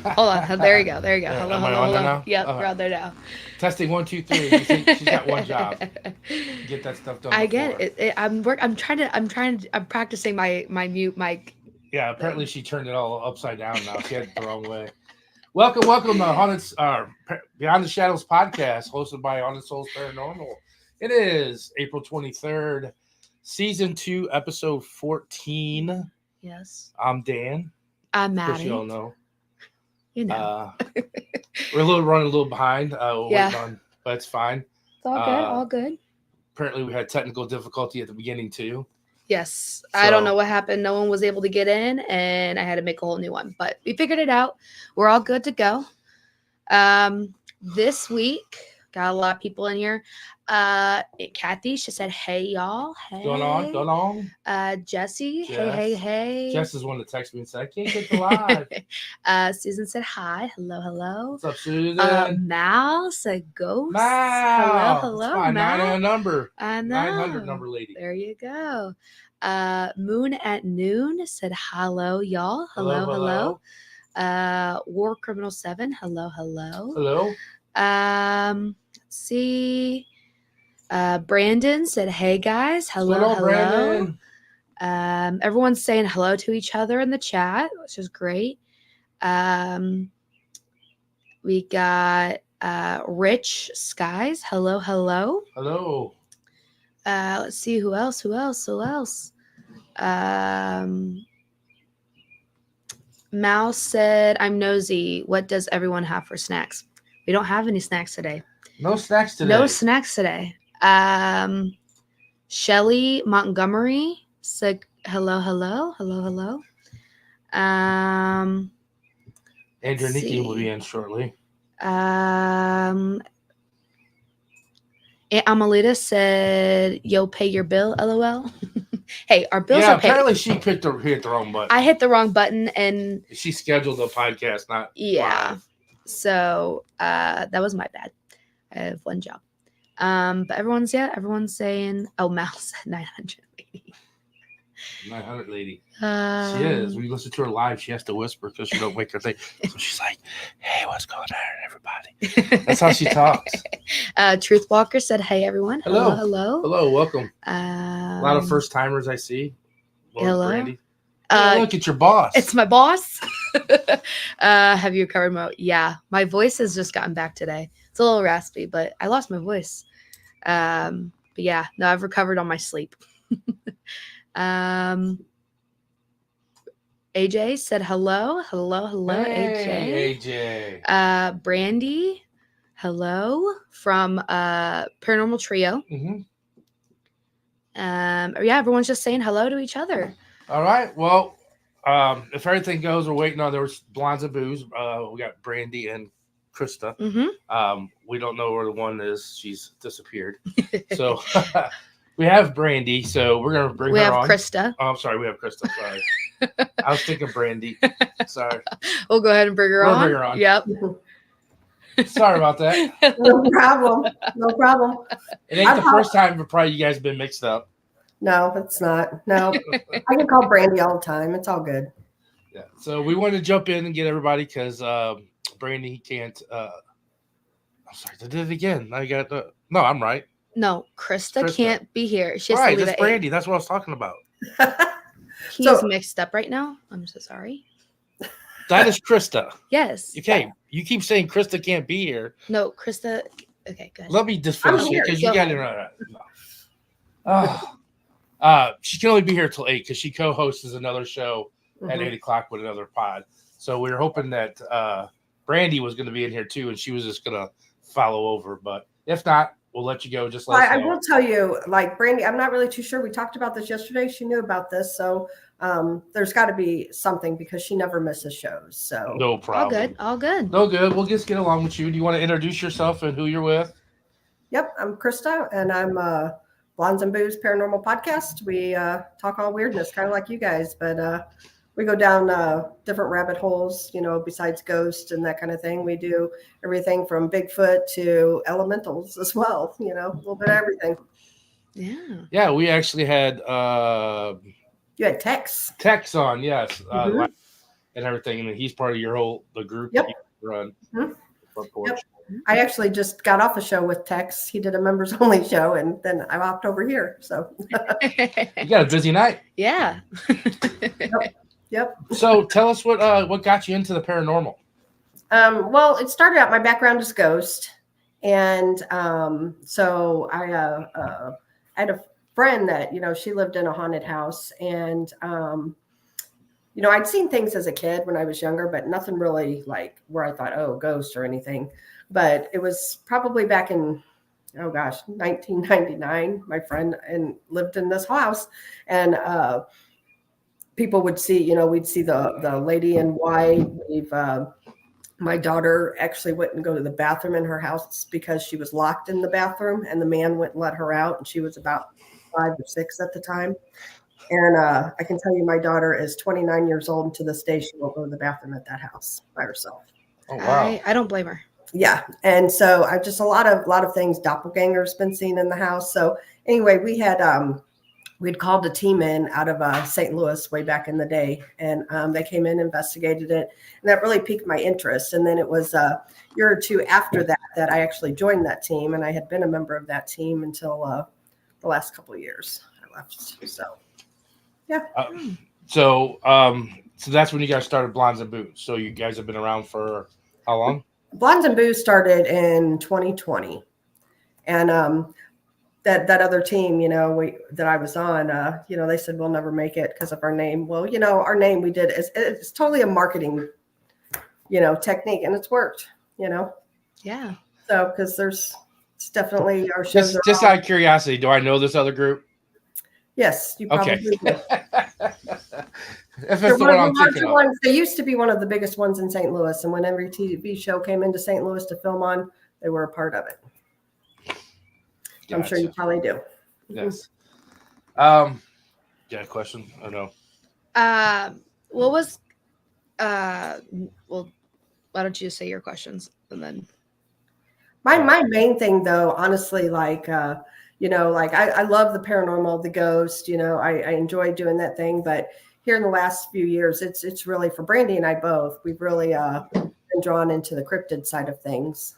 Hold on. There you go. There you go. Hello, Am I hello, on there hello. now? Yep, we're on there now. Testing 1, 2, 3. She's got one job: get that stuff done I get before. it. I'm practicing my mute mic Yeah, apparently thing. she turned it all upside down now. She had it the wrong way. Welcome to Beyond the Shadows podcast, hosted by Haunted Souls Paranormal. It is April 23rd, season 2, episode 14. Yes. I'm Dan. I'm Of course, you all Maddie. know. You know. Uh, we're running a little behind. We're Yeah. waiting on, but it's fine. It's all good. Uh, All good. apparently, we had technical difficulty at the beginning too. Yes. I don't know So what happened. No one was able to get in, and I had to make a whole new one. But we figured it out. We're all good to go. This week got a lot of people in here. Kathy, she said, "Hey y'all, going on, hey." going on. Jesse, Jess. hey. Jess is one that texted me and said, "I can't get the live." Susan said hi. Hello. What's up, Susan? Mal said ghosts. Mal, it's Hello, my Mal. 900 number. I know. 900 number lady. There you go. Moon at Noon said hello, y'all. Hello. War Criminal 7. Hello. Hello. Let's see. Brandon said, "Hey guys, hello." What's going on, Brandon? Everyone's saying hello to each other in the chat, which is great. We got Rich Skies. Hello. Hello. Let's see who else. Mouse said, "I'm nosy. What does everyone have for snacks?" We don't have any snacks today. No snacks today. No snacks today. Shelly Montgomery said hello. Andrew Nikki will be in shortly. Aunt Amelita said, "Yo, pay your bill, LOL." Hey, our bills are paid. Apparently she hit the wrong button. I hit the wrong button, and she scheduled the podcast, not live. So that was my bad. I have one job. But everyone's saying, oh, Mal said 900 lady. 900 lady. She is. We listen to her live. She has to whisper because she don't wake her thing. So she's like, "Hey, what's going on, everybody?" That's how she talks. Truth Walker said, "Hey, everyone. Hello. Welcome." A lot of first timers I see. Hello. Brandy. Look, it's your boss. It's my boss. Have you recovered my? Yeah, my voice has just gotten back today. It's a little raspy, but I lost my voice. But yeah, no, I've recovered on my sleep. AJ said hello. Hey, AJ. Brandy, hello from Paranormal Trio. Mm-hmm. Yeah, everyone's just saying hello to each other. All right. Well, if everything goes, we're waiting on. There was Blondes and Booze. We got Brandy and Krista. Mm-hmm. We don't know where the one is. She's disappeared. So we have Brandy. So we're gonna bring her on. We have Krista. Oh, I'm sorry. We have Krista. Sorry. I was thinking Brandy. Sorry. We'll go ahead and bring her on. Bring her on. Yep. Sorry about that. No problem. It ain't the first time probably you guys have been mixed up. No, it's not. No. I can call Brandy all the time. It's all good. Yeah. So we want to jump in and get everybody because Brandy can't. I'm sorry. I did it again. I got no. I'm right. No, Krista can't be here. She has right. To leave That's Brandy. That's what I was talking about. He's mixed up right now. I'm so sorry. That is Krista. Yes. Okay. You keep saying Krista can't be here. No, Krista. Okay, good. Let me just finish it because you got it right. No. She can only be here till 8 because she co-hosts another show at 8 o'clock with another pod. So we were hoping that Brandy was going to be in here too, and she was just going to follow over. But if not, we'll let you go. Just let us know. I will tell you, like Brandy, I'm not really too sure. We talked about this yesterday. She knew about this, so there's got to be something because she never misses shows. So no problem. All good. No good. We'll just get along with you. Do you want to introduce yourself and who you're with? Yep, I'm Krista, and I'm Blondes and Booze Paranormal Podcast. We talk all weirdness, kind of like you guys, but we go down different rabbit holes, besides ghosts and that kind of thing. We do everything from Bigfoot to elementals as well, a little bit of everything. Yeah. Yeah, we actually had you had Tex. Tex on, yes. and everything, and he's part of the group Yep. that you run. Front porch. Yep. I actually just got off a show with Tex. He did a members only show, and then I hopped over here. So You got a busy night. Yeah. Yep. So tell us what got you into the paranormal. Well, it started out, my background is ghost. And so I had a friend that, she lived in a haunted house. And, I'd seen things as a kid when I was younger, but nothing really like where I thought, oh, ghost or anything. But it was probably back in, 1999, my friend lived in this house. And people would see, we'd see the lady in white. My daughter actually wouldn't go to the bathroom in her house because she was locked in the bathroom, and the man wouldn't let her out. And she was about 5 or 6 at the time. And I can tell you, my daughter is 29 years old, and to this day, she won't go to the bathroom at that house by herself. Oh, wow. I don't blame her. Yeah. And so I just a lot of things, doppelgangers been seen in the house. So anyway, we'd called a team in out of St. Louis way back in the day, and they came in, investigated it, and that really piqued my interest. And then it was a year or two after that I actually joined that team, and I had been a member of that team until the last couple of years I left. So, yeah. So that's when you guys started Blondes and Booze. So you guys have been around for how long? Blondes and Booze started in 2020, and that other team, that I was on, they said we'll never make it because of our name. Well, our name we did it's totally a marketing, technique, and it's worked, Yeah. So because it's definitely our shows. Just out of curiosity, do I know this other group? Yes, you probably do. If it's the one I'm thinking of. They used to be one of the biggest ones in St. Louis, and when every TV show came into St. Louis to film on, they were a part of it. Gotcha. I'm sure you probably do. Yes. Yeah, a question or no? What was well, why don't you just say your questions and then my main thing though, honestly, like I love the paranormal, the ghost, I enjoy doing that thing, but here in the last few years, it's really, for Brandy and I both, we've really been drawn into the cryptid side of things.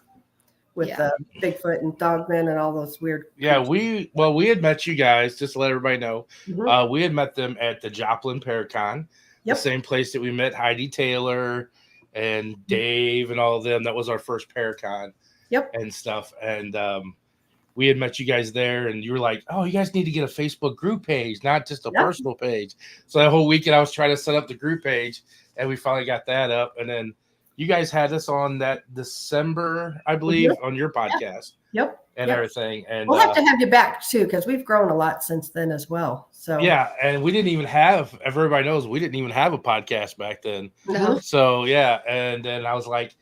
With the Bigfoot and Dogmen and all those weird. Yeah, we had met you guys, just to let everybody know. Mm-hmm. We had met them at the Joplin Paracon, the same place that we met Heidi Taylor and Dave and all of them. That was our first Paracon and stuff. And we had met you guys there, and you were like, oh, you guys need to get a Facebook group page, not just a personal page. So that whole weekend I was trying to set up the group page, and we finally got that up. And then you guys had us on that December, I believe, on your podcast. And everything. And we'll have to have you back too, because we've grown a lot since then as well. So yeah, and we didn't even have, everybody knows, we didn't even have a podcast back then. No. So yeah, and then I was like,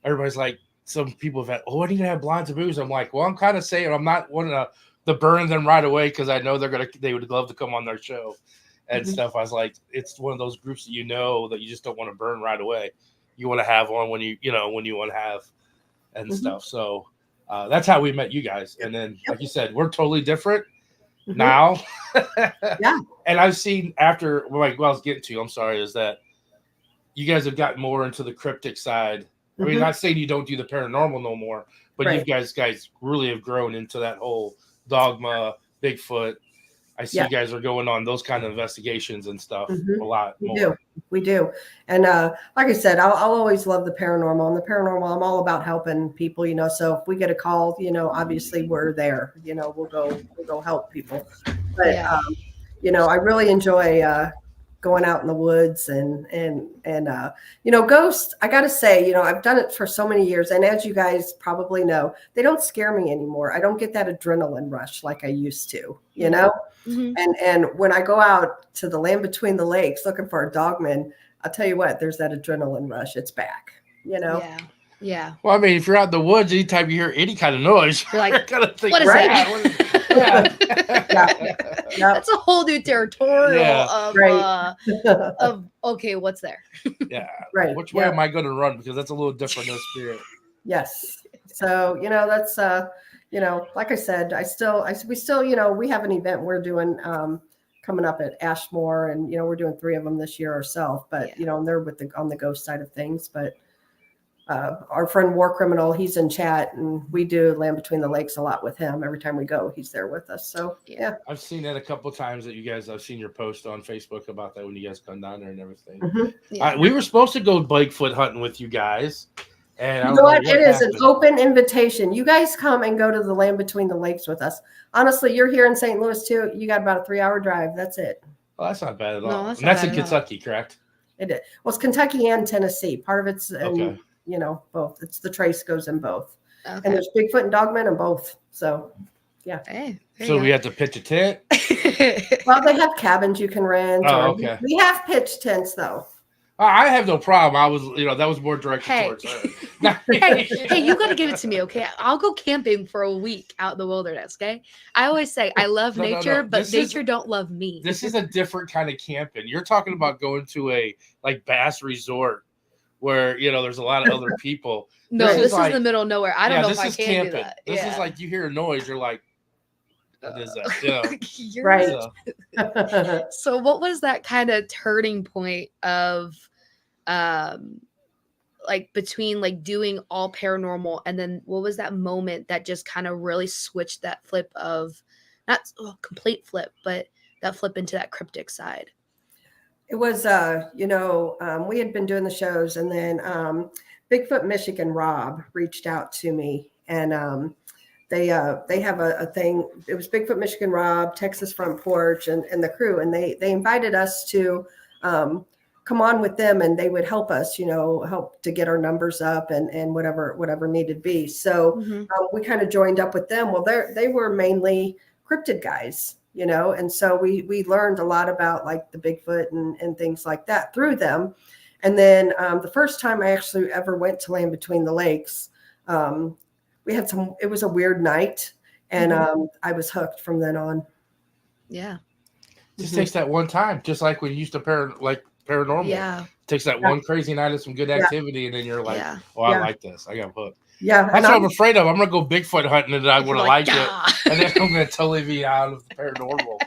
everybody's like, some people have had, I need to have Blondes and Booze. I'm like, well, I'm kind of saying I'm not wanting to burn them right away because I know they would love to come on their show and stuff. I was like, it's one of those groups that that you just don't want to burn right away. You want to have one when you want to have and stuff. So that's how we met you guys. And then, like you said, we're totally different now. And I've seen after, what I was getting to, I'm sorry, is that you guys have gotten more into the cryptic side. I mean, not saying you don't do the paranormal no more, but you guys really have grown into that whole dogma, Bigfoot. I see you guys are going on those kind of investigations and stuff a lot more. We do. And like I said, I'll always love the paranormal. And the paranormal, I'm all about helping people, So if we get a call, obviously we're there. We'll go help people. But I really enjoy going out in the woods and ghosts. I got to say, I've done it for so many years, and as you guys probably know, they don't scare me anymore. I don't get that adrenaline rush like I used to, And when I go out to the land between the lakes looking for a dogman, I'll tell you what, there's that adrenaline rush. It's back, Yeah. Well, I mean, if you're out in the woods, anytime you hear any kind of noise, you're like, you're gonna think, what is that? That's a whole new territorial of okay, what's there? Which way am I going to run? Because that's a little different in the spirit. Yes. So that's like I said, we still we have an event we're doing coming up at Ashmore, and we're doing 3 of them this year ourselves. But and they're on the ghost side of things. But our friend War Criminal, he's in chat, and we do Land Between the Lakes a lot with him. Every time we go, he's there with us. So yeah, I've seen that a couple of times that you guys. I've seen your post on Facebook about that when you guys come down there and everything. We were supposed to go Bigfoot hunting with you guys, and you know what? It is an open invitation. You guys come and go to the Land Between the Lakes with us. Honestly, you're here in St. Louis too. You got about a 3-hour drive. That's it. Well, that's not bad at all. No, and that's in Kentucky, correct? It is. Well, it's Kentucky and Tennessee. Part of it's okay. Both. It's the trace goes in both. Okay. And there's Bigfoot and Dogman in both. So, yeah. Hey, so we have to pitch a tent? Well, they have cabins you can rent. Oh, okay. We have pitch tents, though. I have no problem. I was, that was more directed towards her. hey, you got to give it to me, okay? I'll go camping for a week out in the wilderness, okay? I always say I love nature, but nature don't love me. This is a different kind of camping. You're talking about going to a bass resort where there's a lot of other people. No, this is the middle of nowhere. I don't know if I can camping. do that. This is like you hear a noise, you're like, what is that? You're right. So what was that kind of turning point of between doing all paranormal, and then what was that moment that just kind of really switched that flip of not complete flip, but that flip into that cryptic side? It was, we had been doing the shows, and then Bigfoot Michigan Rob reached out to me, and they have a thing. It was Bigfoot Michigan Rob, Texas Front Porch, and the crew, and they invited us to come on with them, and they would help us, help to get our numbers up and whatever needed be. So we kind of joined up with them. Well, they were mainly cryptid guys. And so we learned a lot about like the Bigfoot and things like that through them. And then the first time I actually ever went to Land Between the Lakes, it was a weird night, and I was hooked from then on. Yeah. Just takes that one time, just like when you used to paranormal. Yeah. It takes that one crazy night of some good activity, and then you're like, I like this. I got hooked. Yeah, that's what I'm afraid of. I'm gonna go Bigfoot hunting, and I would have liked it, and then I'm gonna totally be out of the paranormal.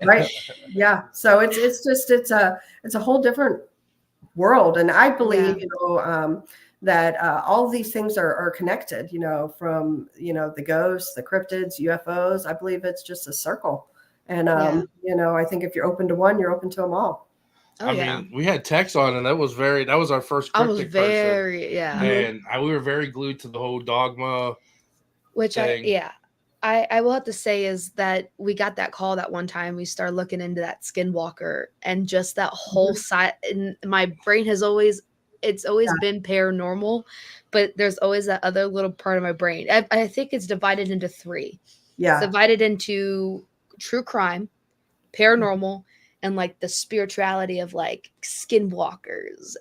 Right? Yeah. So it's a whole different world, and I believe that all of these things are connected. From the ghosts, the cryptids, UFOs. I believe it's just a circle, and I think if you're open to one, you're open to them all. I mean, we had Tex on, and that was our first cryptic person. And we were very glued to the whole dogma. Which thing. I will have to say is that we got that call that one time. We started looking into that skinwalker, and just that whole side. And my brain has always been paranormal, but there's always that other little part of my brain. I think it's divided into 3. Yeah, it's divided into true crime, paranormal, and like the spirituality of like skinwalkers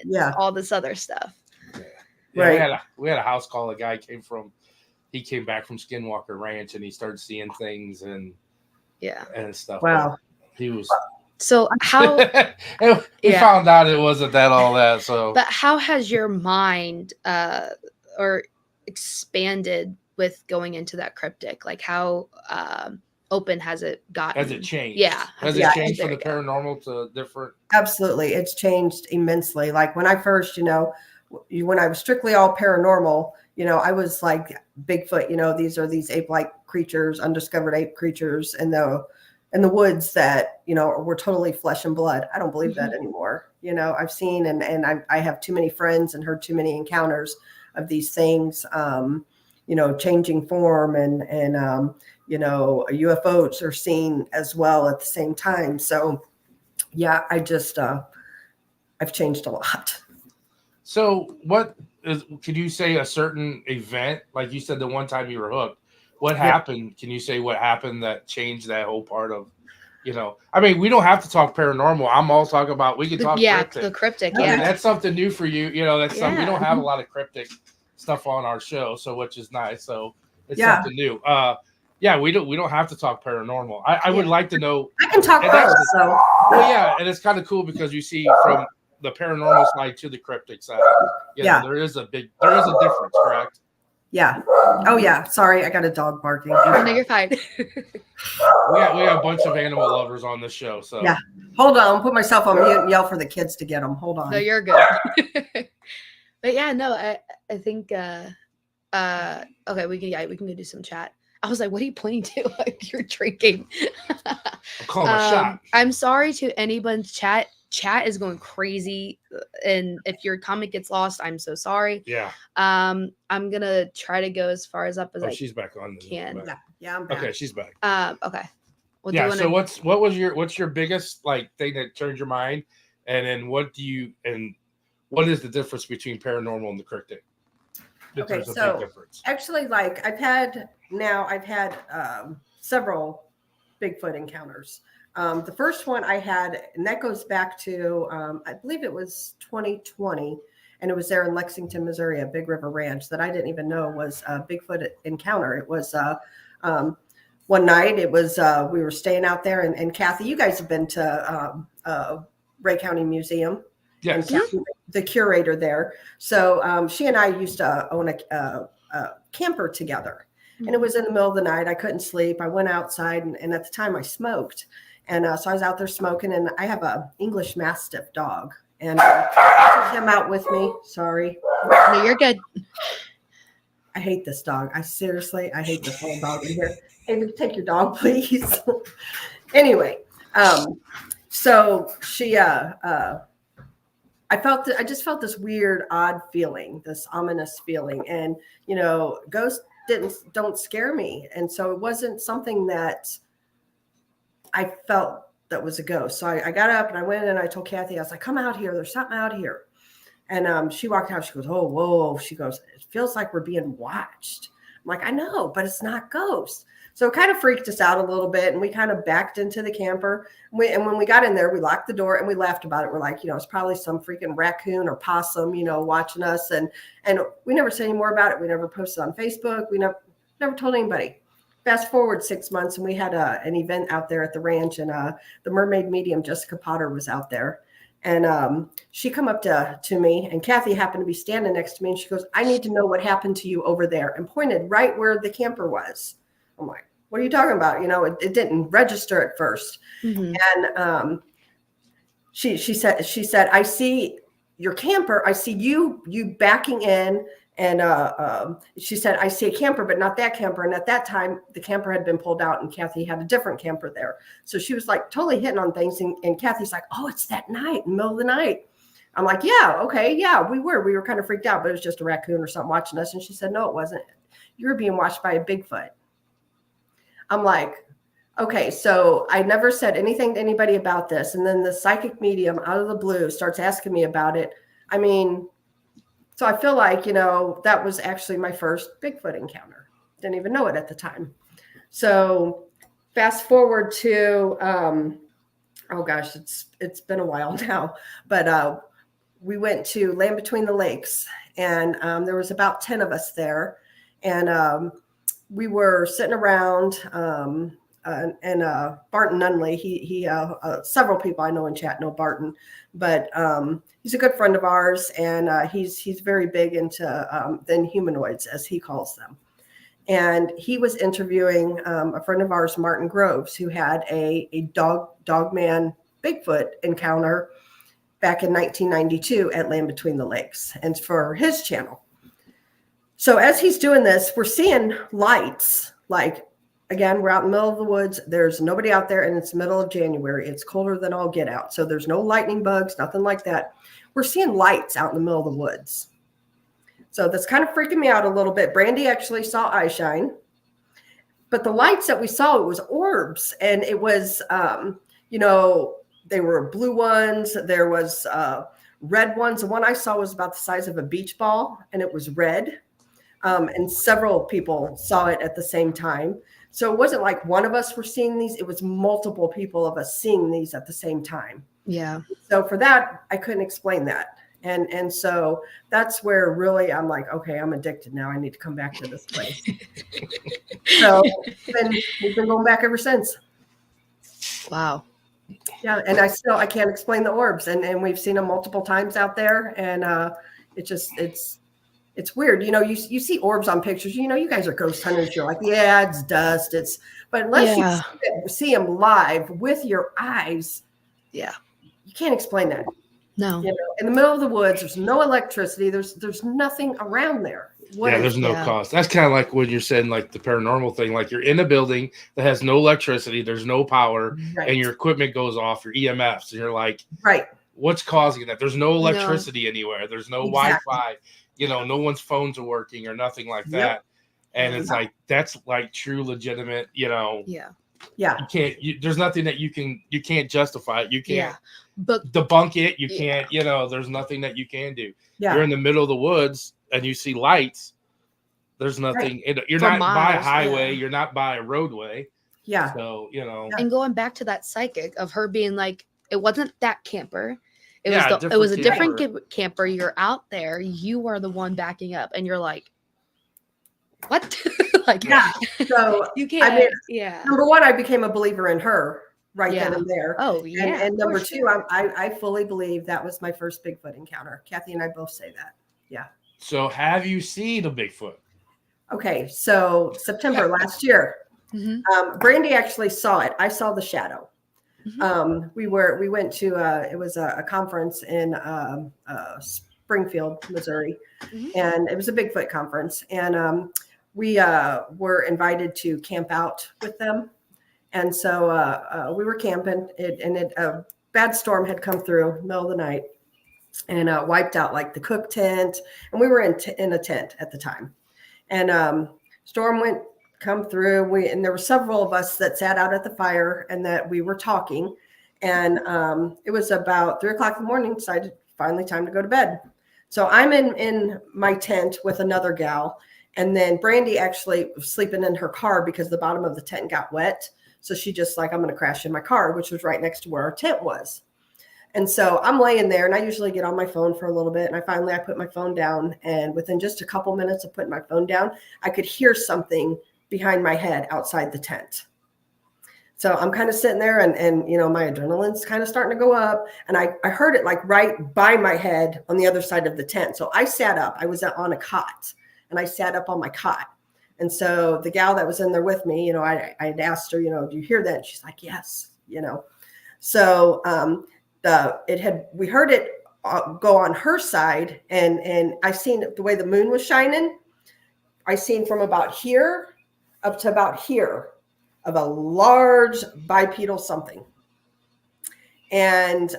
and all this other stuff. Right. We had a house call. A guy he came back from Skinwalker Ranch, and he started seeing things and stuff. Wow. He was. So how we found out it wasn't all that. So, but how has your mind or expanded with going into that cryptic? Like how open has it gotten? Has it changed? Yeah. Has it changed from the paranormal to different? Absolutely. It's changed immensely. Like when I first, when I was strictly all paranormal, I was like Bigfoot, these are these ape-like creatures, undiscovered ape creatures in the woods that, were totally flesh and blood. I don't believe that anymore. I've seen, and I have too many friends and heard too many encounters of these things, changing form and UFOs are seen as well at the same time. So yeah, I've changed a lot. So could you say a certain event, like you said, the one time you were hooked, what happened? Can you say what happened that changed that whole part of, I mean, we don't have to talk paranormal. I'm all talking about, we can talk cryptic. The cryptic. I mean, that's something new for you. That's something, we don't have a lot of cryptic stuff on our show. So, which is nice. So it's something new. We don't have to talk paranormal. I would like to know. I can talk both. So. Well, and it's kind of cool because you see from the paranormal side to the cryptic side. There is a difference, correct? Yeah. Oh yeah. Sorry, I got a dog barking. No, you're fine. We got a bunch of animal lovers on this show. So yeah. Hold on. I'll put myself on mute and yell for the kids to get them. Hold on. No, you're good. But yeah, no, I think okay, we can go do some chat. I was like, what are you pointing to? Like you're drinking. I'm calling a shot. I'm sorry to anyone's chat. Chat is going crazy, and if your comment gets lost, I'm so sorry. Yeah. I'm gonna try to go as far as up as I she's back on. Can. Yeah, I'm back. Okay, she's back. Okay. Well, yeah. So what's your biggest like thing that turned your mind, and then what is the difference between paranormal and the cryptic? Okay, so actually, like I've had several Bigfoot encounters. The first one I had, and that goes back to I believe it was 2020, and it was there in Lexington, Missouri, at Big River Ranch that I didn't even know was a Bigfoot encounter. It was one night. It was we were staying out there, and Kathy, you guys have been to Ray County Museum. Yes. And Kathy, the curator there. So she and I used to own a camper together. And it was in the middle of the night. I couldn't sleep. I went outside, and at the time I smoked. And so I was out there smoking, and I have a English Mastiff dog. And I took him out with me. Sorry. No, you're good. I hate this dog. I hate this whole dog in here. Hey, take your dog, please. Anyway, so she I just felt this weird, odd feeling, this ominous feeling. And, ghosts don't scare me. And so it wasn't something that I felt that was a ghost. So I got up and I went and I told Kathy, I was like, come out here. There's something out here. And she walked out. She goes, oh, whoa. She goes, it feels like we're being watched. I'm like, I know, but it's not ghosts. So it kind of freaked us out a little bit, and we kind of backed into the camper. And when we got in there, we locked the door and we laughed about it. We're like, it's probably some freaking raccoon or possum, watching us. And we never said any more about it. We never posted on Facebook. We never told anybody. Fast forward 6 months, and we had an event out there at the ranch, and the mermaid medium, Jessica Potter, was out there. And she come up to me, and Kathy happened to be standing next to me, and she goes, I need to know what happened to you over there, and pointed right where the camper was. I'm like, what are you talking about? It didn't register at first. Mm-hmm. And she said, I see your camper. I see you backing in. And she said, I see a camper, but not that camper. And at that time, the camper had been pulled out, and Kathy had a different camper there. So she was like totally hitting on things. And Kathy's like, oh, it's that night, in the middle of the night. I'm like, yeah, okay. Yeah, we were kind of freaked out, but it was just a raccoon or something watching us. And she said, no, it wasn't. You were being watched by a Bigfoot. I'm like, okay, so I never said anything to anybody about this. And then the psychic medium out of the blue starts asking me about it. I mean, so I feel like, that was actually my first Bigfoot encounter. Didn't even know it at the time. So fast forward to, oh gosh, it's been a while now, but we went to Land Between the Lakes, and there was about 10 of us there. And we were sitting around, and Barton Nunley, he several people I know in chat know Barton, but he's a good friend of ours, and he's very big into the humanoids, as he calls them. And he was interviewing a friend of ours, Martin Groves, who had a dogman Bigfoot encounter back in 1992 at Land Between the Lakes, and for his channel. So as he's doing this, we're seeing lights. Like, again, we're out in the middle of the woods. There's nobody out there, and it's the middle of January. It's colder than all get out. So there's no lightning bugs, nothing like that. We're seeing lights out in the middle of the woods. So that's kind of freaking me out a little bit. Brandy actually saw eye shine. But the lights that we saw, it was orbs. And it was, they were blue ones. There was red ones. The one I saw was about the size of a beach ball, and it was red. And several people saw it at the same time. So it wasn't like one of us were seeing these. It was multiple people of us seeing these at the same time. Yeah. So for that, I couldn't explain that. And so that's where really I'm like, okay, I'm addicted now. I need to come back to this place. So we've been going back ever since. Wow. Yeah. And I can't explain the orbs. And we've seen them multiple times out there. And it's It's weird. You see orbs on pictures. You guys are ghost hunters. You're like, yeah, it's dust. But unless you see them live with your eyes, you can't explain that. No. In the middle of the woods, there's no electricity. There's nothing around there. There's no cost. That's kind of like when you're saying like the paranormal thing, like you're in a building that has no electricity, there's no power, and your equipment goes off, your EMFs, and you're like, what's causing that? There's no electricity anywhere. There's no Wi-Fi. No one's phones are working or nothing like that. And it's like, that's like true, legitimate, Yeah. You can't, there's nothing that you can't justify it. You can't debunk it. You can't, there's nothing that you can do. Yeah. You're in the middle of the woods and you see lights. There's nothing, you're not by a highway. You're not by a roadway. Yeah. So, And going back to that psychic of her being like, it wasn't that camper. It was a different camper. You're out there. You are the one backing up, and you're like, "What?" So you can't. Number one, I became a believer in her then and there. Oh yeah. And number two, I fully believe that was my first Bigfoot encounter. Kathy and I both say that. Yeah. So, have you seen a Bigfoot? Okay, so September last year, Brandy actually saw it. I saw the shadow. We went to it was a conference in Springfield, Missouri, and it was a Bigfoot conference, and we were invited to camp out with them, and so we were camping, and a bad storm had come through middle of the night and wiped out like the cook tent, and we were in a tent at the time, and storm come through. And there were several of us that sat out at the fire and that we were talking. And it was about 3:00 in the morning, decided finally time to go to bed. So I'm in my tent with another gal. And then Brandy actually was sleeping in her car because the bottom of the tent got wet. So she just like, I'm going to crash in my car, which was right next to where our tent was. And so I'm laying there, and I usually get on my phone for a little bit. And I put my phone down, and within just a couple minutes of putting my phone down, I could hear something behind my head outside the tent. So I'm kind of sitting there and my adrenaline's kind of starting to go up, and I heard it like right by my head on the other side of the tent. So I sat up. I was on a cot, and I sat up on my cot. And so the gal that was in there with me, I had asked her, do you hear that? And she's like, yes, So we heard it go on her side, and I seen the way the moon was shining. I seen from about here up to about here of a large bipedal something. And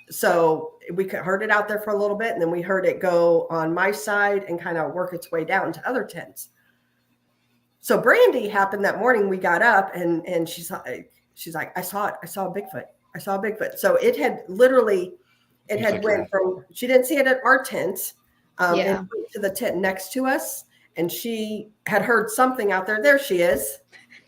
so we heard it out there for a little bit, and then we heard it go on my side and kind of work its way down to other tents. So Brandy happened that morning. We got up, and she's like, I saw it. I saw a Bigfoot. I saw a Bigfoot. So it had literally, went from, she didn't see it at our tent, and went to the tent next to us. And she had heard something out there. There she is.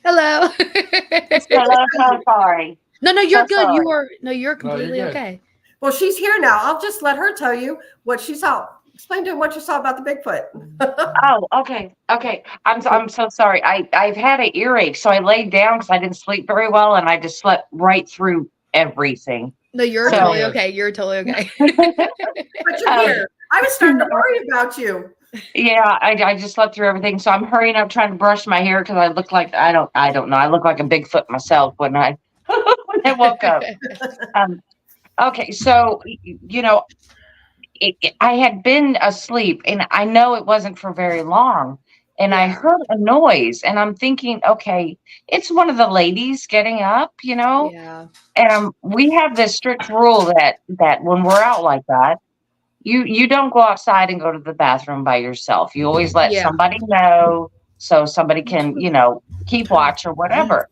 Hello. Hello. So sorry. No, you're good. Sorry. You're completely okay. Well, she's here now. I'll just let her tell you what she saw. Explain to her what you saw about the Bigfoot. Oh, okay. I'm so sorry. I've had an earache, so I laid down because I didn't sleep very well, and I just slept right through everything. No, you're totally okay. You're totally okay. But you're here. I was starting to worry about you. Yeah, I just slept through everything, so I'm hurrying up trying to brush my hair because I look like I don't know. I look like a Bigfoot myself when I woke up. Okay, so I had been asleep, and I know it wasn't for very long, and I heard a noise, and I'm thinking, okay, it's one of the ladies getting up, Yeah. And we have this strict rule that when we're out like that, you don't go outside and go to the bathroom by yourself. You always let somebody know so somebody can, keep watch or whatever.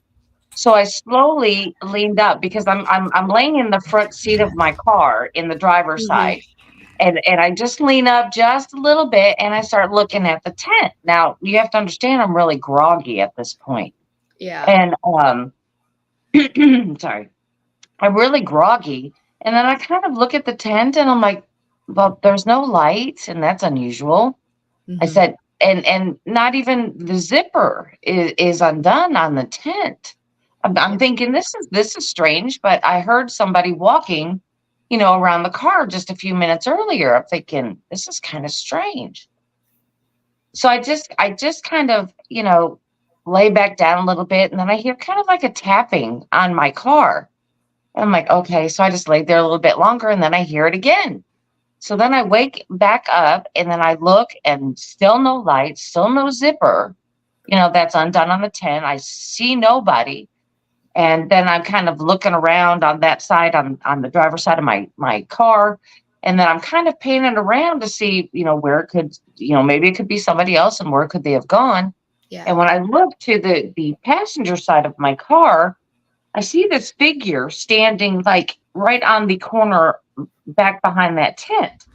So I slowly leaned up because I'm laying in the front seat of my car in the driver's side. And I just lean up just a little bit, and I start looking at the tent. Now, you have to understand I'm really groggy at this point. Yeah. And sorry. I'm really groggy. And then I kind of look at the tent, and I'm like, well, there's no light, and that's unusual. I said, and not even the zipper is undone on the tent. I'm thinking this is strange, but I heard somebody walking around the car just a few minutes earlier. I'm thinking, this is kind of strange. So I just kind of, lay back down a little bit, and then I hear kind of like a tapping on my car. And I'm like, okay. So I just laid there a little bit longer, and then I hear it again. So then I wake back up, and then I look, and still no light, still no zipper, that's undone on the tent. I see nobody. And then I'm kind of looking around on that side, on the driver's side of my car. And then I'm kind of panning around to see, where it could, maybe it could be somebody else, and where could they have gone? Yeah. And when I look to the passenger side of my car, I see this figure standing like right on the corner back behind that tent,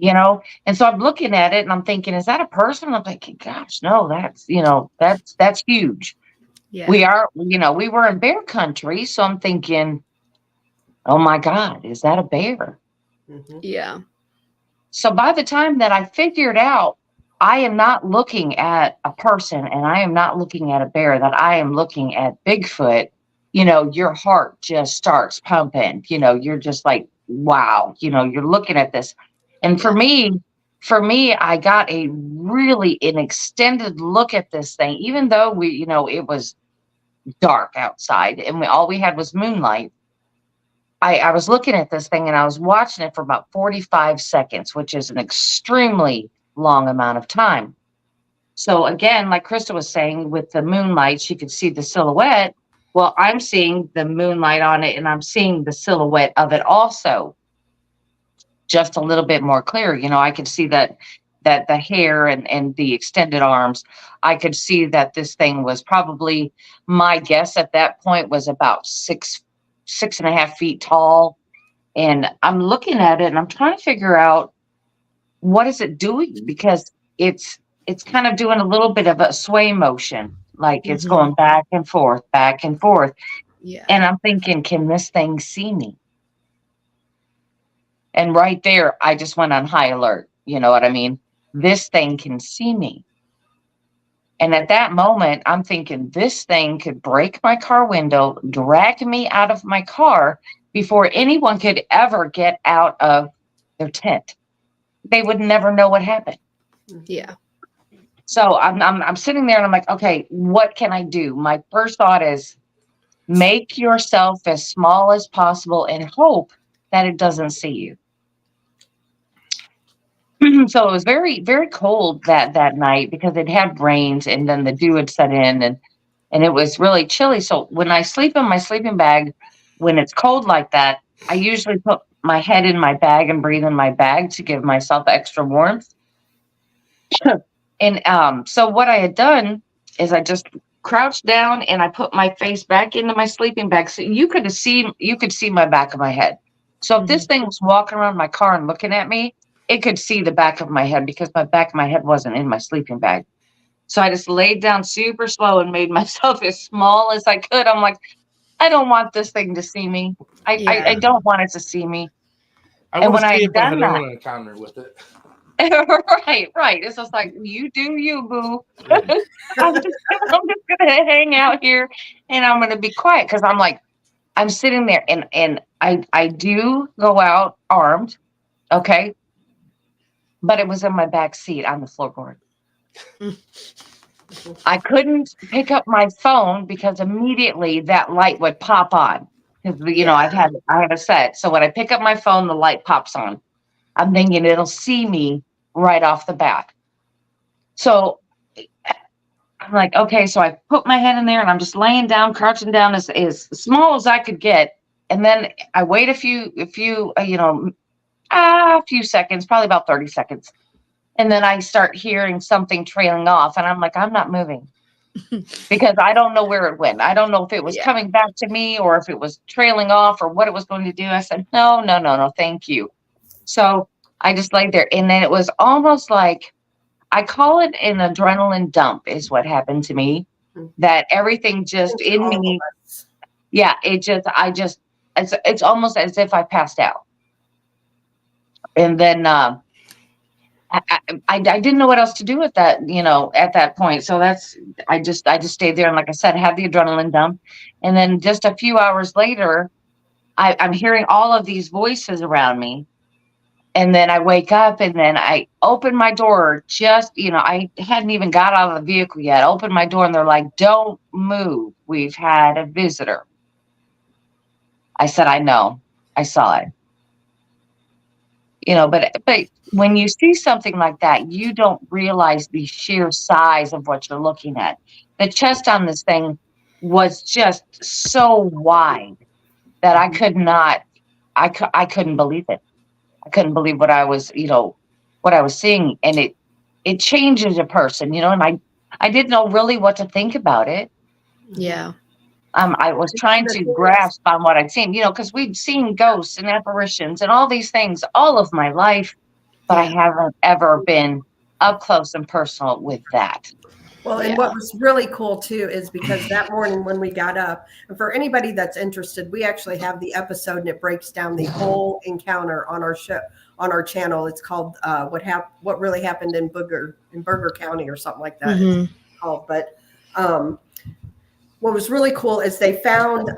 And so I'm looking at it and I'm thinking, is that a person? I'm thinking, gosh, no, that's huge. Yeah. We were in bear country. So I'm thinking, oh my God, is that a bear? Mm-hmm. Yeah. So by the time that I figured out, I am not looking at a person and I am not looking at a bear, that I am looking at Bigfoot, your heart just starts pumping, you're just like, wow, you're looking at this. And for me, I got an extended look at this thing, even though it was dark outside and all we had was moonlight. I was looking at this thing and I was watching it for about 45 seconds, which is an extremely long amount of time. So again, like Krista was saying, with the moonlight, she could see the silhouette. Well, I'm seeing the moonlight on it and I'm seeing the silhouette of it also, just a little bit more clear. I could see that the hair and the extended arms. I could see that this thing was probably, my guess at that point was about 6.5 feet tall. And I'm looking at it and I'm trying to figure out, what is it doing? Because it's kind of doing a little bit of a sway motion, like it's going back and forth, back and forth. Yeah. And I'm thinking, can this thing see me? And right there, I just went on high alert. You know what I mean? This thing can see me. And at that moment, I'm thinking, this thing could break my car window, drag me out of my car before anyone could ever get out of their tent. They would never know what happened. Yeah. So I'm sitting there and I'm like, okay, what can I do? My first thought is, make yourself as small as possible and hope that it doesn't see you. So it was very, very cold that night because it had rained and then the dew had set in and it was really chilly. So when I sleep in my sleeping bag, when it's cold like that, I usually put my head in my bag and breathe in my bag to give myself extra warmth. And so what I had done is I just crouched down and I put my face back into my sleeping bag. So you could see my back of my head. So if this thing was walking around my car and looking at me, it could see the back of my head because my back of my head wasn't in my sleeping bag. So I just laid down super slow and made myself as small as I could. I'm like, I don't want this thing to see me. I don't want it to see me. I want to see if I had an encounter with it. Right. It's just like, you do you, boo. I'm just gonna hang out here and I'm gonna be quiet because I'm like, I'm sitting there and I do go out armed, okay, but it was in my back seat on the floorboard. I couldn't pick up my phone because immediately that light would pop on because I have a set. So when I pick up my phone, the light pops on. I'm thinking it'll see me right off the bat. So I'm like, okay, so I put my head in there and I'm just laying down, crouching down as small as I could get. And then I wait a few seconds, probably about 30 seconds. And then I start hearing something trailing off and I'm like, I'm not moving because I don't know where it went. I don't know if it was coming back to me or if it was trailing off or what it was going to do. I said, no, thank you. So I just laid there. And then it was almost like, I call it an adrenaline dump is what happened to me, that everything just in me. Yeah, it's almost as if I passed out. And then I didn't know what else to do with that, at that point. So I just stayed there. And like I said, I had the adrenaline dump. And then just a few hours later, I'm hearing all of these voices around me. And then I wake up and then I open my door just, I hadn't even got out of the vehicle yet. Open my door and they're like, don't move. We've had a visitor. I said, I know. I saw it. But when you see something like that, you don't realize the sheer size of what you're looking at. The chest on this thing was just so wide that I couldn't believe it. I couldn't believe what I was seeing. And it changes a person, and I didn't know really what to think about it. Yeah. I was trying to grasp on what I'd seen, because we'd seen ghosts and apparitions and all these things all of my life, but I haven't ever been up close and personal with that. Well, and what was really cool too is because that morning when we got up, and for anybody that's interested, we actually have the episode and it breaks down the whole encounter on our show, on our channel. It's called What Really Happened in Berger County or something like that. Mm-hmm. It's called. But what was really cool is they found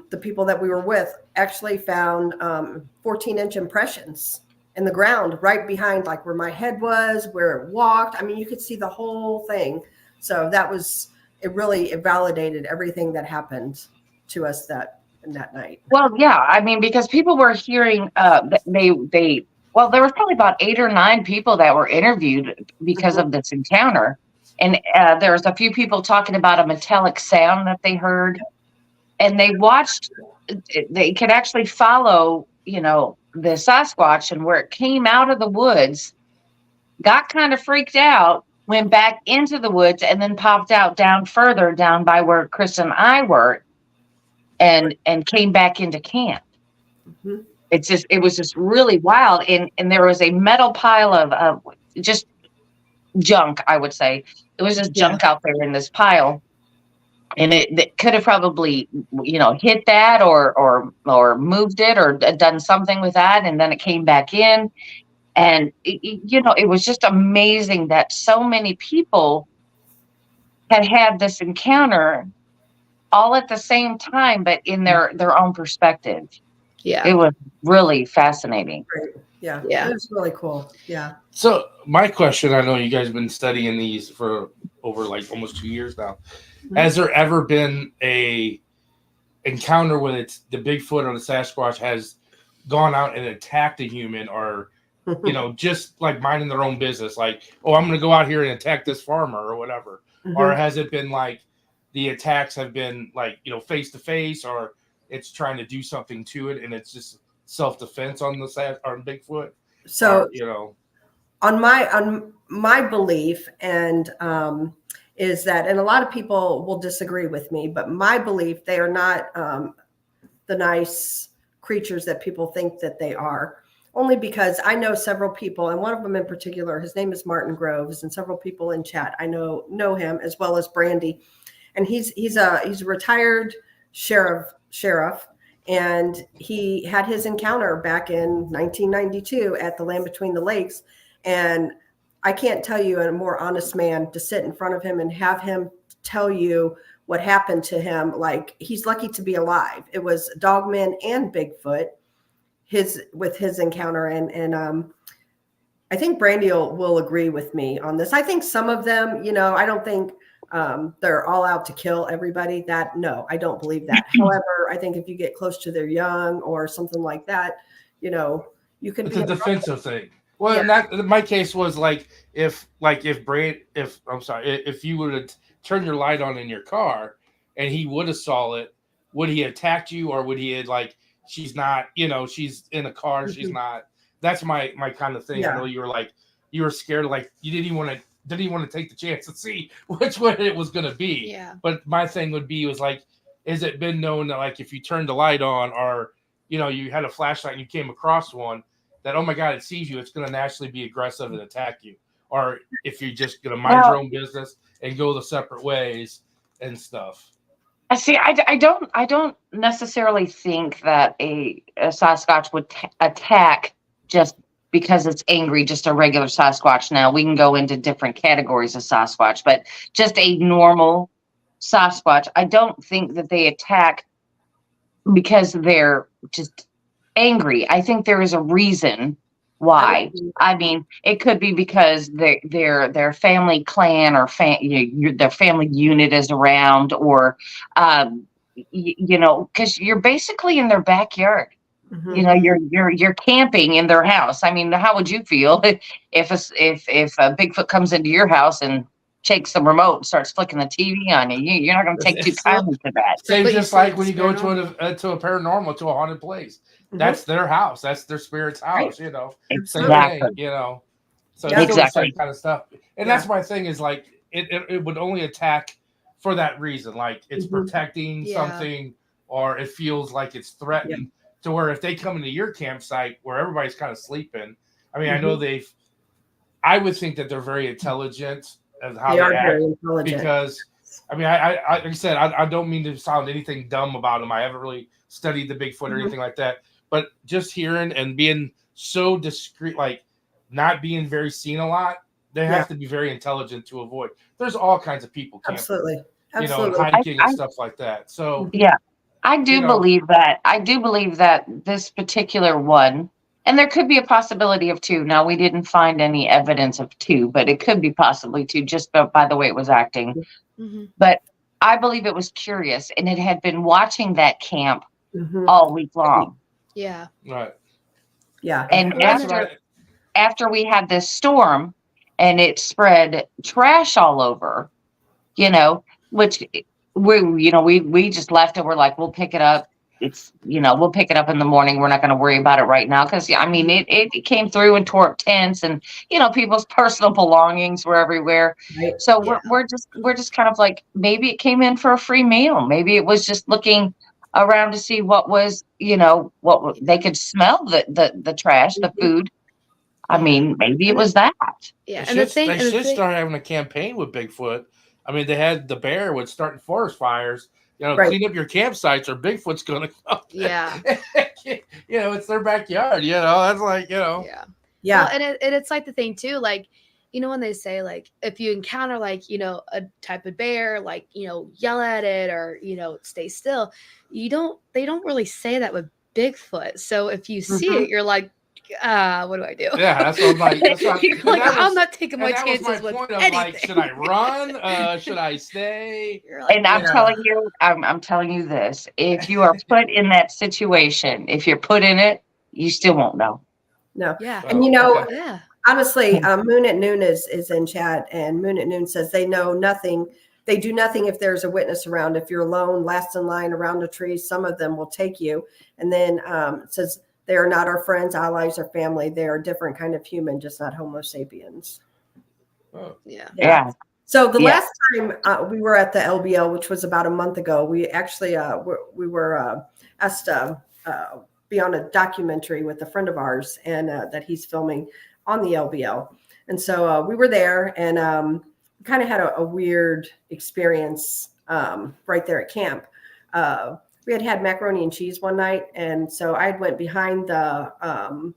the people that we were with actually found 14-inch impressions in the ground right behind like where my head was, where it walked. I mean, you could see the whole thing. So it really validated everything that happened to us that night. Well, yeah, I mean, because people were hearing there was probably about 8 or 9 people that were interviewed because of this encounter. And there's a few people talking about a metallic sound that they heard, and they could actually follow, the Sasquatch, and where it came out of the woods, got kind of freaked out, went back into the woods, and then popped out further down by where Chris and I were, and came back into camp. Mm-hmm. It was just really wild. And there was a metal pile of just junk, I would say. It was just junk out there in this pile. And it could have probably, hit that or moved it or done something with that. And then it came back in. And, it was just amazing that so many people had this encounter all at the same time, but in their own perspective. Yeah. It was really fascinating. Yeah. It was really cool. Yeah. So my question, I know you guys have been studying these for over like almost 2 years now. Mm-hmm. Has there ever been a encounter where the Bigfoot or the Sasquatch has gone out and attacked a human, or, just like minding their own business, like, oh, I'm going to go out here and attack this farmer or whatever? Mm-hmm. Or has it been like the attacks have been like, face to face, or it's trying to do something to it and it's just self-defense on Bigfoot? So, on my belief and is that, and a lot of people will disagree with me, but my belief, they are not the nice creatures that people think that they are. Only because I know several people, and one of them in particular, his name is Martin Groves, and several people in chat I know him, as well as Brandy, and he's a retired sheriff, and he had his encounter back in 1992 at the Land Between the Lakes, and I can't tell you a more honest man to sit in front of him and have him tell you what happened to him. Like, he's lucky to be alive. It was Dogman and Bigfoot with his encounter. And I think Brandy will agree with me on this. I think some of them, I don't think they're all out to kill everybody. No, I don't believe that. However, I think if you get close to their young or something like that, you can. It's a defensive thing. Well, my case was like if you would have turned your light on in your car and he would have saw it, would he attack you, or would he have she's not, she's in a car, mm-hmm. She's not. That's my kind of thing. Yeah. I know you were scared, like you didn't even want to take the chance to see which one it was going to be. Yeah. But my thing was is it been known that like if you turned the light on, or you had a flashlight and you came across one, that, oh my God, it sees you, it's going to naturally be aggressive and attack you? Or if you're just going to mind your own business and go the separate ways and stuff? See, I don't necessarily think that a Sasquatch would attack just because it's angry, just a regular Sasquatch. Now, we can go into different categories of Sasquatch, but just a normal Sasquatch, I don't think that they attack because they're just angry. I think there is a reason why. I mean, it could be because their family clan or their family unit is around, or because you're basically in their backyard. You're camping in their house. I mean, how would you feel if a Bigfoot comes into your house and takes the remote and starts flicking the TV on you? You're not going to take too kindly to that. Same, just like when you go to a paranormal, to a haunted place. That's their house. That's their spirit's house. Same thing. So it's still the same kind of stuff. And that's my thing is like it would only attack for that reason, like it's protecting something, or it feels like it's threatened. To where if they come into your campsite where everybody's kind of sleeping, I mean, I know I would think that they're very intelligent as how they act, very intelligent. Because I mean, I like I said, I don't mean to sound anything dumb about them. I haven't really studied the Bigfoot or anything like that, but just hearing and being so discreet, like not being very seen a lot, they have to be very intelligent to avoid. There's all kinds of people camping, absolutely, hiking and stuff like that. So I do believe that. I do believe that this particular one, and there could be a possibility of two. Now, we didn't find any evidence of two, but it could be possibly two just by the way it was acting. But I believe it was curious, and it had been watching that camp all week long. Yeah. Right. Yeah. And after we had this storm and it spread trash all over, which we just left it. We're like, we'll pick it up. We'll pick it up in the morning. We're not going to worry about it right now. Cause I mean, it came through and tore up tents, and, people's personal belongings were everywhere. Right. So we're just kind of like, maybe it came in for a free meal. Maybe it was just looking around to see what was, what they could smell the trash, the food. I mean, maybe it was that. Yeah. They should start having a campaign with Bigfoot. I mean, they had the bear with starting forest fires. Clean up your campsites, or Bigfoot's going to come. Yeah. It's their backyard. That's like, Yeah. Well, and it's like the thing too, like, when they say like if you encounter like a type of bear, like yell at it or stay still. They don't really say that with Bigfoot. So if you see it, you're like, what do I do? Yeah, that's what I'm like. I'm not taking my chances with anything. Like, should I run? Should I stay? And I'm telling you this: if you are put in that situation, if you're put in it, you still won't know. No. Yeah. And honestly, Moon at Noon is in chat, and Moon at Noon says they know nothing. They do nothing if there's a witness around. If you're alone, last in line around a tree, some of them will take you. And then it says, they are not our friends, allies, or family. They are a different kind of human, just not Homo sapiens. Oh. Yeah. So the last time we were at the LBL, which was about a month ago, we actually we were asked to be on a documentary with a friend of ours, and that he's filming on the LBL. And so we were there, and kind of had a weird experience right there at camp. We had macaroni and cheese one night, and so I went behind the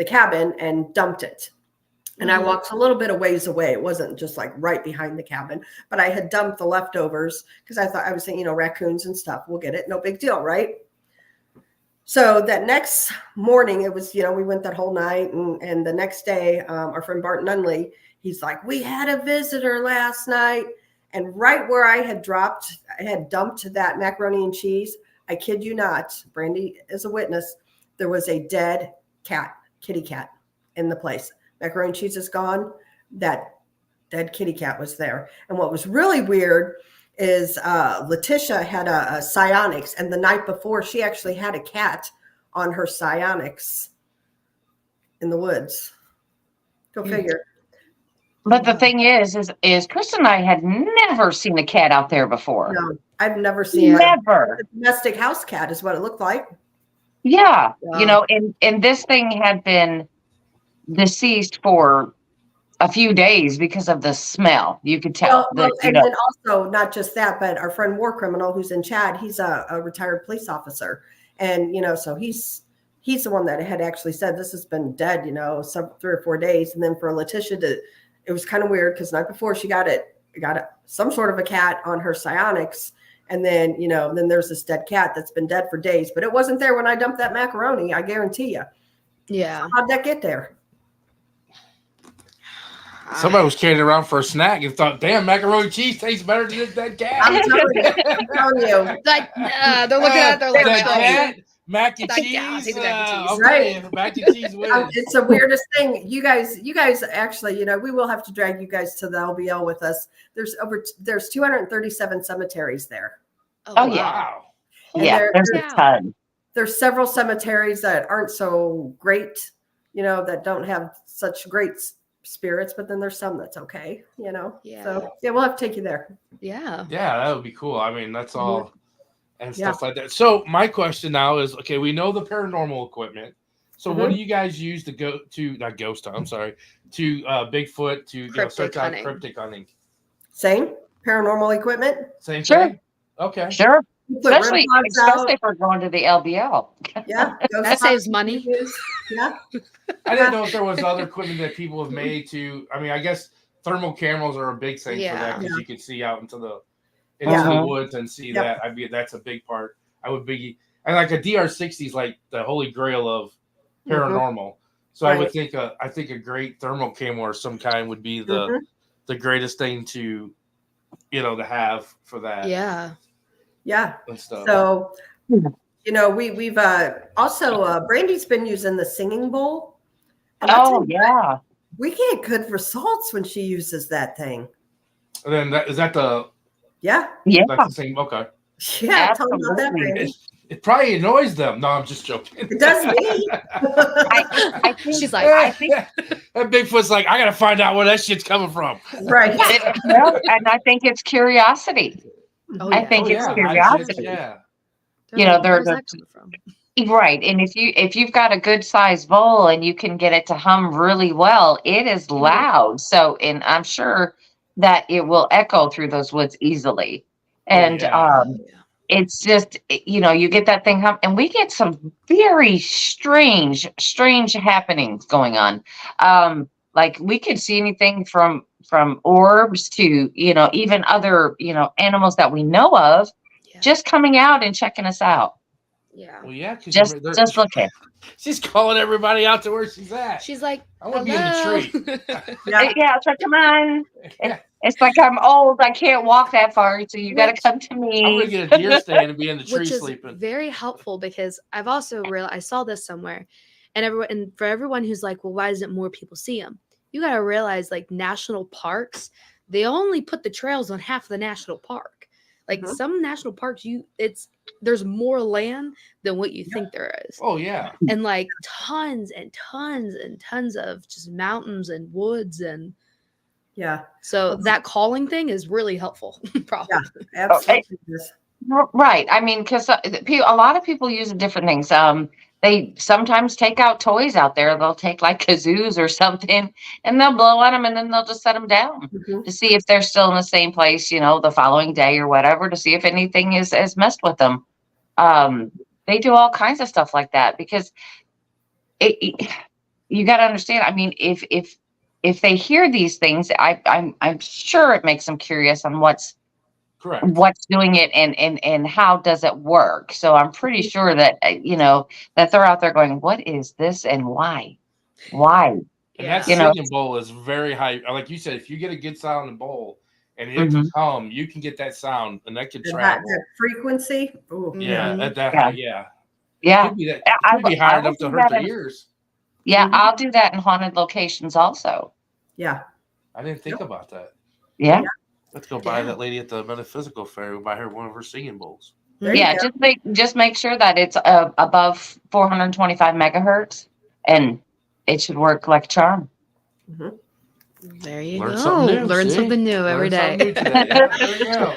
cabin and dumped it. And I walked a little bit of ways away. It wasn't just like right behind the cabin, but I had dumped the leftovers because I was thinking, raccoons and stuff, we'll get it, no big deal, right? So that next morning, it was, we went that whole night, and the next day, our friend Bart Nunley, he's like, we had a visitor last night. And right where I had dumped that macaroni and cheese, I kid you not, Brandy is a witness, there was a dead kitty cat in the place. Macaroni and cheese is gone. That dead kitty cat was there. And what was really weird is Letitia had a psionics, and the night before she actually had a cat on her psionics in the woods. Go figure. But the thing is Chris and I had never seen a cat out there before. No, I've never seen never. A domestic house cat is what it looked like. Yeah. And this thing had been deceased for a few days because of the smell. You could tell. Then also, not just that, but our friend War Criminal, who's in Chad, he's a retired police officer. And, so he's the one that had actually said this has been dead, 3 or 4 days. And then for Letitia it was kind of weird because the night before she got some sort of a cat on her psionics. And then, then there's this dead cat that's been dead for days, but it wasn't there when I dumped that macaroni. I guarantee you. Yeah. So how'd that get there? Somebody was carrying it around for a snack and thought, "Damn, macaroni cheese tastes better than this dead cat." I'm telling you. Like, they're looking at it, they're like, dead cat, mac and cheese. Right. Mac and cheese wins. It's the weirdest thing. You guys actually, we will have to drag you guys to the LBL with us. There's 237 cemeteries there. Oh yeah. Wow. And yeah, there's a ton. There's several cemeteries that aren't so great, that don't have such great spirits, but then there's some that's okay, Yeah. So yeah, we'll have to take you there. Yeah. Yeah, that would be cool. I mean, that's all and stuff like that. So my question now is, okay, we know the paranormal equipment. So what do you guys use to go to not ghost hunt, I'm sorry, to Bigfoot to search out cryptic hunting? Same paranormal equipment? Same thing? Okay. Sure. Especially if we're going to the LBL. Yeah. That saves money. Yeah. I didn't know if there was other equipment that people have made to, I mean, I guess thermal cameras are a big thing for that because you can see out into the woods and see that. I mean, that's a big part. And like a DR60 is like the holy grail of paranormal. So I would think a great thermal camera of some kind would be the greatest thing to to have for that. Yeah. Yeah. And stuff. So we've also Brandy's been using the singing bowl. Yeah. We get good results when she uses that thing. And then is that the Yeah. That's the same. Okay. Yeah, tell them about that, Brandy. It probably annoys them. No, I'm just joking. It does me. I think she's like, I think that Bigfoot's like, I gotta find out where that shit's coming from. Right. And I think it's curiosity. I think it's curiosity. They're right. And if you've got a good sized bowl and you can get it to hum really well, it is loud. So, and I'm sure that it will echo through those woods easily. And it's just, you get that thing hum, and we get some very strange happenings going on. Like we could see anything from orbs to, even other, animals that we know of just coming out and checking us out. Yeah. Well, yeah, just looking. She's calling everybody out to where she's at. She's like, I want to be in the tree. Yeah, it's like, come on. It's like I'm old. I can't walk that far, so you got to come to me. I'm going to get a deer stand and be in the tree sleeping. Which is very helpful because I've also realized, I saw this somewhere, and for everyone who's like, well, why doesn't more people see them? You got to realize, like, national parks, they only put the trails on half of the national park. Like some national parks, there's more land than what you think there is. Oh yeah. And like tons and tons and tons of just mountains and woods and so that calling thing is really helpful. Probably. Yeah, absolutely. Right. I mean, because a lot of people use different things. They sometimes take out toys out there. They'll take like kazoos or something and they'll blow on them and then they'll just set them down to see if they're still in the same place, the following day or whatever, to see if anything has messed with them. They do all kinds of stuff like that because you got to understand. I mean, if they hear these things, I'm sure it makes them curious on what's doing it and how does it work. So I'm pretty sure that that they're out there going, what is this and why and that singing bowl is very high. Like you said, if you get a good sound in the bowl and it can hum, you can get that sound and that can travel that frequency. Ooh. Yeah. Could be high enough to hurt their ears. I'll do that in haunted locations also. I didn't think about that. Let's go buy that lady at the metaphysical fair. We'll buy her one of her singing bowls. Just make sure that it's above 425 megahertz, and it should work like a charm. There you go. Learn something new every day. There you go.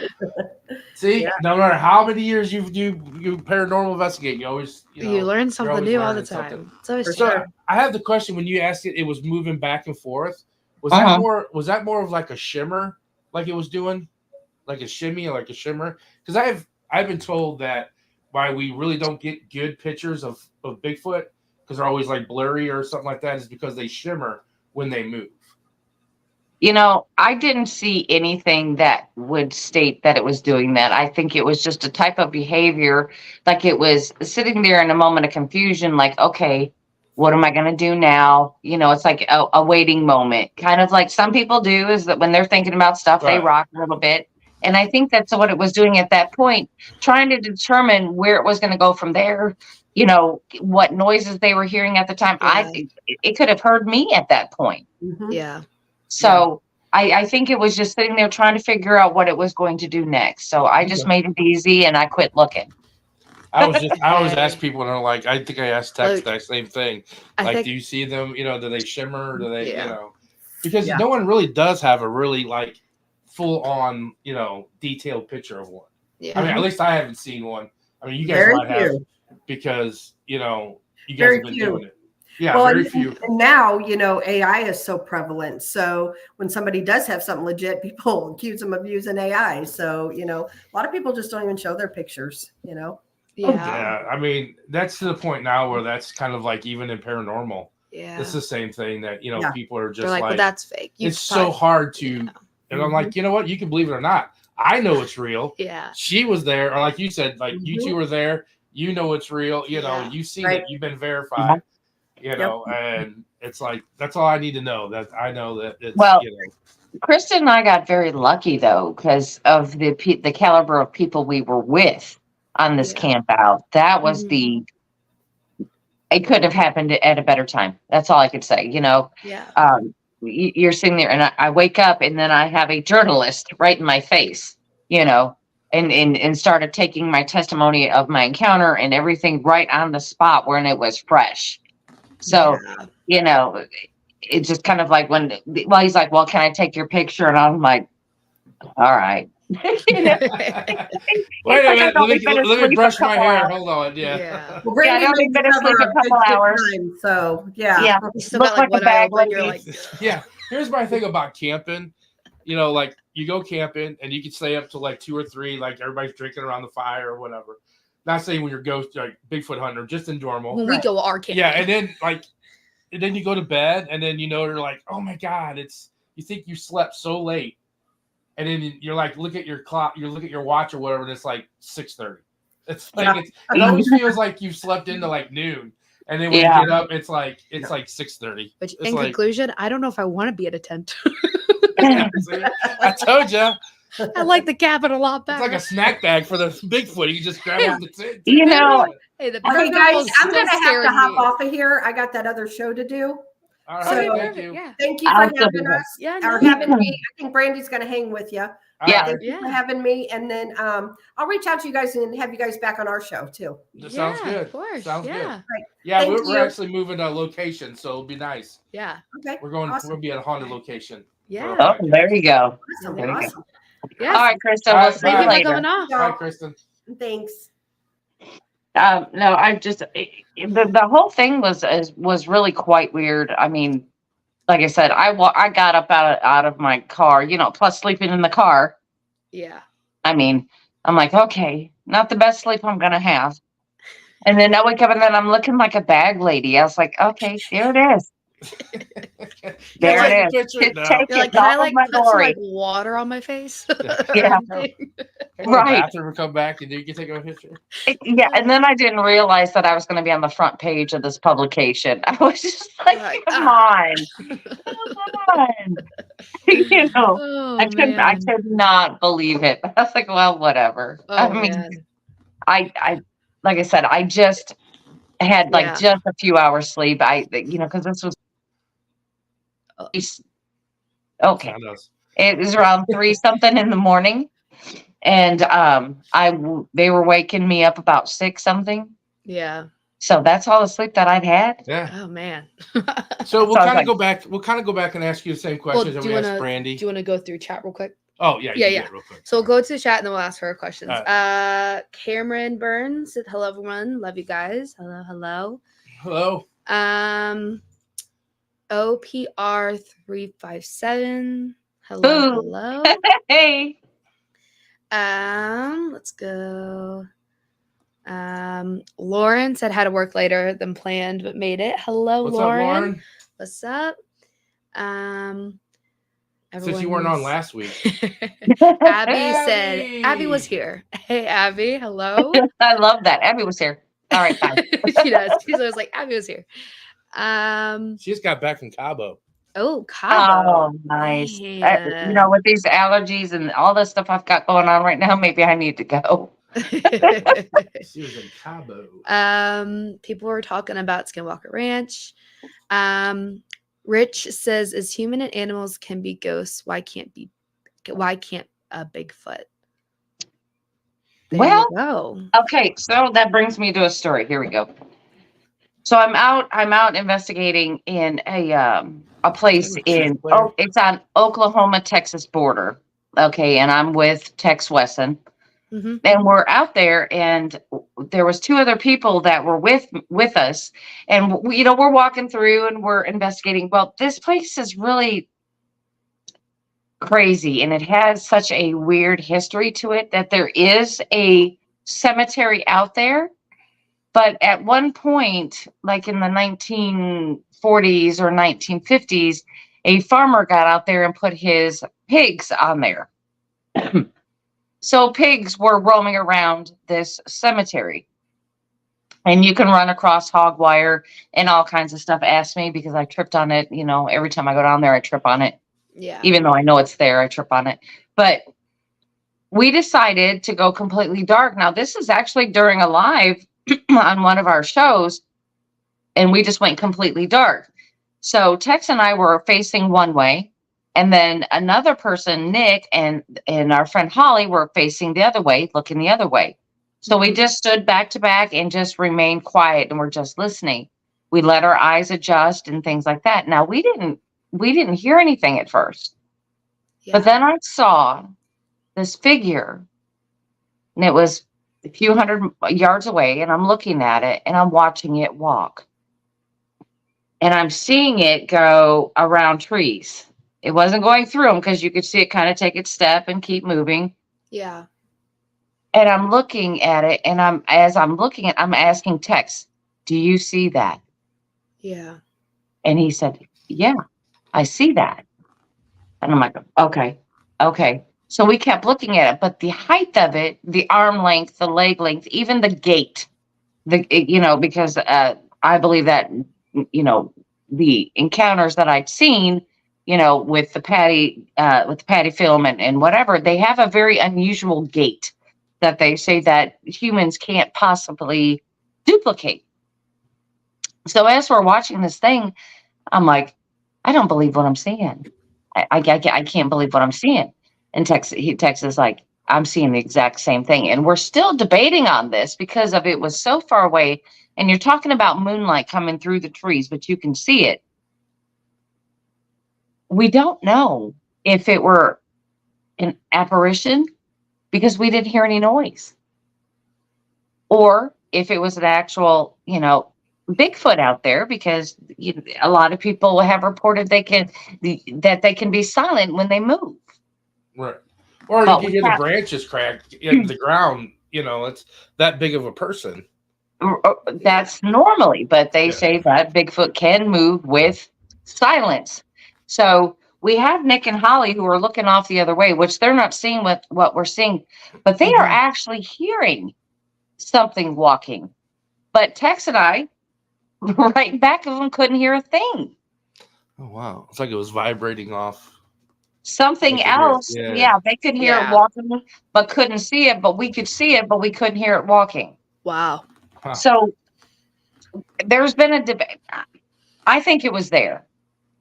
See, no matter how many years you paranormal investigate, you always you learn something new all the time. So I have the question: when you asked it was moving back and forth. Was that more of like a shimmer? Like it was doing like a shimmy, like a shimmer. Because I've been told that why we really don't get good pictures of Bigfoot because they're always like blurry or something like that is because they shimmer when they move. I didn't see anything that would state that it was doing that. I think it was just a type of behavior, like it was sitting there in a moment of confusion, like, okay, what am I going to do now? It's like a waiting moment, kind of like some people do, is that when they're thinking about stuff, they rock a little bit. And I think that's what it was doing at that point, trying to determine where it was going to go from there, what noises they were hearing at the time. Yeah. It could have heard me at that point. Mm-hmm. Yeah. So I think it was just sitting there trying to figure out what it was going to do next. So I just made it easy and I quit looking. I always ask people, and they're like, I think I asked Tex that same thing. Like, do you see them? Do they shimmer? Do they, because no one really does have a really like full on, detailed picture of one. Yeah. I mean, at least I haven't seen one. I mean, you guys might have, because, you guys have been doing it. Yeah, well, very few. And now, AI is so prevalent. So when somebody does have something legit, people accuse them of using AI. So, a lot of people just don't even show their pictures, Yeah. I mean, that's to the point now where that's kind of like even in paranormal. Yeah. It's the same thing that, people are just like, well, that's fake. It's so hard to, and I'm like, you know what? You can believe it or not. I know it's real. Yeah. She was there. Or like you said, like you two were there. It's real. You've seen it. You've been verified. And it's like, that's all I need to know. That I know that it's, Kristen and I got very lucky though, because of the caliber of people we were with on this camp out. That was it could have happened at a better time. That's all I could say, Yeah. You're sitting there and I wake up and then I have a journalist right in my face, and started taking my testimony of my encounter and everything right on the spot when it was fresh. So, it's just kind of like he's like, well, can I take your picture? And I'm like, all right. Wait a minute. Let me brush my hair. Hold on. Yeah. Well, Brandy only been asleep a couple hours. So, yeah. You still got like 1 eye open. You're like, yeah. Here's my thing about camping. Like you go camping and you can stay up till like 2 or 3, like everybody's drinking around the fire or whatever. Not saying when you're ghost, like Bigfoot hunter, just in normal. When we go our camping. Yeah, and then you go to bed, and then you're like, oh my god, you think you slept so late, and then you're like, look at your clock, you look at your watch or whatever, and it's like 6:30. It's like it always feels like you slept into like noon, and then when you get up, it's like 6:30. Which, in conclusion, I don't know if I want to be at a tent. I told you. I like the cabin a lot better. It's like a snack bag for the Bigfoot. You just grab it. Hey, okay, guys, I'm going to have to hop off of here. I got that other show to do. All right, thank you. Yeah. Thank you for having us. Yeah, or having me. I think Brandy's going to hang with you. Thank you for having me. And then I'll reach out to you guys and have you guys back on our show too. That sounds good. Of course. Sounds good. Right. Yeah, we're actually moving a location, so it'll be nice. Yeah. Okay. We're going to be at a haunted location. Yeah. Oh, there you go. Awesome. Yeah. All right, Kristen. We'll see you later. All right, Kristen. Thanks. No, I just the whole thing was really quite weird. I mean, like I said, I got up out of my car, plus sleeping in the car. Yeah. I mean, I'm like, okay, not the best sleep I'm gonna have. And then I wake up and then I'm looking like a bag lady. I was like, okay, there it is. There it is. You're like, can I like put some like water on my face? Yeah. Right. Bathroom come back and you can take a picture. Yeah, and then I didn't realize that I was going to be on the front page of this publication. I was just like, come on. I could not believe it. I was like, well, whatever. I mean, I like I said, I just had just a few hours sleep. Because this was okay. It was around 3 something in the morning, and they were waking me up about 6 something. Yeah. So that's all the sleep that I'd had. Yeah. Oh man. So we'll kind of go back. We'll kind of go back and ask you the same questions that we asked Brandy. Do you want to go through chat real quick? Oh yeah. Yeah. Real quick. So we'll go to the chat and then we'll ask her questions. Cameron Burns said, "Hello everyone, love you guys. Hello. OPR 357. Hello. Hey. Let's go. Lauren said had to work later than planned, but made it. Hello, What's Lauren. up, Lauren? What's up? Since you weren't on last week. Abby said, Abby was here. Hey, Abby, hello. I love that. Abby was here. All right, bye. She does. She's always like, Abby was here. She just got back from Cabo. Oh, Cabo. Oh, nice. With these allergies and all the stuff I've got going on right now, maybe I need to go. She was in Cabo. People were talking about Skinwalker Ranch. Rich says, as human and animals can be ghosts, why can't a Bigfoot? Okay, so that brings me to a story. Here we go. So I'm out investigating in a place it's on Oklahoma-Texas border. Okay, and I'm with Tex Wesson. Mm-hmm. And we're out there, and there was 2 other people that were with us, and we're walking through and we're investigating. Well, this place is really crazy, and it has such a weird history to it that there is a cemetery out there. But at one point, like in the 1940s or 1950s, a farmer got out there and put his pigs on there. So pigs were roaming around this cemetery. And you can run across hog wire and all kinds of stuff. Ask me, because I tripped on it. Every time I go down there, I trip on it. Yeah. Even though I know it's there, I trip on it. But we decided to go completely dark. Now, this is actually during a live on one of our shows, and we just went completely dark. So Tex and I were facing one way, and then another person, Nick, and our friend Holly were facing the other way, looking the other way. So we just stood back to back and just remained quiet, and we're just listening. We let our eyes adjust and things like that. Now, we didn't hear anything at first, but then I saw this figure, and it was a few hundred yards away, and I'm looking at it and I'm watching it walk, and I'm seeing it go around trees. It wasn't going through them because you could see it kind of take its step and keep moving. Yeah. And I'm looking at it, and as I'm looking at it, I'm asking Tex, do you see that? Yeah. And he said, yeah, I see that. And I'm like, okay. So we kept looking at it, but the height of it, the arm length, the leg length, even the gait, because I believe that, the encounters that I'd seen, with the Patty film and whatever, they have a very unusual gait that they say that humans can't possibly duplicate. So as we're watching this thing, I'm like, I don't believe what I'm seeing. I can't believe what I'm seeing. And Tex is like, I'm seeing the exact same thing. And we're still debating on this because of it was so far away. And you're talking about moonlight coming through the trees, but you can see it. We don't know if it were an apparition because we didn't hear any noise, or if it was an actual, Bigfoot out there, because a lot of people have reported that they can be silent when they move. Right. Or you can hear the branches crack in the ground. It's that big of a person. That's normally, but they say that Bigfoot can move with silence. So we have Nick and Holly who are looking off the other way, which they're not seeing what we're seeing, but they are actually hearing something walking. But Tex and I, right back of them, couldn't hear a thing. Oh, wow. It's like it was vibrating off. Something else. Yeah, they could hear it walking, but couldn't see it, but we could see it, but we couldn't hear it walking. Wow. Huh. So there's been a debate. I think it was there.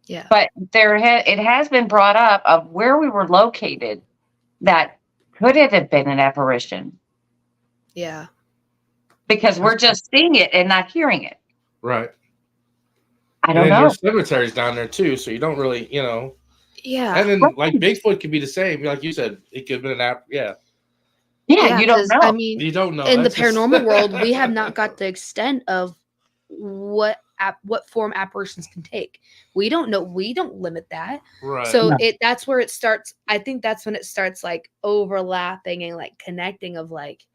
Yeah. But it has been brought up of where we were located, that could it have been an apparition? Yeah. Because we're just seeing it and not hearing it. Right. I don't know. There's cemeteries down there too, so you don't really, Yeah. And then like Bigfoot could be the same. Like you said, it could have been an app. Yeah. Yeah, you don't know. I mean, you don't know. In the paranormal world, we have not got the extent of what form apparitions can take. We don't know. We don't limit that. Right. So that's where it starts. I think that's when it starts like overlapping and like connecting of like,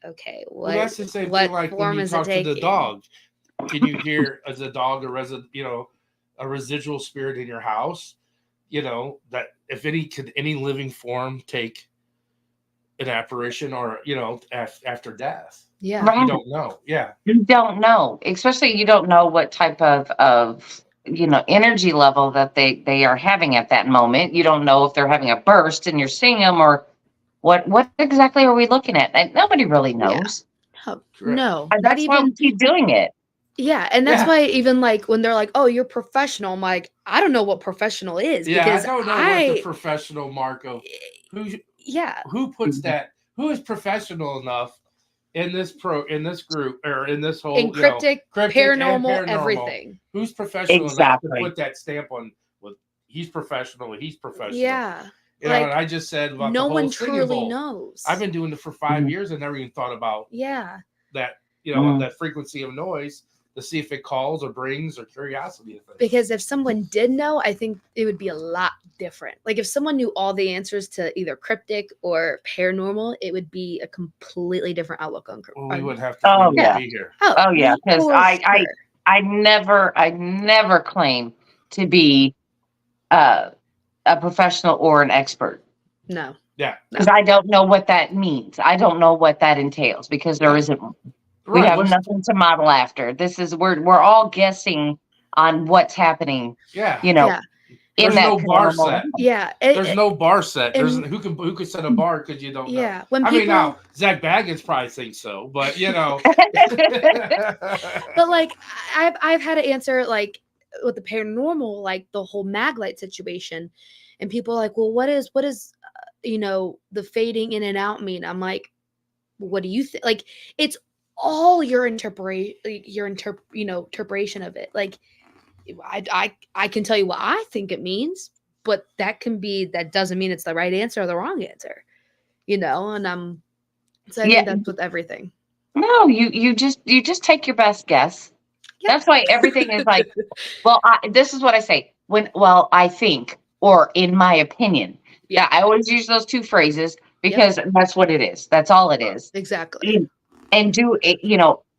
okay, that's the same thing. Like when you talk to the dog, can you hear as a dog a residual spirit in your house? that if any living form take an apparition or, after death. Yeah. Right. You don't know. Yeah. You don't know. Especially you don't know what type of energy level that they are having at that moment. You don't know if they're having a burst and you're seeing them, or what exactly are we looking at? And nobody really knows. No. And that's why we keep doing it. Yeah, and that's why even like when they're like, "Oh, you're professional," I'm like, I don't know what professional is. Yeah, because I don't know what the professional mark of who puts that, who is professional enough in this group or in this whole cryptic, paranormal, everything. Who's professional enough to put that stamp on with he's professional. Yeah. And I just said about no the whole one truly knows. I've been doing it for 5 years and never even thought about that, that frequency of noise to see if it calls or brings or curiosity. Because if someone did know, I think it would be a lot different. Like if someone knew all the answers to either cryptic or paranormal, it would be a completely different outlook on cryptic. We would have to be here. Oh yeah, because I never claim to be a professional or an expert. No. Yeah. Because I don't know what that means. I don't know what that entails because there isn't one. We have nothing to model after. This is we're all guessing on what's happening. Yeah. There's no bar set. Yeah. There's no bar set. There's who could set a bar because you don't know. Yeah. Now Zach Baggins probably thinks so, but But like I've had to answer like with the paranormal, like the whole mag light situation, and people are like, well, what is the fading in and out mean? I'm like, what do you think? Like it's all your interpretation of it. Like I can tell you what I think it means, but that doesn't mean it's the right answer or the wrong answer, and so I think that's with everything. No, you just take your best guess. Yep. That's why everything is like, well, this is what I say I think, or in my opinion. Yeah, I always use those two phrases because that's what it is. That's all it is. Exactly. And do it,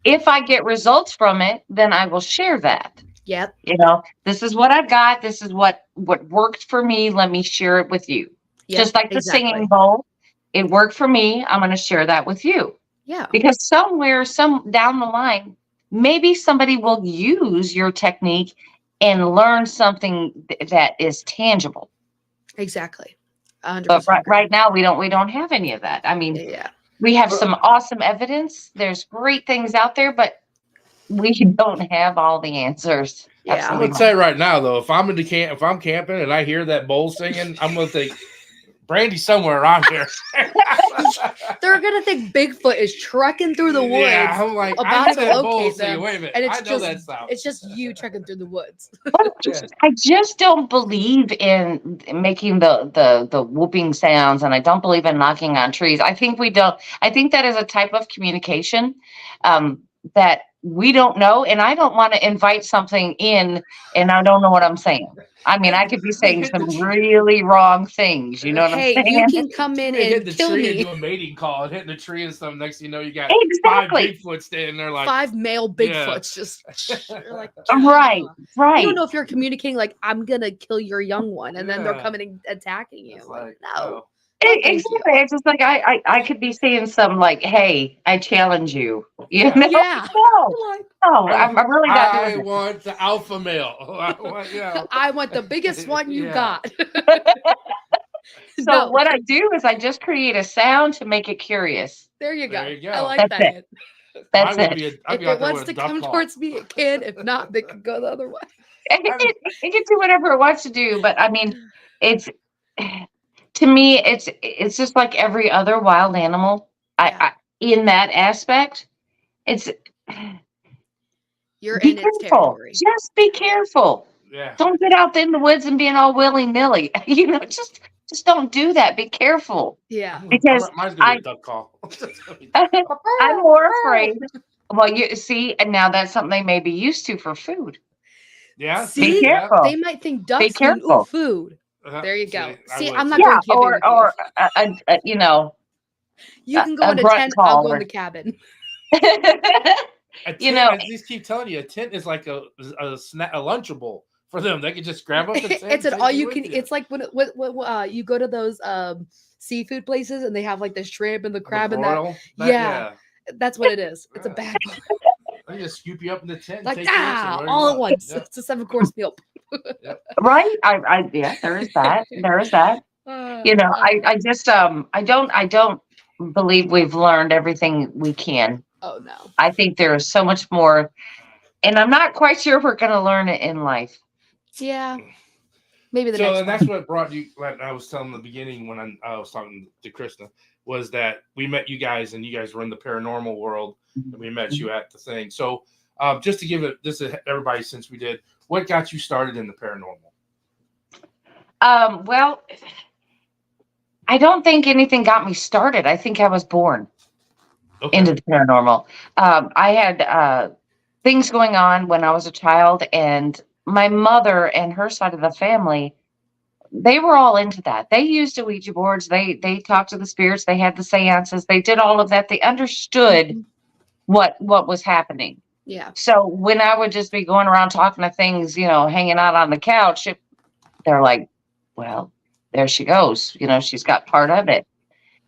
if I get results from it, then I will share that. Yep. This is what I've got. This is what worked for me. Let me share it with you. Yep, just like the singing bowl. It worked for me. I'm going to share that with you. Yeah. Because somewhere, down the line, maybe somebody will use your technique and learn something that is tangible. Exactly. 100%. But right now we don't have any of that. I mean, we have some awesome evidence. There's great things out there, but we don't have all the answers. Yeah. I'm gonna tell you right now, though, if I'm camping and I hear that bowl singing, I'm gonna think Brandy's somewhere around here. They're gonna think Bigfoot is trekking through the woods. Yeah, I'm like, about to locate them. Wait a minute, and it's just you trekking through the woods. I just don't believe in making the whooping sounds, and I don't believe in knocking on trees. I think that is a type of communication that we don't know, and I don't want to invite something in and I don't know what I'm saying. I mean, I could be saying some really wrong things. You know what I'm saying? Hey, you can come in and kill me. And do a mating call and hitting the tree and stuff. Next thing you know, you got exactly 5 Bigfoots standing there, like 5 male Bigfoots, just like right. You don't know if you're communicating like I'm gonna kill your young one, and then they're coming and attacking you. Like, no. Exactly. It's just like I could be saying something like, "Hey, I challenge you." Yeah. No, I'm really not doing I want the alpha male. I want the biggest one you got. So what I do is I just create a sound to make it curious. There you go. I like That's that. That's it. If it wants to come towards me, it can. If not, they can go the other way. It can do whatever it wants to do, but I mean, to me, it's just like every other wild animal. I in that aspect, you're in its territory. Just be careful. Yeah. Don't get out in the woods and being all willy-nilly. Just don't do that. Be careful. Yeah. Because mine's gonna be a duck call. I'm more afraid. Well, you see, and now that's something they may be used to for food. Yeah. See, be careful. They might think ducks eat food. There you go. See, I'm not going camping or you can go in a tent. I'll go in the cabin. I just keep telling you, a tent is like a Lunchable. for them. They can just grab up and it's an all you can. It's like when you go to those seafood places and they have like the shrimp and the crab and that. Yeah, that's what it is. It's a bag. They just scoop you up in the tent. Like all at once. Yep. It's a 7-course meal. Yep. Right? Yeah. There is that. There is that. I just I don't believe we've learned everything we can. Oh no. I think there is so much more, and I'm not quite sure we're going to learn it in life. Yeah. Maybe the next one. So that's what brought you, like I was telling in the beginning when I was talking to Krista, was that we met you guys and you guys were in the paranormal world and we met you at the thing. So just to give it this to everybody, since we did, what got you started in the paranormal? Well, I don't think anything got me started. I think I was born into the paranormal. I had things going on when I was a child, and my mother and her side of the family, they were all into that. They used the Ouija boards. They talked to the spirits. They had the seances. They did all of that. They understood what was happening. Yeah. So when I would just be going around talking to things, hanging out on the couch, they're like, well, there she goes. She's got part of it.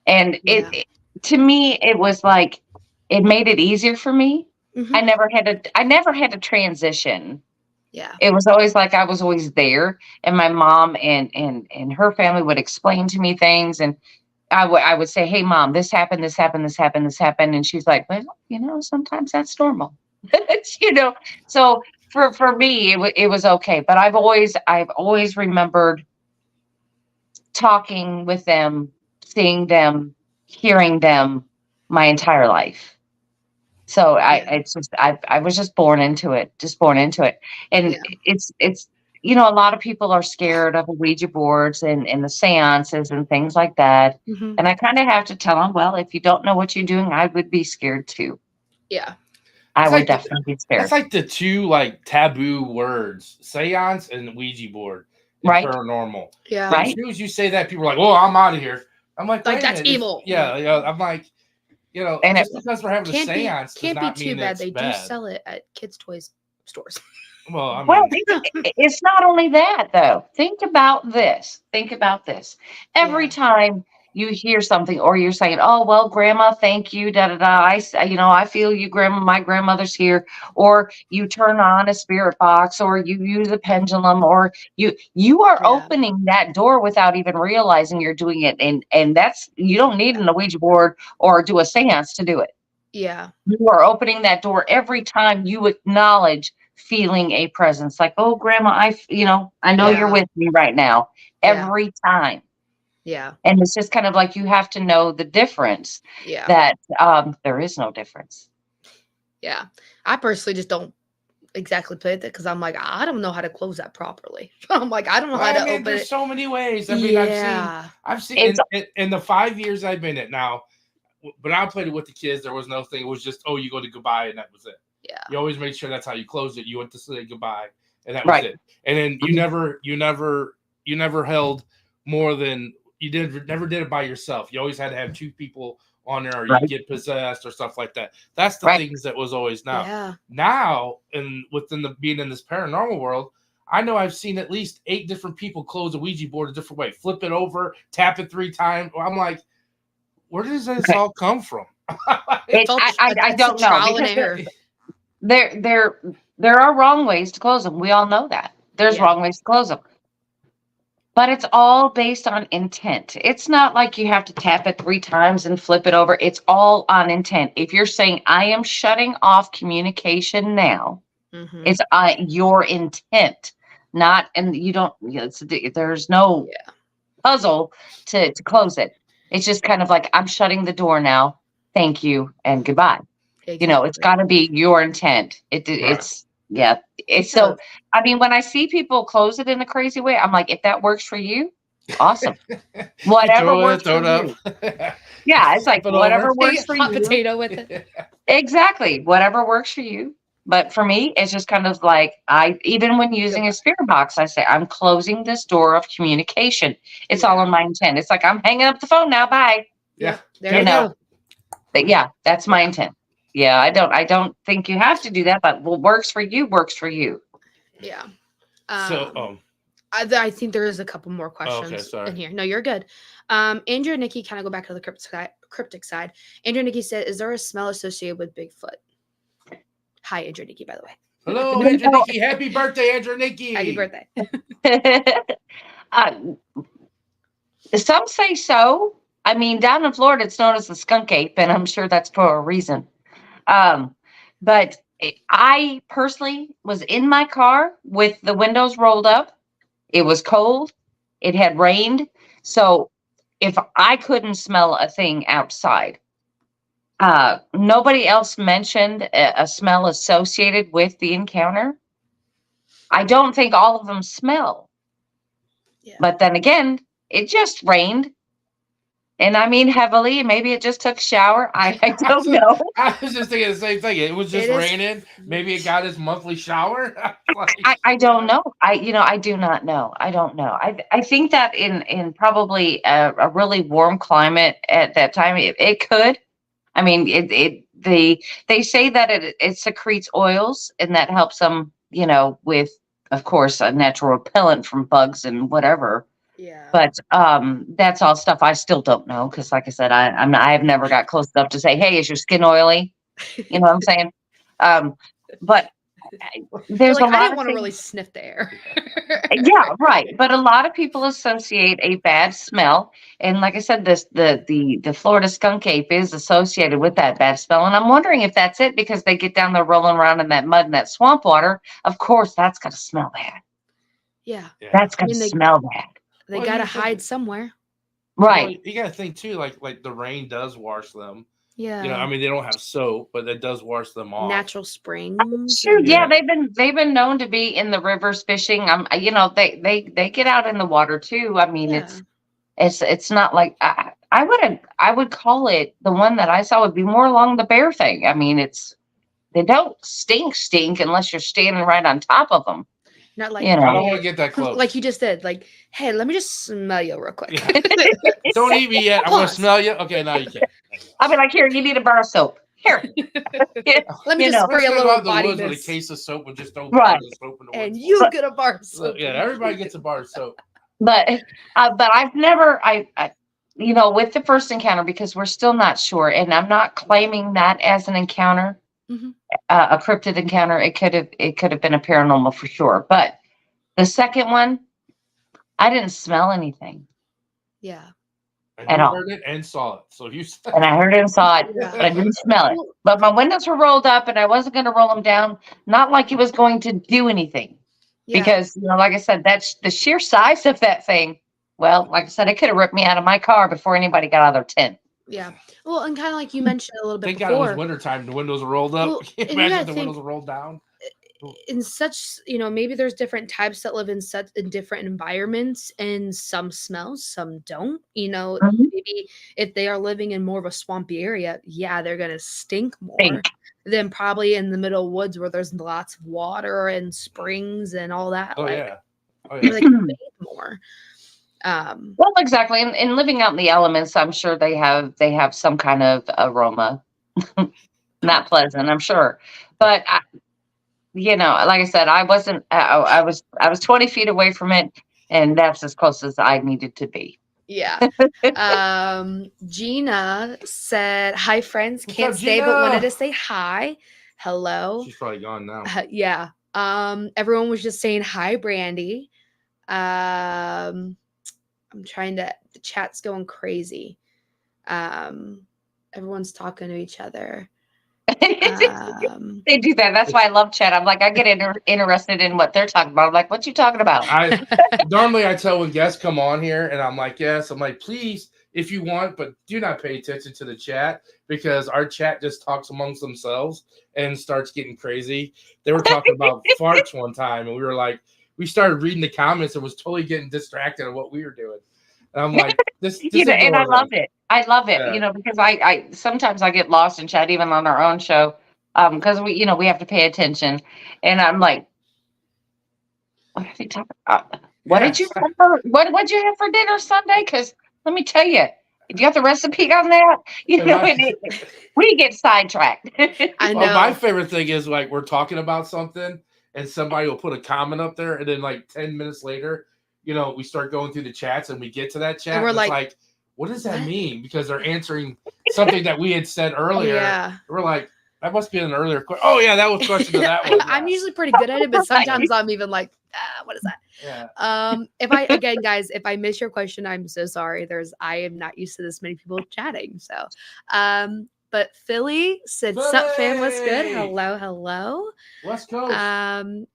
And it to me, it was like, it made it easier for me. Mm-hmm. I never had to transition. Yeah. It was always like I was always there, and my mom and her family would explain to me things, and I would say, "Hey, Mom, this happened, this happened, this happened, this happened," and she's like, "Well, sometimes that's normal." So for me, it was okay. But I've always remembered talking with them, seeing them, hearing them my entire life. So I was just born into it, and it's a lot of people are scared of Ouija boards and the seances and things like that, and I kind of have to tell them, well, if you don't know what you're doing, I would be scared too. Yeah. I would definitely be scared. That's like the two taboo words: seance and Ouija board. Right. Paranormal. Yeah. Right. As soon as you say that, people are like, "Oh, I'm out of here." I'm like that's evil. Yeah. I'm like, and just because we're having a seance can't does be too bad. They bad. do sell it at kids' toys stores. Well, I mean, it's not only that though. Think about this. Every time you hear something, or you're saying, "Oh, well, Grandma, thank you, da da da." I feel you, Grandma. My grandmother's here. Or you turn on a spirit box, or you use a pendulum, or you are opening that door without even realizing you're doing it. And that's, you don't need an Ouija board or do a seance to do it. Yeah, you are opening that door every time you acknowledge feeling a presence. Like, "Oh, Grandma, I know you're with me right now." Every time. Yeah. And it's just kind of like, you have to know the difference. Yeah. That there is no difference. Yeah. I personally just don't exactly play it because I'm like, I don't know how to close that properly. I'm like, I don't know how to open there's it. so many ways. I mean, I've seen in the 5 years I've been it now, when I played it with the kids, there was no thing. It was just, oh, you go to goodbye and that was it. Yeah. You always make sure that's how you close it. You went to say goodbye and that was it. And then you never held more than never did it by yourself. You always had to have two people on there, or you get possessed or stuff like that. That's the things that was always now. Yeah. Now, and within being in this paranormal world, I know I've seen at least 8 different people close a Ouija board a different way. Flip it over, tap it 3 times. I'm like, where does this all come from? I don't know. There are wrong ways to close them. We all know that. There's wrong ways to close them. But it's all based on intent. It's not like you have to tap it 3 times and flip it over. It's all on intent. If you're saying, "I am shutting off communication now," it's your intent, not, and you don't, there's no puzzle to close it. It's just kind of like, "I'm shutting the door now. Thank you and goodbye." Exactly. It's got to be your intent. It's so, I mean, when I see people close it in a crazy way, I'm like, if that works for you, awesome. Whatever works for you. Yeah, it's like, whatever works for you. Hot potato with it. Exactly. Whatever works for you. But for me, it's just kind of like, even when using a spirit box, I say, "I'm closing this door of communication." It's all in my intent. It's like, I'm hanging up the phone now. Bye. Yeah. There you go. But yeah, that's my intent. Yeah, I don't think you have to do that, but what works for you works for you. Yeah. I think there is a couple more questions sorry. in here. No, you're good. Andrew and Nikki kind of go back to the cryptic side. Andrew and Nikki said, "Is there a smell associated with Bigfoot?" Hi, Andrew and Nikki, by the way. Hello, Andrew Nikki. Happy birthday, Andrew Nikki. Happy birthday. Some say so. I mean, down in Florida, it's known as the skunk ape, and I'm sure that's for a reason. But I personally was in my car with the windows rolled up. It was cold. It had rained. So if I couldn't smell a thing outside, nobody else mentioned a smell associated with the encounter. I don't think all of them smell. Yeah. But then again, it just rained. And I mean heavily. Maybe it just took a shower. I don't know. I was just thinking the same thing. It was just raining. Maybe it got his monthly shower. I don't know. I do not know. I don't know. I think that in probably a really warm climate at that time, it could. I mean, they say that it secretes oils, and that helps them, with, of course, a natural repellent from bugs and whatever. Yeah. But that's all stuff I still don't know, because, like I said, I've never got close enough to say, "Hey, is your skin oily?" You know what I'm saying? But there's a lot. I didn't want to really sniff the air. Yeah, right. But a lot of people associate a bad smell, and like I said, the Florida skunk ape is associated with that bad smell. And I'm wondering if that's it, because they get down there rolling around in that mud and that swamp water. Of course, that's gonna smell bad. Yeah, that's gonna smell bad. They gotta hide somewhere. Right. Well, you gotta think too, like the rain does wash them. Yeah. I mean, they don't have soap, but it does wash them off. Natural springs. Sure. Yeah, they've been known to be in the rivers fishing. They get out in the water too. I mean, it's not like I would call it, the one that I saw would be more along the bear thing. I mean, they don't stink unless you're standing right on top of them. Not like, I don't want to get that close. Like you just did. Like, hey, let me just smell you real quick. Don't eat me yet. I'm going to smell you. Okay, now you can. I'll be like, here, you need a bar of soap. Here. Let me just spray a little body mist. With a case of soap and just don't the soap in the woods. And you get a bar of soap. Yeah, everybody gets a bar of soap. But I've never, with the first encounter, because we're still not sure, and I'm not claiming that as an encounter. Mm-hmm. A cryptid encounter. It could have been a paranormal for sure. But the second one, I didn't smell anything. Yeah. And I heard it and saw it. So and I heard it and saw it, but I didn't smell it. But my windows were rolled up, and I wasn't going to roll them down. Not like it was going to do anything, because like I said, that's the sheer size of that thing. Well, like I said, it could have ripped me out of my car before anybody got out of their tent. Yeah. Well, and kind of like you mentioned a little bit Thank before. God it was wintertime. The windows were rolled up. Well, imagine the windows were rolled down. In such, maybe there's different types that live in different environments, and some smell, some don't. Maybe if they are living in more of a swampy area, they're gonna stink more than probably in the middle woods where there's lots of water and springs and all that. They can bathe more. Well, exactly. And living out in the elements, I'm sure they have some kind of aroma. Not pleasant, I'm sure. But like I said, I wasn't. I was 20 feet away from it, and that's as close as I needed to be. Yeah. Gina said, "Hi, friends. Can't stay, but wanted to say hi. Hello." She's probably gone now. Yeah. Everyone was just saying hi, Brandy. I'm trying to. The chat's going crazy. Everyone's talking to each other. They do that. That's why I love chat. I'm like, I get interested in what they're talking about. I'm like, what you talking about? Normally I tell when guests come on here, and I'm like, yes. I'm like, please, if you want, but do not pay attention to the chat, because our chat just talks amongst themselves and starts getting crazy. They were talking about farts one time, and we started reading the comments and was totally getting distracted on what we were doing. And I'm like, this and I love it. I love it, because I sometimes I get lost in chat, even on our own show, because we have to pay attention. And I'm like, what are they talking about? What did you what'd you have for dinner Sunday? Because let me tell you, do you have the recipe on that? We get sidetracked. I know. Well, my favorite thing is, like, we're talking about something, and somebody will put a comment up there, and then like 10 minutes later, we start going through the chats and we get to that chat. And we're like, what does that mean? Because they're answering something that we had said earlier. Yeah. We're like, that must be an earlier question. Oh yeah, that was question to that one. Yeah. I'm usually pretty good at it, but sometimes I'm even like, what is that? Yeah. If I miss your question, I'm so sorry. I am not used to this many people chatting. So, but Philly said, "Sup, fam? What's good? Hello. West Coast.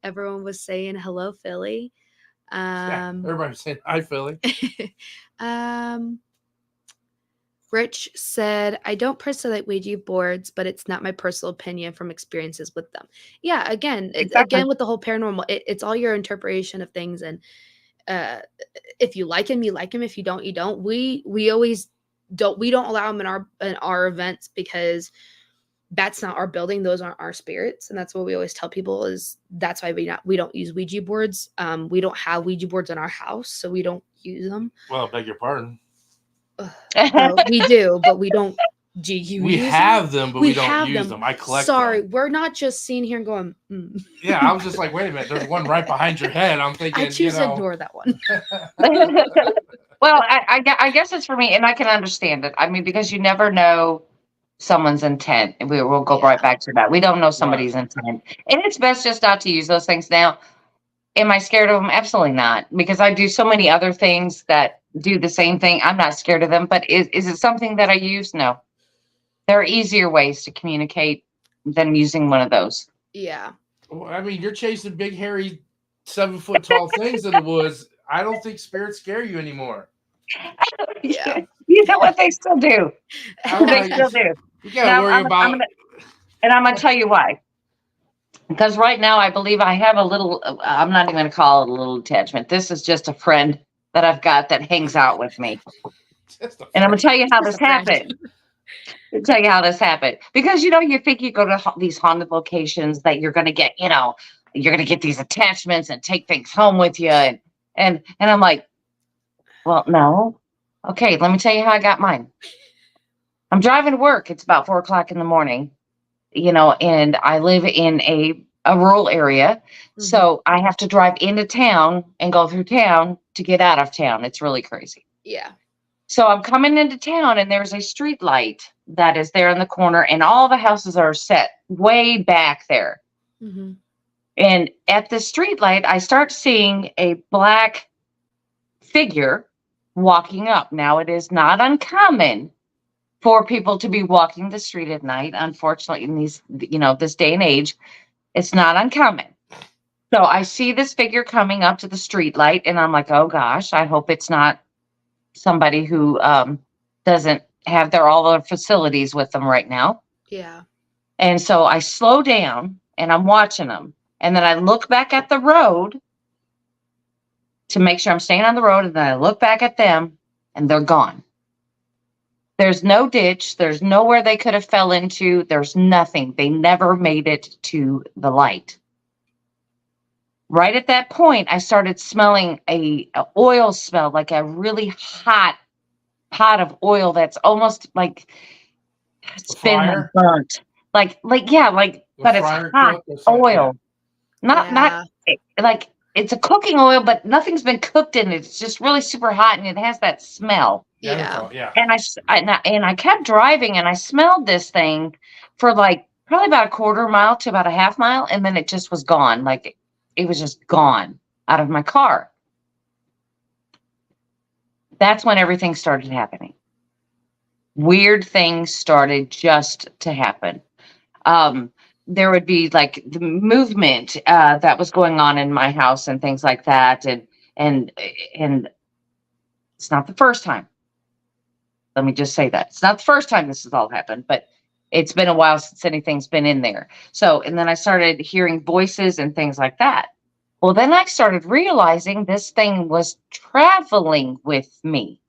Everyone was saying hello, Philly. Everybody was saying hi, Philly. Rich said, I don't personally like Ouija boards, but it's not my personal opinion from experiences with them. Yeah, again, again with the whole paranormal, it's all your interpretation of things. And if you like them, you like them. If you don't, you don't. We always don't. We don't allow them in our events because that's not our building. Those aren't our spirits. And that's what we always tell people is that's why we don't use Ouija boards. We don't have Ouija boards in our house, so we don't use them. Well, beg your pardon. Well, we do, but we don't. Do you? We have them, but we don't use them. I collect. Sorry, them. We're not just sitting here and going. Yeah, I was just like, wait a minute. There's one right behind your head. I'm thinking. I choose to ignore that one. Well, I guess it's for me, and I can understand it. I mean, because you never know someone's intent, and we'll go right back to that. We don't know somebody's intent, and it's best just not to use those things now. Am I scared of them? Absolutely not, because I do so many other things that do the same thing. I'm not scared of them, but is it something that I use? No. There are easier ways to communicate than using one of those. Yeah. Well, I mean, you're chasing big, hairy, 7-foot tall things in the woods. I don't think spirits scare you anymore. Yeah. You know what? They still do. They still do. You gotta worry about. And I'm gonna tell you why. Because right now, I believe I have a little, I'm not even going to call it a little attachment. This is just a friend that I've got that hangs out with me. And I'm going to tell you how this happened. Because, you think you go to these haunted locations that you're going to get, you're going to get these attachments and take things home with you. And I'm like, well, no. Okay, let me tell you how I got mine. I'm driving to work. It's about 4:00 in the morning. And I live in a rural area. Mm-hmm. So I have to drive into town and go through town to get out of town. It's really crazy. Yeah. So I'm coming into town and there's a street light that is there in the corner and all the houses are set way back there. Mm-hmm. And at the street light, I start seeing a black figure walking up. Now, it is not uncommon for people to be walking the street at night. Unfortunately, in these, this day and age, it's not uncommon. So I see this figure coming up to the street light and I'm like, oh gosh, I hope it's not somebody who doesn't have all their facilities with them right now. Yeah. And so I slow down and I'm watching them. And then I look back at the road to make sure I'm staying on the road. And then I look back at them and they're gone. There's no ditch. There's nowhere they could have fell into. There's nothing. They never made it to the light. Right at that point, I started smelling a oil smell, like a really hot pot of oil that's almost like it's been burnt. But it's hot oil. Not like it's a cooking oil, but nothing's been cooked in it. It's just really super hot and it has that smell. Yeah. And I kept driving and I smelled this thing for like probably about a 1/4 mile to about a 1/2 mile. And then it just was gone. Like it was just gone out of my car. That's when everything started happening. Weird things started just to happen. There would be like the movement that was going on in my house and things like that. And it's not the first time. Let me just say that. It's not the first time this has all happened, but it's been a while since anything's been in there. So, and then I started hearing voices and things like that. Well, then I started realizing this thing was traveling with me.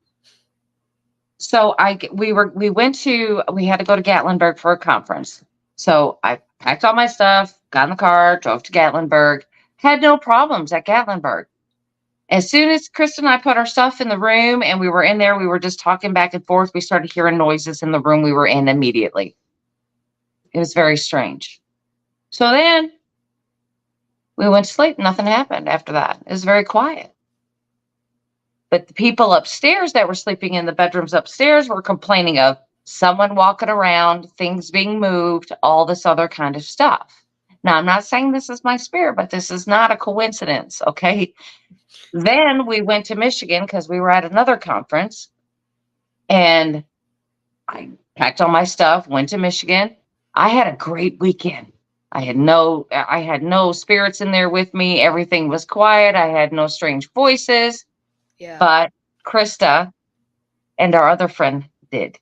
So we had to go to Gatlinburg for a conference. So I packed all my stuff, got in the car, drove to Gatlinburg, had no problems at Gatlinburg. As soon as Krista and I put our stuff in the room and we were in there, we were just talking back and forth. We started hearing noises in the room we were in immediately. It was very strange. So then We went to sleep. Nothing happened after that. It was very quiet. But the people upstairs that were sleeping in the bedrooms upstairs were complaining of someone walking around, things being moved, all this other kind of stuff. Now, I'm not saying this is my spirit, but this is not a coincidence, okay? Then we went to Michigan because we were at another conference, and I packed all my stuff, went to Michigan. I had a great weekend. I had no spirits in there with me. Everything was quiet. I had no strange voices. Yeah. But Krista and our other friend did.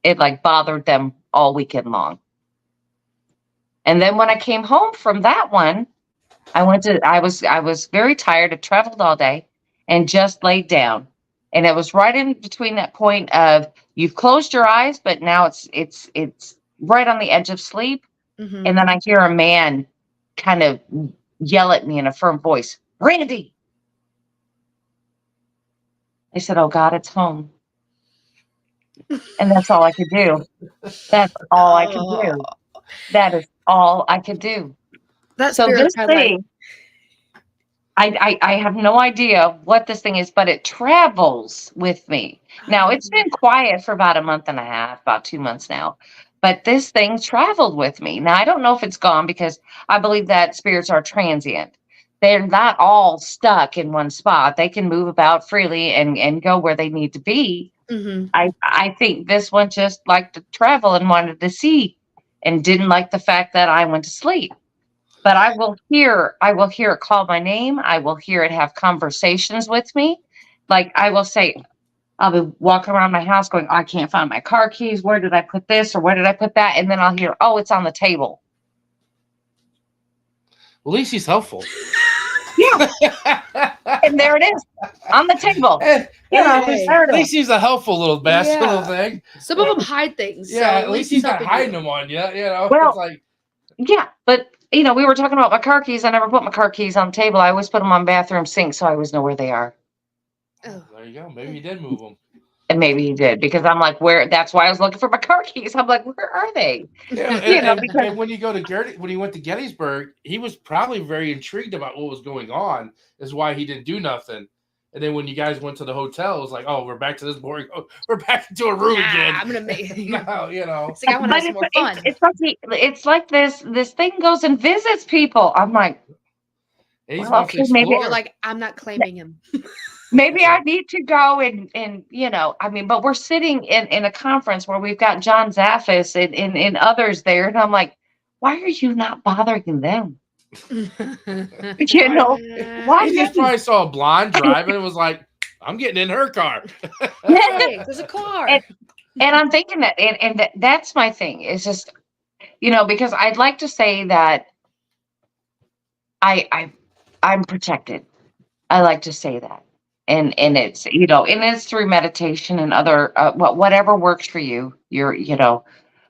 It like bothered them all weekend long. And then when I came home from that one, I was very tired. I traveled all day and just laid down. And it was right in between that point of you've closed your eyes, but now it's right on the edge of sleep. Mm-hmm. And then I hear a man kind of yell at me in a firm voice, "Randy." I said, "Oh God, it's home." And that's all I could do. That's all I could do. That is all I could do. That So spirit this thing, I have no idea what this thing is, but it travels with me. Now, it's been quiet for about a month and a half, about 2 months now. But this thing traveled with me. Now, I don't know if it's gone because I believe that spirits are transient. They're not all stuck in one spot. They can move about freely and go where they need to be. Mm-hmm. I think this one just liked to travel and wanted to see and didn't like the fact that I went to sleep. But I will hear it call my name. I will hear it have conversations with me. Like I will say, I'll be walking around my house going, I can't find my car keys. Where did I put this or where did I put that? And then I'll hear, oh, it's on the table. Well, at least he's helpful. Yeah. And there it is on the table. At least he's a helpful little bastard little thing. Some of them hide things. Yeah, so at least he's not hiding them on you. Well, it's like, yeah, but we were talking about my car keys. I never put my car keys on the table. I always put them on bathroom sink, so I always know where they are. Oh. There you go. Maybe he did move them. And maybe he did because I'm like, where? That's why I was looking for my car keys. I'm like, where are they? Yeah, and when he went to Gettysburg, he was probably very intrigued about what was going on. Is why he didn't do nothing. And then when you guys went to the hotel, it was like, oh, we're back to this boring. Oh, we're back into a room again. I'm gonna make no, It's like I want to have some more fun. It's like this thing goes and visits people. I'm like, okay, maybe you're like, I'm not claiming him. Maybe I need to go and but we're sitting in a conference where we've got John Zaffis and others there. And I'm like, why are you not bothering them? Why? He just probably saw a blonde driving and was like, I'm getting in her car. Hey, there's a car. And I'm thinking that, and that's my thing. It's just, because I'd like to say that I'm protected. I like to say that. And it's, and it's through meditation and other, whatever works for you,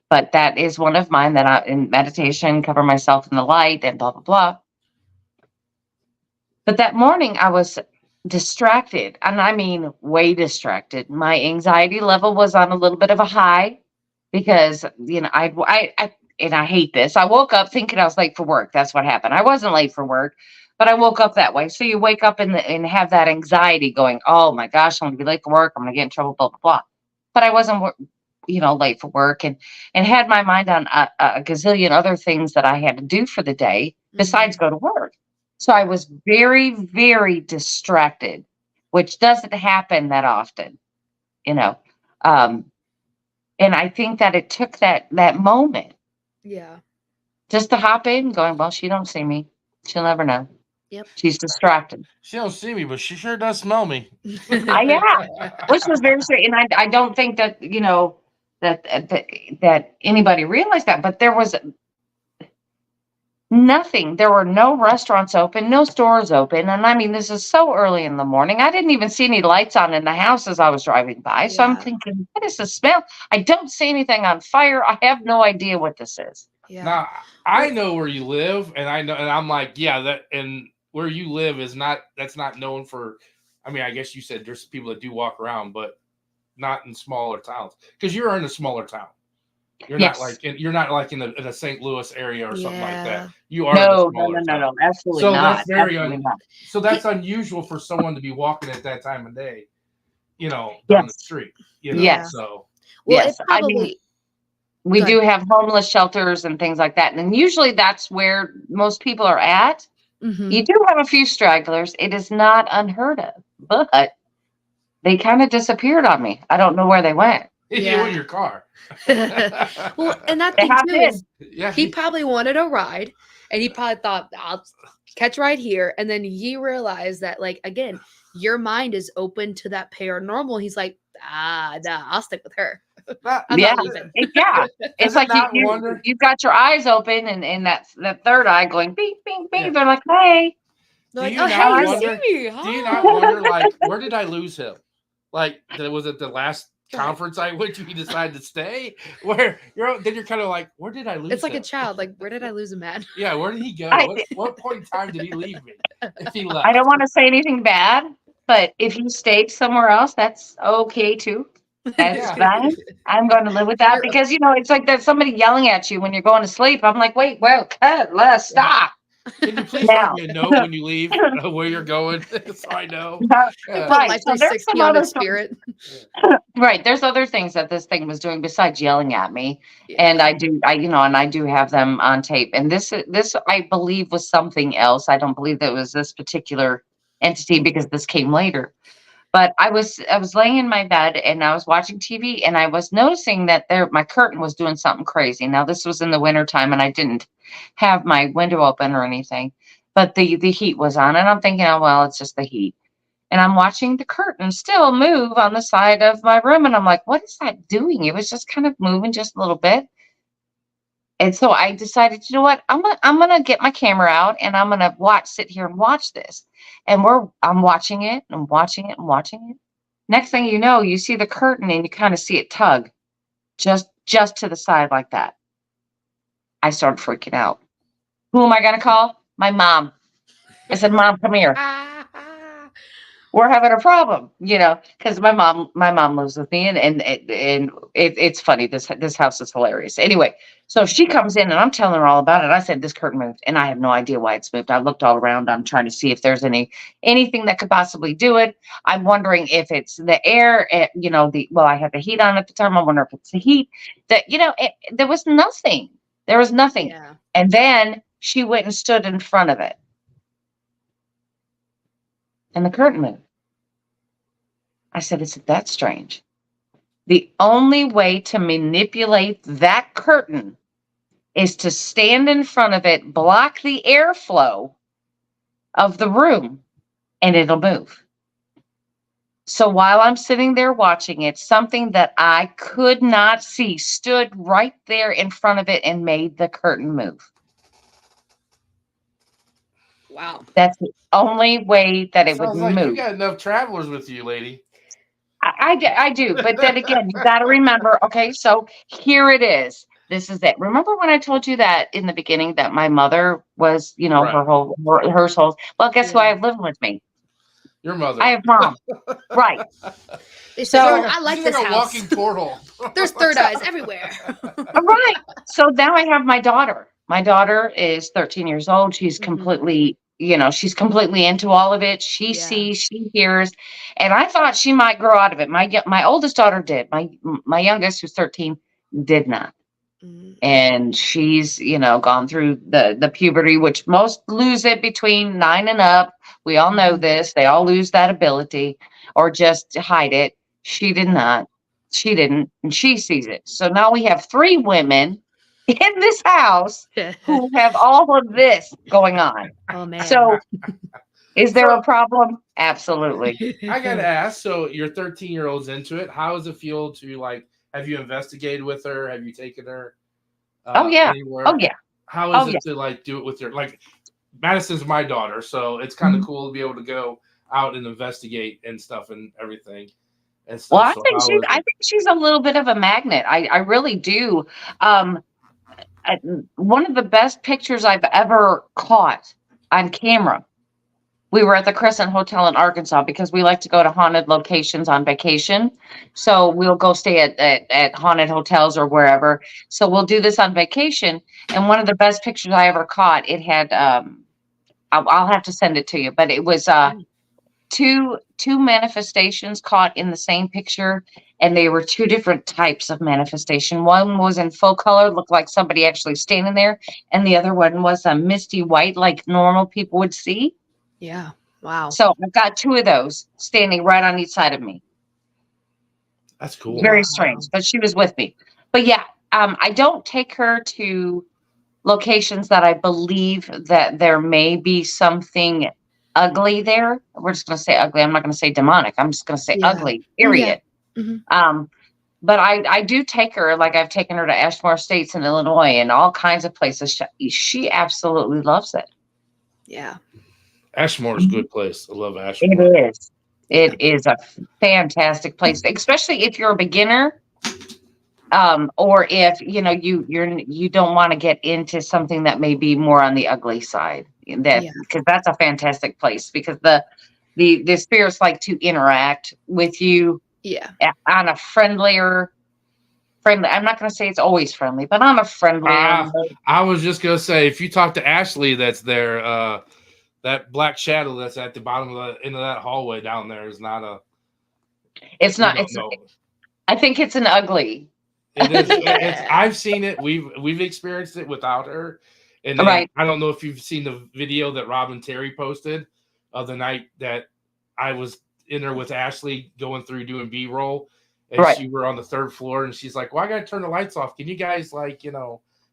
but that is one of mine that I, in meditation, cover myself in the light and blah, blah, blah. But that morning I was distracted, and I mean, way distracted. My anxiety level was on a little bit of a high because, I hate this. I woke up thinking I was late for work. That's what happened. I wasn't late for work. But I woke up that way. So you wake up and have that anxiety going, oh my gosh, I'm going to be late for work. I'm going to get in trouble, blah, blah, blah. But I wasn't, late for work and had my mind on a gazillion other things that I had to do for the day besides go to work. So I was very, very distracted, which doesn't happen that often, And I think that it took that moment. Yeah. Just to hop in going, well, she don't see me. She'll never know. Yep. She's distracted. She don't see me, but she sure does smell me. Yeah, which was very strange. And I don't think that, that anybody realized that, but there was nothing. There were no restaurants open, no stores open. And I mean, this is so early in the morning. I didn't even see any lights on in the house as I was driving by. So I'm thinking, what is the smell? I don't see anything on fire. I have no idea what this is. Yeah. Now, I know where you live, and I know, and I'm like, and where you live that's not known for, I mean, I guess you said there's people that do walk around, but not in smaller towns, because you're in a smaller town. You're not like in a St. Louis area or something like that. You are no, absolutely so not. That's very so that's unusual for someone to be walking at that time of day, down the street. So well, it probably. We do have homeless shelters and things like that, and usually that's where most people are at. Mm-hmm. You do have a few stragglers. It is not unheard of, but they kind of disappeared on me. I don't know where they went. You in your car. Well, and that thing too is he probably wanted a ride, and he probably thought, I'll catch a ride here, and then he realized that, like, again, your mind is open to that paranormal. He's like, nah, I'll stick with her. I'm not leaving. It's like you've got your eyes open, and that third eye going bing, bing, bing. Yeah. They're like, hey. They're like, hey, you see me. Do you not wonder, like, where did I lose him? Like, was it the last conference I went to? He decided to stay. Then you're kind of like, where did I lose him? It's like a child. Like, where did I lose him at? Yeah, where did he go? What point in time did he leave me? If he left. I don't want to say anything bad, but if you stayed somewhere else, that's okay too. That's fine. I'm going to live with that because it's like there's somebody yelling at you when you're going to sleep. I'm like, wait, let's stop. Can you please write me a note when you leave where you're going so I know? Right. So there's some other spirit. Right. There's other things that this thing was doing besides yelling at me. Yeah. And I do have them on tape. And this I believe was something else. I don't believe that it was this particular entity because this came later. But I was laying in my bed and I was watching TV and I was noticing that my curtain was doing something crazy. Now this was in the wintertime and I didn't have my window open or anything, but the heat was on and I'm thinking, oh, well, it's just the heat. And I'm watching the curtain still move on the side of my room. And I'm like, what is that doing? It was just kind of moving just a little bit. And so I decided, you know what, I'm gonna get my camera out and I'm gonna sit here and watch this. And I'm watching it and watching it and watching it. Next thing you know, you see the curtain and you kind of see it tug just to the side like that. I started freaking out. Who am I gonna call? My mom. I said, Mom, come here. We're having a problem, because my mom lives with me, and it's funny. This house is hilarious. Anyway, so she comes in and I'm telling her all about it. I said this curtain moved, and I have no idea why it's moved. I looked all around. I'm trying to see if there's anything that could possibly do it. I'm wondering if it's the air. I had the heat on at the time. I wonder if it's the heat. That there was nothing. There was nothing. Yeah. And then she went and stood in front of it. And the curtain moved. I said, isn't that strange? The only way to manipulate that curtain is to stand in front of it, block the airflow of the room, and it'll move. So while I'm sitting there watching it, something that I could not see stood right there in front of it and made the curtain move. Wow. That's the only way that it would move. You got enough travelers with you, lady. I do. But then again, you got to remember, okay, so here it is. This is it. Remember when I told you that in the beginning that my mother was, right. her soul. Well, guess who I have living with me? Your mother. I have Mom. Right. So I like this house. Walking portal. There's third eyes everywhere. Right. So now I have my daughter. My daughter is 13 years old. She's completely, she's completely into all of it. She sees, she hears, and I thought she might grow out of it. My oldest daughter did. My youngest, who's 13, did not. And she's, gone through the puberty, which most lose it between 9 and up. We all know this. They all lose that ability or just hide it. She did not. She didn't. And she sees it. So now we have 3 women in this house who have all of this going on. Oh, man. So is there a problem? Absolutely. I got to ask. So your 13-year-old's into it. How does it feel to have you investigated with her? Have you taken her? Anywhere? Oh, yeah. How is it to do it with her? Madison's my daughter, so it's kind of cool to be able to go out and investigate and stuff and everything. And stuff. Well, I think she's a little bit of a magnet. I really do. One of the best pictures I've ever caught on camera we were at the Crescent Hotel in Arkansas because we like to go to haunted locations on vacation. So we'll go stay at haunted hotels or wherever. So we'll do this on vacation. And one of the best pictures I ever caught, it had, I'll have to send it to you, but it was two manifestations caught in the same picture, and they were two different types of manifestation. One was in full color, looked like somebody actually standing there, and the other one was a misty white, like normal people would see. Yeah. Wow. So I've got two of those standing right on each side of me. That's cool. Very strange, but she was with me. But yeah, I don't take her to locations that I believe that there may be something ugly there. We're just going to say ugly. I'm not going to say demonic. I'm just going to say ugly, period. Yeah. Mm-hmm. But I do take her, like I've taken her to Ashmore Estates in Illinois and all kinds of places. She absolutely loves it. Yeah. Ashmore is a good place. I love Ashmore. It is. It is a fantastic place, especially if you're a beginner, or if you don't want to get into something that may be more on the ugly side. Because that's a fantastic place, because the spirits like to interact with you. Yeah. On a friendly. I'm not going to say it's always friendly, but on a friendly. I was just going to say, if you talk to Ashley, that's there. That black shadow that's at the bottom of the end of that hallway down there is not a. It's not. I think it's an ugly. It is. I've seen it. We've experienced it without her. And then, right. I don't know if you've seen the video that Rob and Terry posted of the night that I was in there with Ashley going through doing B-roll, and she were on the third floor, and she's like, "Well, I got to turn the lights off. Can you guys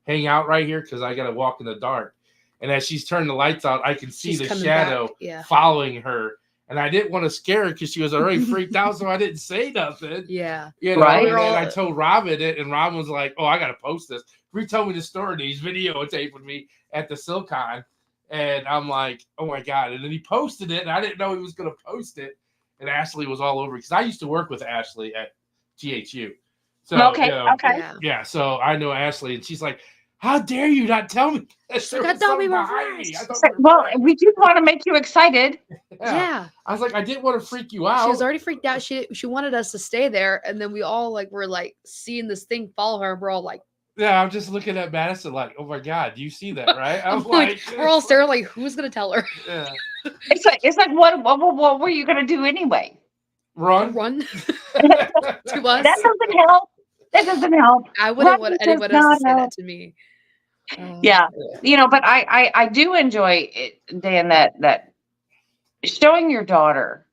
hang out right here? Because I got to walk in the dark." And as she's turning the lights out, I can see the shadow following her. And I didn't want to scare her because she was already freaked out, so I didn't say nothing. Yeah. Right. And then I told Robin it, and Robin was like, "Oh, I got to post this." He told me the story. He's videotaping me at the SilCon. And I'm like, "Oh, my God." And then he posted it, and I didn't know he was going to post it. And Ashley was all over because I used to work with Ashley at GHU. So, okay. Yeah, so I know Ashley, and she's like, "How dare you not tell me?" Well, we do want to make you excited. Yeah. I was like, I didn't want to freak you out. She was already freaked out. She wanted us to stay there, and then we all were seeing this thing follow her. And we're all like, yeah, I'm just looking at Madison like, "Oh my God, do you see that, right?" I'm like, we're all staring like, who's gonna tell her? Yeah. It's like what were you gonna do anyway? Run to us. That doesn't help. That doesn't help. I wouldn't want anyone else to say that to me. Yeah, but I do enjoy it, Dan, that showing your daughter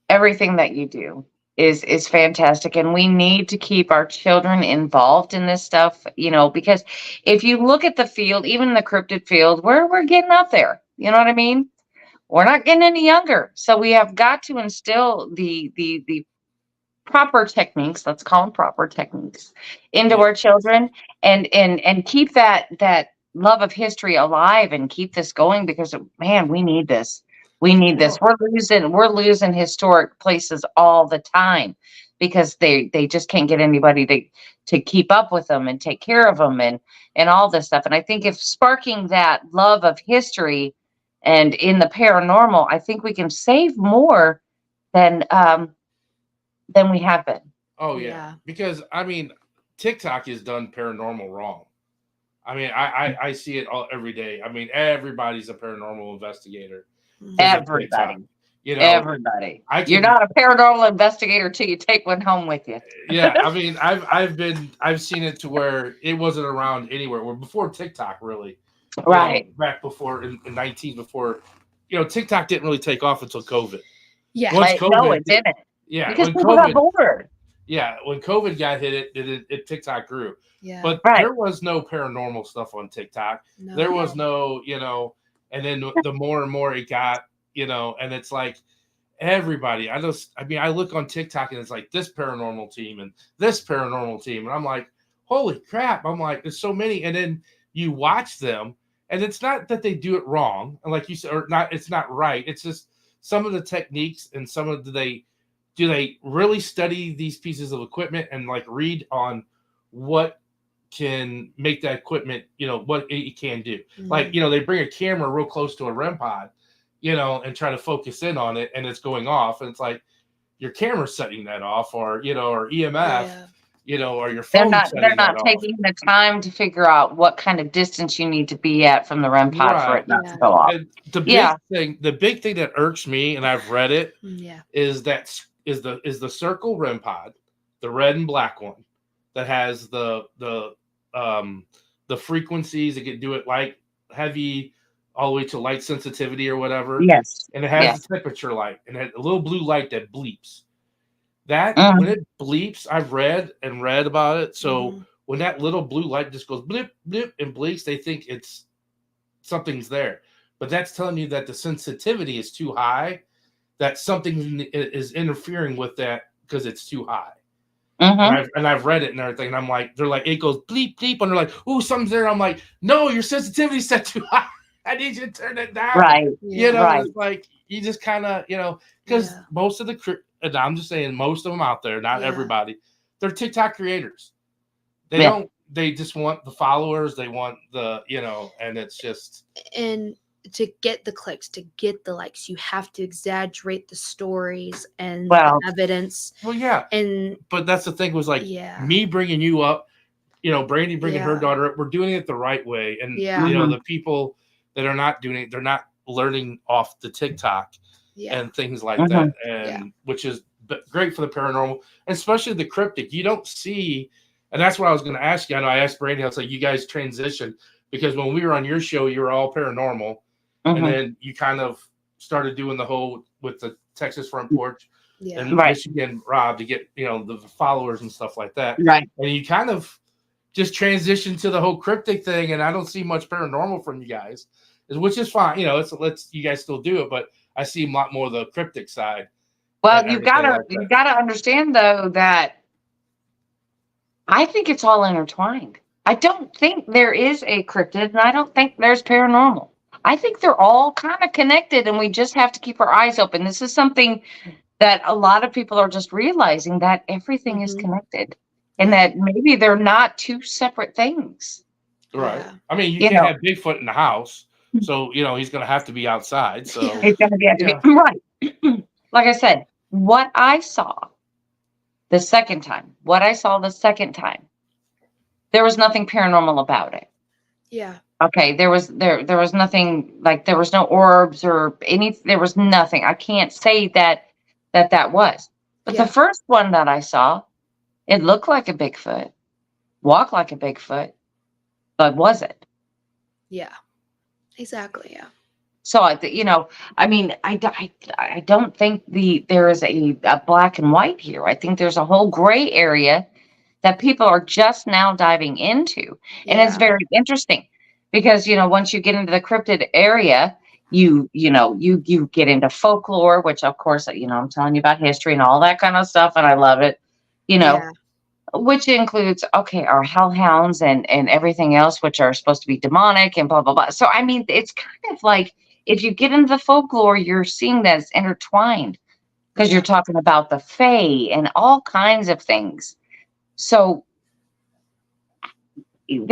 everything that you do is fantastic, and we need to keep our children involved in this stuff, because if you look at the field, even the cryptid field, we're getting up there. You know what I mean? We're not getting any younger, so we have got to instill the proper techniques, let's call them proper techniques, into our children, and keep that love of history alive and keep this going, because man, we need this. We need this. We're losing historic places all the time because they just can't get anybody to keep up with them and take care of them and all this stuff. And I think if sparking that love of history and in the paranormal, I think we can save more than we have been. Oh yeah. Because I mean, TikTok has done paranormal wrong. I mean, I see it every day. I mean, everybody's a paranormal investigator. Everybody. Everybody. You're not a paranormal investigator till you take one home with you. Yeah, I mean, I've seen it to where it wasn't around anywhere. Where before TikTok, really, right? Back before in 19, before TikTok didn't really take off until COVID. Yeah, no, it didn't. Yeah, because people got bored. Yeah, when COVID got hit, it TikTok grew. Yeah, but there was no paranormal stuff on TikTok. No. There was no, and then the more and more it got, and it's like everybody. I look on TikTok and it's like this paranormal team and this paranormal team, and I'm like, holy crap! I'm like, there's so many, and then you watch them, and it's not that they do it wrong, and like you said, or not, it's not right. It's just some of the techniques and some of do they really study these pieces of equipment and like read on what can make that equipment, what it can do. Mm-hmm. Like, they bring a camera real close to a REM pod, and try to focus in on it, and it's going off, and it's like your camera's setting that off, or or EMF, or your phone. They're not taking the time to figure out what kind of distance you need to be at from the REM pod for it not to go off. And the big thing that irks me, and I've read it, is the circle REM pod, the red and black one that has the frequencies that can do it light, heavy, all the way to light sensitivity or whatever. Yes. And it has a temperature light, and it has a little blue light that bleeps. That when it bleeps, I've read about it. So when that little blue light just goes blip, blip, and blinks, they think it's something's there. But that's telling you that the sensitivity is too high, that something is interfering with that because it's too high. And I've read it and everything, and I'm like, they're like, it goes bleep, bleep, and they're like, oh, something's there. I'm like, no, your sensitivity is set too high. I need you to turn it down. Right. It's like, you just kind of, because most of and I'm just saying, most of them out there, not everybody, they're TikTok creators. They just want the followers. They want the, and it's just. And to get the clicks, to get the likes, you have to exaggerate the stories and the evidence. Well, yeah. But that's the thing was like me bringing you up, Brandy bringing her daughter up. We're doing it the right way. And, the people that are not doing it, they're not learning off the TikTok and things like that. And which is great for the paranormal, especially the cryptic. You don't see, and that's what I was going to ask you. I know I asked Brandy, I was like, you guys transitioned because when we were on your show, you were all paranormal. And then you kind of started doing the whole with the Texas Front Porch and Michigan Rob to get, the followers and stuff like that. Right. And you kind of just transitioned to the whole cryptic thing. And I don't see much paranormal from you guys, which is fine. Let's you guys still do it, but I see a lot more of the cryptic side. Well, you've got to understand though that I think it's all intertwined. I don't think there is a cryptid, and I don't think there's paranormal. I think they're all kind of connected, and we just have to keep our eyes open. This is something that a lot of people are just realizing, that everything is connected, and that maybe they're not two separate things. Right. Yeah. I mean, you can't have Bigfoot in the house, so he's going to have to be outside. So he's going to be right. Like I said, what I saw the second time, there was nothing paranormal about it. Yeah. Okay, there was nothing, like there was no orbs or there was nothing. I can't say that was. But the first one that I saw, it looked like a Bigfoot, walked like a Bigfoot, but was it? Yeah. Exactly, yeah. So I don't think there is a black and white here. I think there's a whole gray area that people are just now diving into. And it's very interesting. Because, once you get into the cryptid area, you get into folklore, which of course, I'm telling you about history and all that kind of stuff. And I love it, which includes, our hellhounds and everything else, which are supposed to be demonic and blah, blah, blah. So, I mean, it's kind of like, if you get into the folklore, you're seeing that it's intertwined because you're talking about the fae and all kinds of things. So you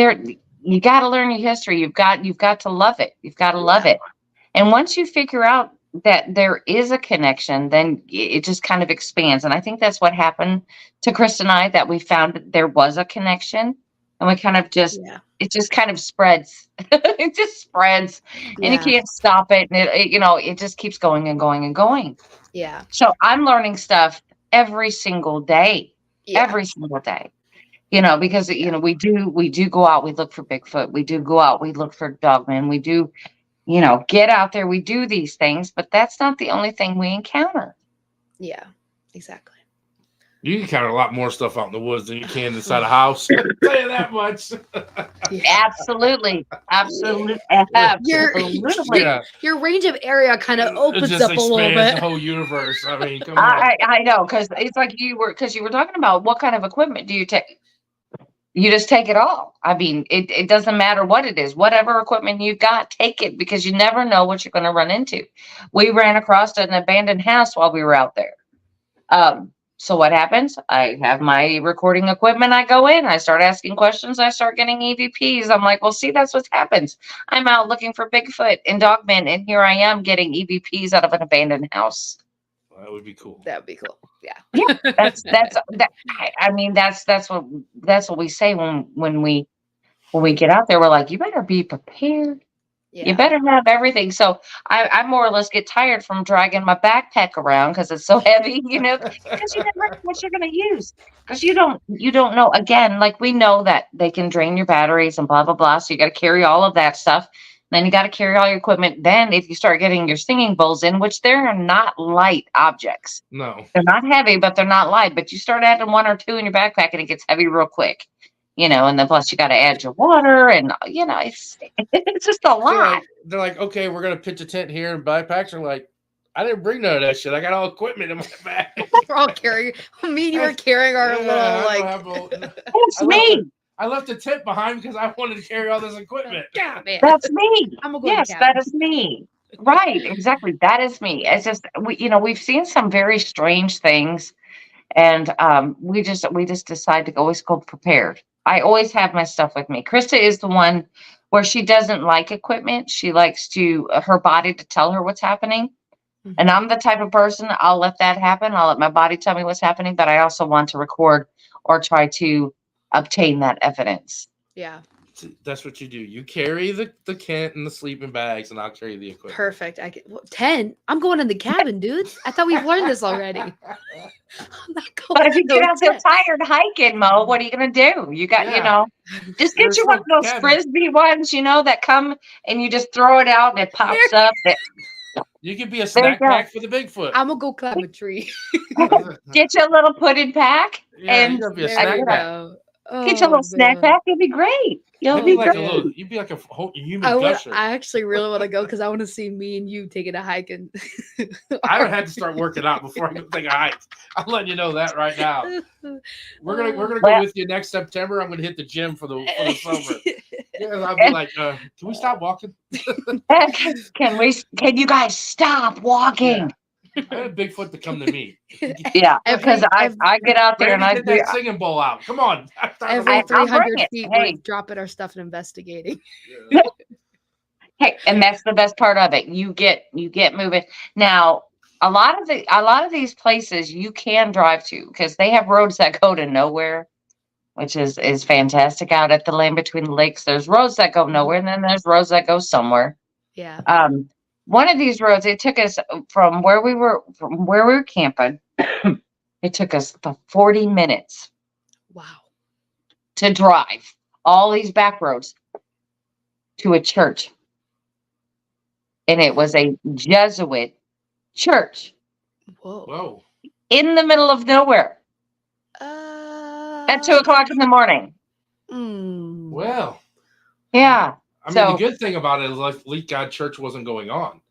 got to learn your history. You've got to love it. You've got to love it. And once you figure out that there is a connection, then it just kind of expands. And I think that's what happened to Chris and I, that we found that there was a connection, and we kind of it just kind of spreads. It just spreads, and you can't stop it. And it just keeps going and going and going. Yeah. So I'm learning stuff every single day, every single day. Because, we do go out, we look for Bigfoot. We do go out, we look for dogmen. We do, get out there. We do these things, but that's not the only thing we encounter. Yeah, exactly. You can encounter a lot more stuff out in the woods than you can inside a house. I'll tell you that much. Absolutely. Your range of area kind of opens up a little bit. The whole universe. I mean, come on. I know, because it's like you were talking about what kind of equipment do you take? You just take it all. I mean, it doesn't matter what it is. Whatever equipment you got, take it, because you never know what you're going to run into. We ran across an abandoned house while we were out there. So what happens? I have my recording equipment. I go in, I start asking questions. I start getting EVPs. I'm like, well, see, that's what happens. I'm out looking for Bigfoot and Dogman, and here I am getting EVPs out of an abandoned house. Well, that would be cool. That would be cool. Yeah. Yeah, that's I mean, that's what we say when we get out there. We're like, you better be prepared. Yeah. You better have everything. So I more or less get tired from dragging my backpack around because it's so heavy, you know, because you never know what you're going to use. Because you don't know. Again, like we know that they can drain your batteries and blah, blah, blah. So you got to carry all of that stuff. Then you got to carry all your equipment. Then if you start getting your singing bowls in, which they're not light objects. No. They're not heavy, but they're not light. But you start adding one or two in your backpack and it gets heavy real quick. You know, and then plus you got to add your water and, you know, it's just a lot. They're like, okay, we're going to pitch a tent here, and backpacks are like, I didn't bring none of that shit. I got all equipment in my bag. We're all carrying, me and you were carrying our little, That's me. I left a tent behind because I wanted to carry all this equipment. Yeah, man. That's me. I'm gonna go yes, that is me. Right, exactly. That is me. It's just, we've seen some very strange things, and we just decide to always go prepared. I always have my stuff with me. Krista is the one where she doesn't like equipment. She likes her body to tell her what's happening. Mm-hmm. And I'm the type of person, I'll let that happen. I'll let my body tell me what's happening, but I also want to record or try to obtain that evidence. Yeah. That's what you do. You carry the tent and the sleeping bags, and I'll carry the equipment. Perfect. 10. I'm going in the cabin, dudes. I thought we've learned this already. But if you get out there tired hiking, Mo, what are you going to do? You got, just get you one of those Frisbee ones, that come and you just throw it out and it pops up. You could be a snack pack for the Bigfoot. I'm going to go climb a tree. Get you a little pudding pack. Yeah, and you're going to be a snack pack. Get your little snack pack. You'll be great. You'd be like a whole human gusher. I actually really want to go because I want to see me and you taking a hike. And I don't have to start working out before I go take a hike. I'm letting you know that right now. We're gonna go with you next September. I'm gonna hit the gym for the summer. Yeah, I'll be like, can we stop walking? Can you guys stop walking? Yeah. I had Bigfoot to come to me. Yeah, because I get out there and I get that singing bowl out. Come on. Every 300 feet, we're dropping our stuff and investigating. Yeah. Hey, and that's the best part of it. You get moving. Now, a lot of these places you can drive to because they have roads that go to nowhere, which is fantastic. Out at the Land Between the Lakes, there's roads that go nowhere, and then there's roads that go somewhere. Yeah. One of these roads, it took us from where we were camping. It took us 40 minutes. Wow. To drive all these back roads to a church. And it was a Jesuit church. Whoa. In the middle of nowhere. At 2:00 in the morning. Well. Yeah. I mean, the good thing about it is like Leak God Church wasn't going on.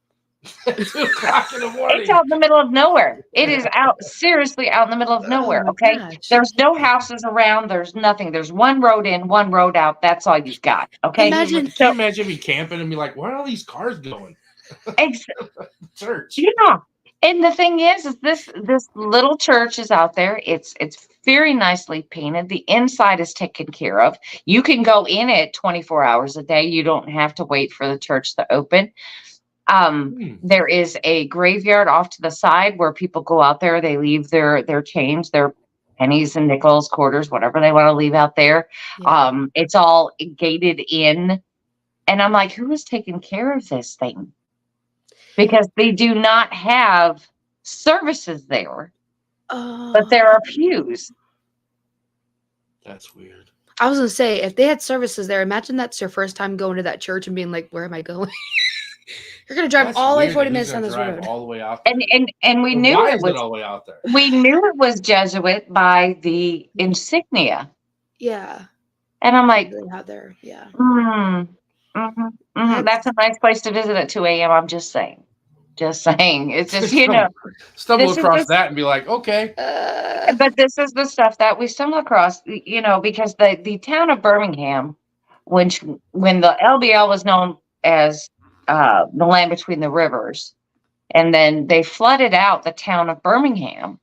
2:00 in the morning. It's out in the middle of nowhere. It is seriously out in the middle of nowhere. Okay. Gosh. There's no houses around. There's nothing. There's one road in, one road out. That's all you've got. Okay. Can you imagine me camping and be like, where are all these cars going? Church. Yeah. And the thing is this little church is out there. It's very nicely painted. The inside is taken care of. You can go in it 24 hours a day. You don't have to wait for the church to open. There is a graveyard off to the side where people go out there. They leave their change, their pennies and nickels, quarters, whatever they want to leave out there. Yeah. It's all gated in. And I'm like, who is taking care of this thing? Because they do not have services there. But there are pews. That's weird. I was going to say, if they had services there, imagine that's your first time going to that church and being like, where am I going? You're going to drive all the way 40 minutes down this road. All the way out there. And we knew it was all the way out there. We knew it was Jesuit by the insignia. Yeah. And I'm like, out there. Yeah. That's a nice place to visit at 2 a.m. I'm just saying. It's just, stumble across that and be like, okay. But this is the stuff that we stumble across, because the town of Birmingham, when the LBL was known as the Land Between the Rivers, and then they flooded out the town of Birmingham.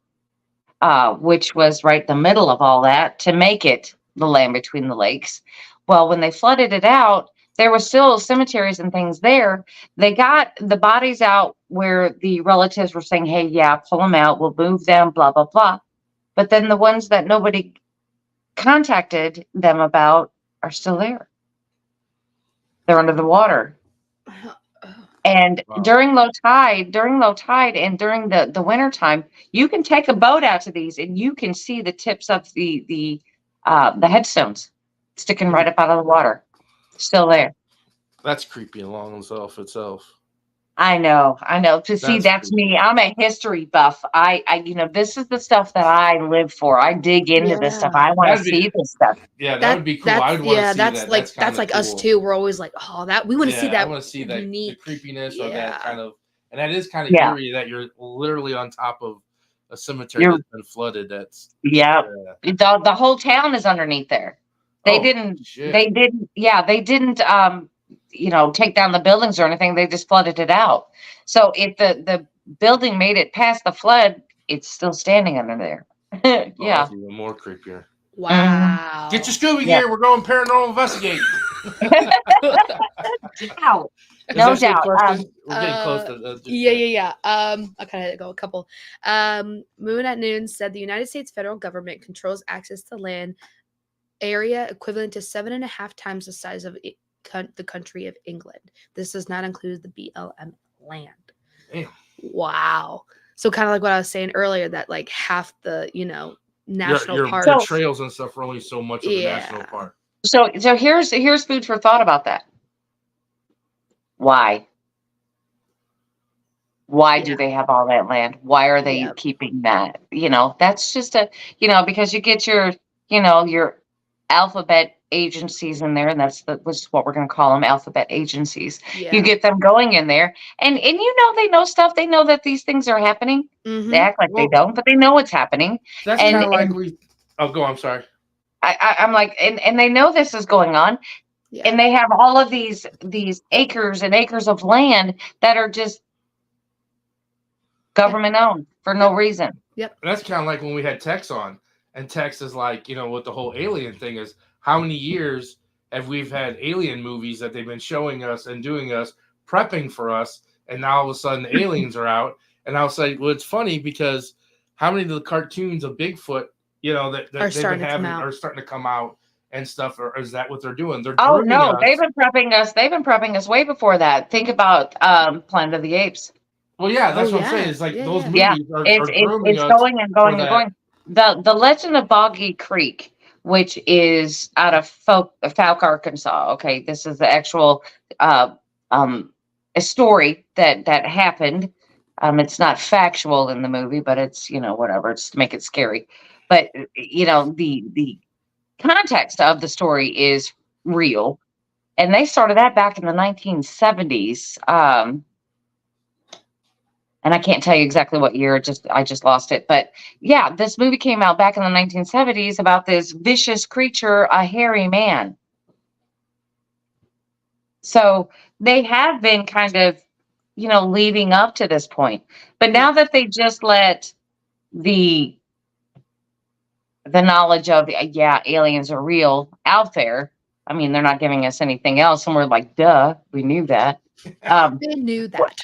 which was right in the middle of all that to make it the land between the lakes. Well, when they flooded it out, there were still cemeteries and things there. They got the bodies out where the relatives were saying, hey, yeah, pull them out. We'll move them, blah, blah, blah. But then the ones that nobody contacted them about are still there. They're under the water. And during low tide and during the winter time, you can take a boat out to these and you can see the tips of the headstones sticking right up out of the water. Still there. That's creepy along itself. I know. That's me. I'm a history buff. I this is the stuff that I live for. I dig into this stuff. I want to see this stuff. Yeah, that would be cool. I would want to see that. That's like cool. Us too. We're always like, oh, that we want to see that. I want to see that the creepiness of that kind of, and that is kind of eerie that you're literally on top of a cemetery that's been flooded. That's the whole town is underneath there. They didn't take down the buildings or anything. They just flooded it out. So if the building made it past the flood, it's still standing under there. That's even more creepier. Wow. Get your Scooby gear. We're going paranormal investigate. Wow. No doubt. We're getting close to yeah. I kind of go a couple. Moon at Noon said the United States federal government controls access to land area equivalent to 7.5 times the size of the country of England. This does not include the BLM land. Damn. Wow. So kind of like what I was saying earlier, that like half the national park, your trails and stuff are only so much of the national park. So here's food for thought about that. Why do they have all that land? Why are they keeping that? That's just because you get your alphabet agencies in there, and that's what we're going to call them, alphabet agencies. You get them going in there, and they know stuff. They know that these things are happening. Mm-hmm. They act like they don't, but they know what's happening. That's kind of like go. I'm sorry. I'm like, and they know this is going on, and they have all of these acres and acres of land that are just government owned for no reason. Yep. That's kind of like when we had Tex on, and Tex is like, what the whole alien thing is. How many years have we had alien movies that they've been showing us and doing us, prepping for us, and now all of a sudden the aliens are out? And I'll say, well, it's funny because how many of the cartoons of Bigfoot, that they've been having are starting to come out and stuff, or is that what they're doing? They've been prepping us. They've been prepping us way before that. Think about Planet of the Apes. Well, yeah, that's what I'm saying. It's like those movies are it's going and going and going. The Legend of Boggy Creek, which is out of Fouke, Arkansas. Okay, this is the actual a story that happened. It's not factual in the movie, but it's whatever. It's to make it scary. But the context of the story is real, and they started that back in the 1970s. And I can't tell you exactly what year. I just lost it. But yeah, this movie came out back in the 1970s about this vicious creature, a hairy man. So they have been kind of, leading up to this point. But now that they just let the knowledge of, aliens are real out there. I mean, they're not giving us anything else. And we're like, duh, we knew that. They knew that.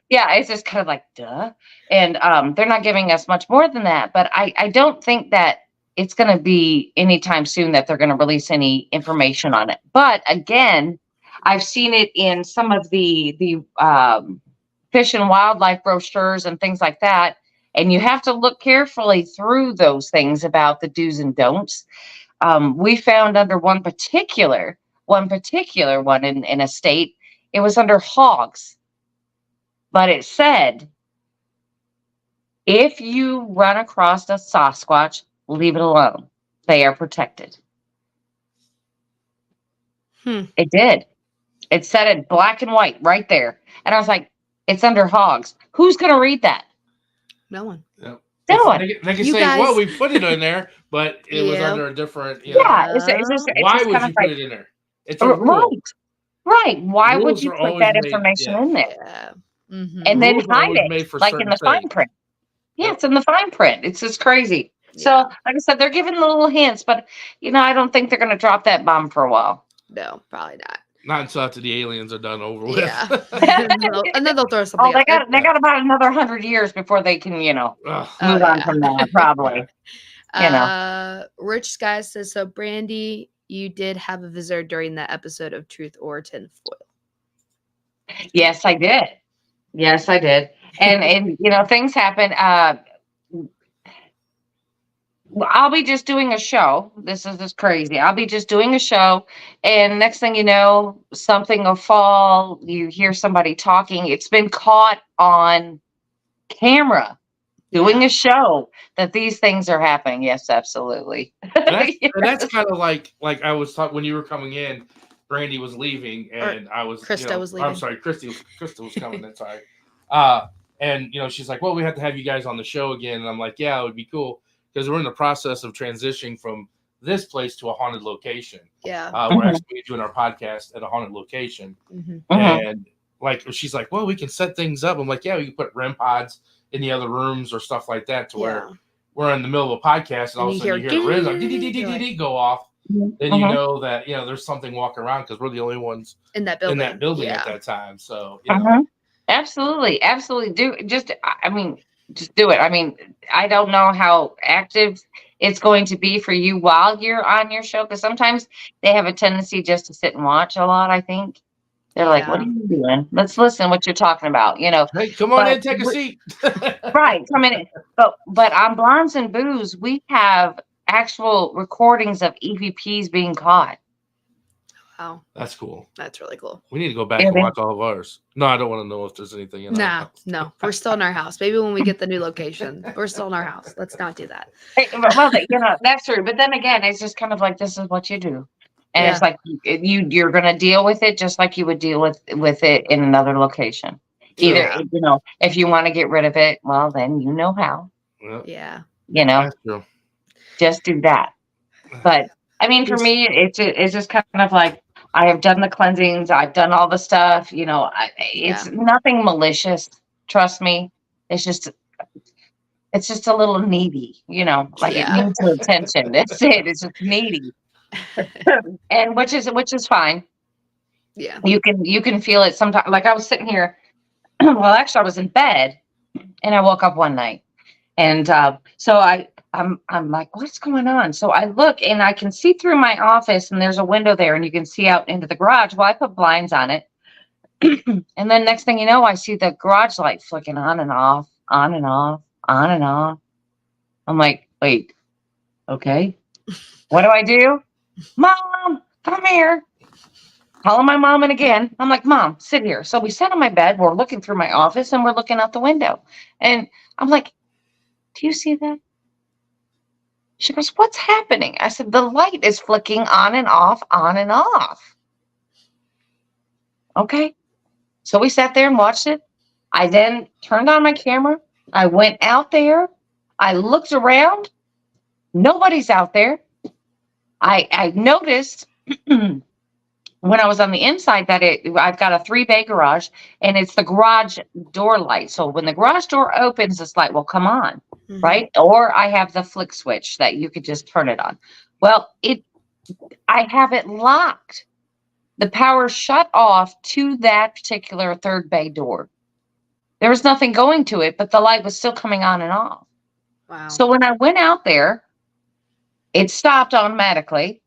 Yeah, it's just kind of like, duh. And they're not giving us much more than that. But I don't think that it's going to be anytime soon that they're going to release any information on it. But again, I've seen it in some of the fish and wildlife brochures and things like that. And you have to look carefully through those things about the do's and don'ts. We found under one particular one in a state, it was under hogs. But it said, if you run across a Sasquatch, leave it alone. They are protected. It did. It said it black and white right there. And I was like, it's under hogs. Who's going to read that? No one. Yep. No one. They can say, well, we put it in there, but it was under a different. Why would you put it in there? It's a rule. Right. Why would you put that information in there? Mm-hmm. And then hide it, like in the fine print. Yeah, it's in the fine print. It's just crazy. Yeah. So, like I said, they're giving little hints, but I don't think they're going to drop that bomb for a while. No, probably not. Not until after the aliens are done over with. Yeah. And then they'll throw something. They got about another 100 years before they can, move on from that, probably. Rich Sky says, so Brandy, you did have a visitor during that episode of Truth or Tinfoil. Yes, I did. And things happen. I'll be just doing a show. This is just crazy. I'll be just doing a show, and next thing you know, something will fall. You hear somebody talking. It's been caught on camera doing a show that these things are happening. Yes, absolutely. And that's kind of like I was talking when you were coming in. Brandy was leaving, and Krista was leaving. I'm sorry, Krista was coming. That's sorry. And she's like, well, we have to have you guys on the show again. And I'm like, yeah, it would be cool. Because we're in the process of transitioning from this place to a haunted location. Yeah. We're actually doing our podcast at a haunted location. Mm-hmm. And she's like, well, we can set things up. I'm like, yeah, we can put REM pods in the other rooms or stuff like that to where we're in the middle of a podcast and all of a sudden you hear the REM go off. Then you know that, there's something walking around because we're the only ones in that building at that time. So, Absolutely. Just do it. I mean, I don't know how active it's going to be for you while you're on your show, because sometimes they have a tendency just to sit and watch a lot. I think they're like, what are you doing? Let's listen what you're talking about, Hey, come on in, take a seat. Right. Come in. But on Blondes and Booze, we have actual recordings of EVPs being caught. Wow. That's cool. That's really cool. We need to go back and watch all of ours. No, I don't want to know if there's anything in our house. No. We're still in our house. Maybe when we get the new location, we're still in our house. Let's not do that. Well, that's true. But then again, it's just kind of like, this is what you do. And it's like, you're going to deal with it just like you would deal with it in another location. Either, if you want to get rid of it, well, then you know how. Yeah. That's true. Just do that. But I mean, for me, it's just kind of like, I have done the cleansings. I've done all the stuff, it's nothing malicious. Trust me. It's just a little needy, it needs attention. That's it. It's just needy. And which is fine. Yeah. You can feel it sometimes. Like I was sitting here, well, actually I was in bed and I woke up one night and, so I'm like, what's going on? So I look and I can see through my office and there's a window there and you can see out into the garage. Well, I put blinds on it. And then next thing you know, I see the garage light flicking on and off, on and off, on and off. I'm like, wait, okay. What do I do? Mom, come here. Calling my mom in again. I'm like, Mom, sit here. So we sit on my bed. We're looking through my office and we're looking out the window. And I'm like, do you see that? She goes, what's happening? I said, the light is flicking on and off, on and off. Okay. So we sat there and watched it. I then turned on my camera. I went out there. I looked around. Nobody's out there. I noticed when I was on the inside that I've got a 3-bay garage and it's the garage door light. So when the garage door opens, this light will come on. Mm-hmm. Right. Or I have the flick switch that you could just turn it on. Well, I have it locked. The power shut off to that particular 3rd bay door. There was nothing going to it, but the light was still coming on and off. Wow. So when I went out there, it stopped automatically.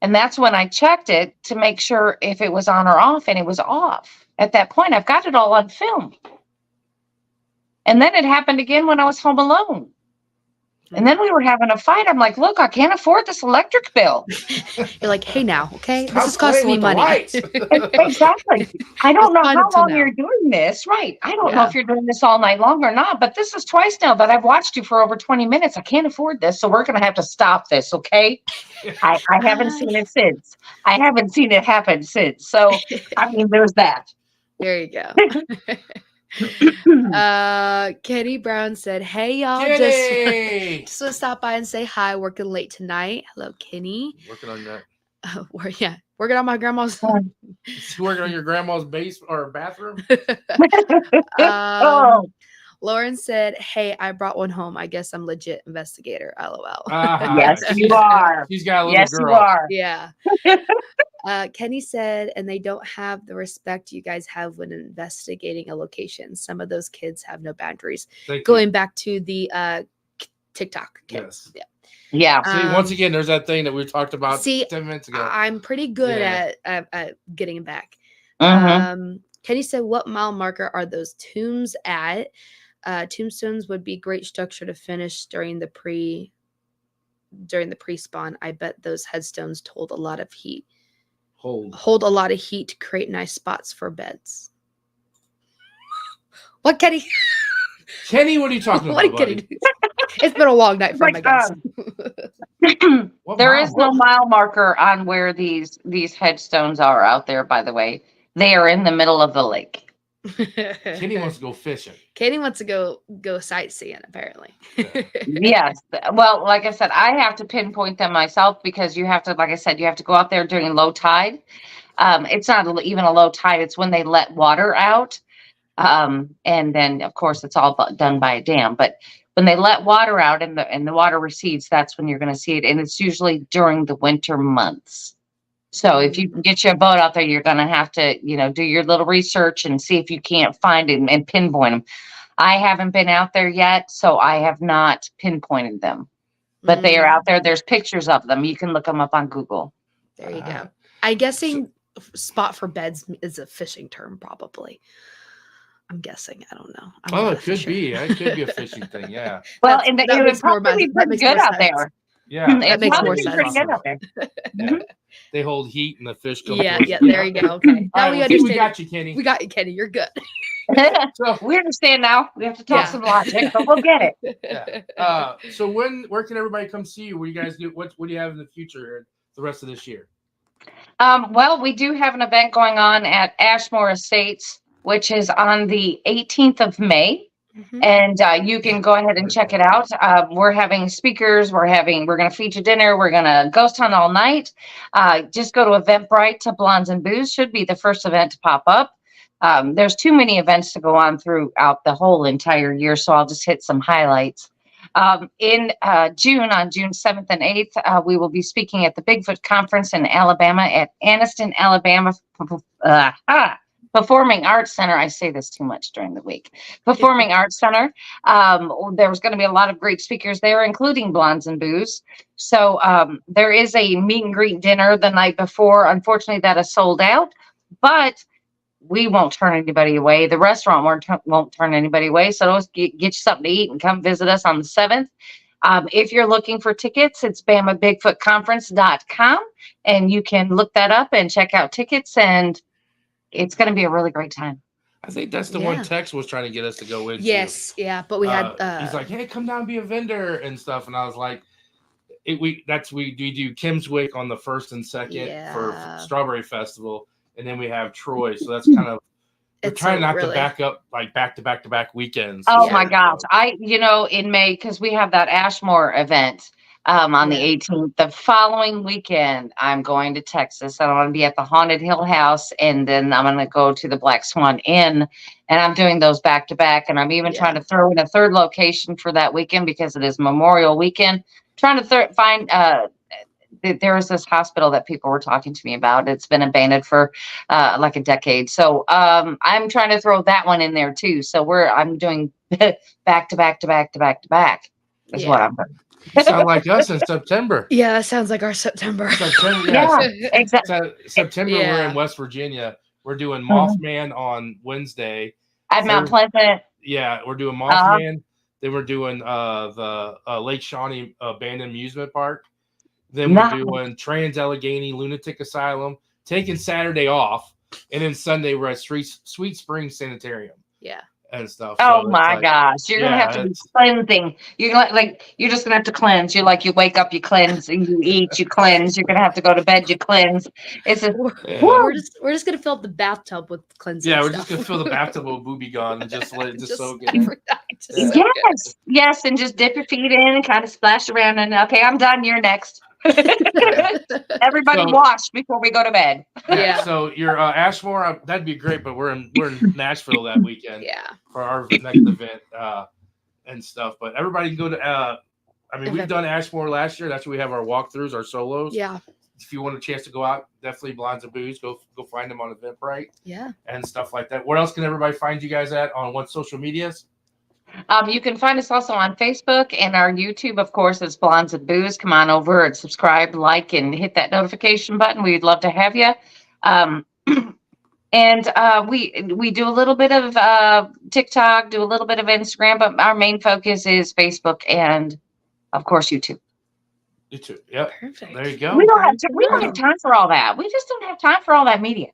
And that's when I checked it to make sure if it was on or off, and it was off. At that point, I've got it all on film. And then it happened again when I was home alone. And then we were having a fight. I'm like, look, I can't afford this electric bill. You're like, hey, now, okay? This is costing me money. Exactly. I don't know how long you're doing this. Right. I don't know if you're doing this all night long or not, but this is twice now that I've watched you for over 20 minutes. I can't afford this. So we're going to have to stop this. Okay. I haven't seen it since. I haven't seen it happen since. So, I mean, there's that. There you go. Kenny Brown said, hey y'all, just want to stop by and say hi. Working late tonight. Hello, Kenny. Working on that. Working on my grandma's. Working on your grandma's base or bathroom. Lauren said, "Hey, I brought one home. I guess I'm legit investigator. LOL." Yes, you are. She's got a little yes, girl. you are. Yeah. Kenny said, and they don't have the respect you guys have when investigating a location. Some of those kids have no boundaries. Going back to the TikTok kids. Yes. Yeah. See, once again, there's that thing that we talked about 10 minutes ago. I'm pretty good at getting it back. Kenny said, "What mile marker are those tombs at? Tombstones would be great structure to finish during the pre-spawn. I bet those headstones hold a lot of heat. Hold a lot of heat to create nice spots for beds." What, Kenny? Kenny, what are you talking about, buddy? It's been a long night for my guys. There is no mile marker on where these headstones are out there, by the way. They are in the middle of the lake. Kenny wants to go fishing. Kenny wants to go sightseeing, apparently. Yes. Well, like I said, I have to pinpoint them myself because you have to, like I said, you have to go out there during low tide. It's not even a low tide. It's when they let water out. And then, of course, it's all done by a dam. But when they let water out and the water recedes, that's when you're going to see it. And it's usually during the winter months. So if you can get your boat out there, you're going to have to, do your little research and see if you can't find it and pinpoint them. I haven't been out there yet, so I have not pinpointed them. But they are out there. There's pictures of them. You can look them up on Google. There you go. I'm guessing spot for beds is a fishing term, probably. I'm guessing. I don't know. It could be. It could be a fishing thing. Yeah. Well, and it would probably be pretty good out there. Yeah, that makes more sense. Pretty good out there. Yeah. They hold heat and the fish go. Yeah, there you go. Okay. Now we understand. We got you, Kenny. We got you, Kenny. You're good. So we understand now. We have to talk some logic, but we'll get it. Yeah. So where can everybody come see you? What do you guys do? What do you have in the future the rest of this year? Well, we do have an event going on at Ashmore Estates, which is on the 18th of May. And you can go ahead and check it out. We're having speakers. We're going to feature dinner. We're going to ghost hunt all night. Just go to Eventbrite to Blondes and Booze. Should be the first event to pop up. There's too many events to go on throughout the whole entire year, so I'll just hit some highlights. In June, on June 7th and 8th, we will be speaking at the Bigfoot Conference in Alabama at Anniston, Alabama. Performing Arts Center. I say this too much during the week. Performing Arts Center. There's going to be a lot of great speakers there, including Blondes and Booze. So there is a meet and greet dinner the night before. Unfortunately, that is sold out, but we won't turn anybody away. The restaurant won't turn anybody away. So get you something to eat and come visit us on the 7th. If you're looking for tickets, it's BamaBigfootConference.com, and you can look that up and check out tickets, and it's going to be a really great time. I think that's the one Tex was trying to get us to go into. Yes, yeah, but we had. He's like, "Hey, come down and be a vendor and stuff," and I was like, "We do Kim's Wick on the 1st and 2nd for Strawberry Festival, and then we have Troy. So that's kind of we're trying not to back up like back to back weekends." Oh my gosh, in May, because we have that Ashmore event. On the 18th, the following weekend, I'm going to Texas. I'm going to be at the Haunted Hill House, and then I'm going to go to the Black Swan Inn, and I'm doing those back to back. And I'm even trying to throw in a third location for that weekend because it is Memorial Weekend. Trying to find. There was this hospital that people were talking to me about. It's been abandoned for like a decade. So I'm trying to throw that one in there too. So I'm doing back to back. Is what I'm doing. You sound like us in September. Yeah, that sounds like our September. Exactly. September, we're in West Virginia. We're doing Mothman on Wednesday. At Mount Pleasant. Yeah, we're doing Mothman. Then we're doing the Lake Shawnee Abandoned Amusement Park. Then we're doing Trans-Allegheny Lunatic Asylum. Taking Saturday off. And then Sunday, we're at Sweet Springs Sanitarium. Yeah. And stuff. Oh my gosh. You're going to have to be cleansing. You're you're just going to have to cleanse. You wake up, you cleanse, and you eat, you cleanse. You're going to have to go to bed, you cleanse. We're just going to fill up the bathtub with cleansing. Yeah, we're just going to fill the bathtub with booby gun and just let it just soak in. Yes, and just dip your feet in and kind of splash around. And okay, I'm done. You're next. Everybody wash before we go to bed. Yeah. So you're Ashmore, that'd be great, but we're in Nashville that weekend. Yeah. For our next event and stuff. But everybody can go to. We've done Ashmore last year. That's where we have our walkthroughs, our solos. Yeah. If you want a chance to go out, definitely Blondes and Booze. Go find them on Eventbrite. Yeah. And stuff like that. Where else can everybody find you guys at on what social medias? You can find us also on Facebook, and our YouTube, of course, is Blondes and Booze. Come on over and subscribe, like, and hit that notification button. We'd love to have you. And we do a little bit of TikTok, do a little bit of Instagram, but our main focus is Facebook and, of course, YouTube. YouTube. Yep. Perfect. There you go. We don't have time for all that. We just don't have time for all that media.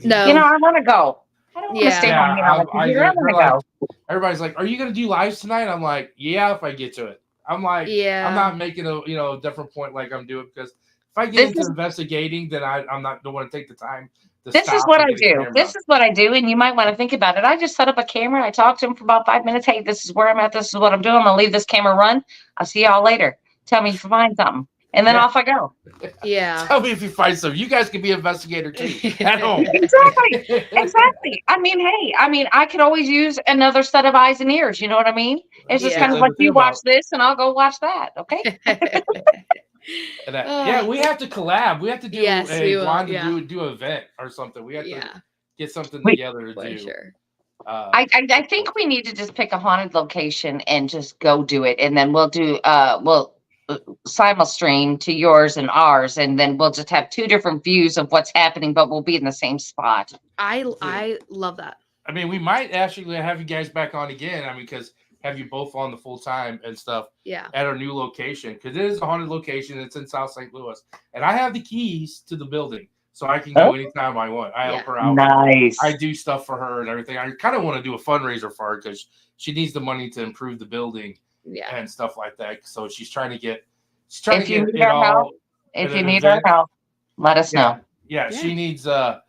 No. I want to go. I don't want to stay home behind the computer. I want to go. Everybody's like, "Are you going to do lives tonight?" I'm like, "Yeah, if I get to it." I'm like, yeah. I'm not making a different point like I'm doing, because if I get into investigating, then don't want to take the time. This is what I do. This is what I do, and you might want to think about it. I just set up a camera. I talk to him for about 5 minutes. Hey, this is where I'm at. This is what I'm doing. I'm going to leave this camera run. I'll see y'all later. Tell me if you find something. And then off I go. Yeah. Tell me if you find something. You guys can be investigator too at home. Exactly. I could always use another set of eyes and ears. You know what I mean? It's just kind of like you watch this and I'll go watch that. Okay. We have to collab. We have to do do an event or something. We have to get something together to do. Sure. I think we need to just pick a haunted location and just go do it, and then we'll do simul stream to yours and ours, and then we'll just have 2 different views of what's happening, but we'll be in the same spot. I love that. We might actually have you guys back on again. Because have you both on the full time and stuff. Yeah. At our new location, because it is a haunted location. It's in South St. Louis, and I have the keys to the building, so I can go anytime I want. I help her out. Nice. I do stuff for her and everything. I kind of want to do a fundraiser for her because she needs the money to improve the building. Yeah. And stuff like that. So she's trying to get. If you need our help, let us know. Yeah, she needs to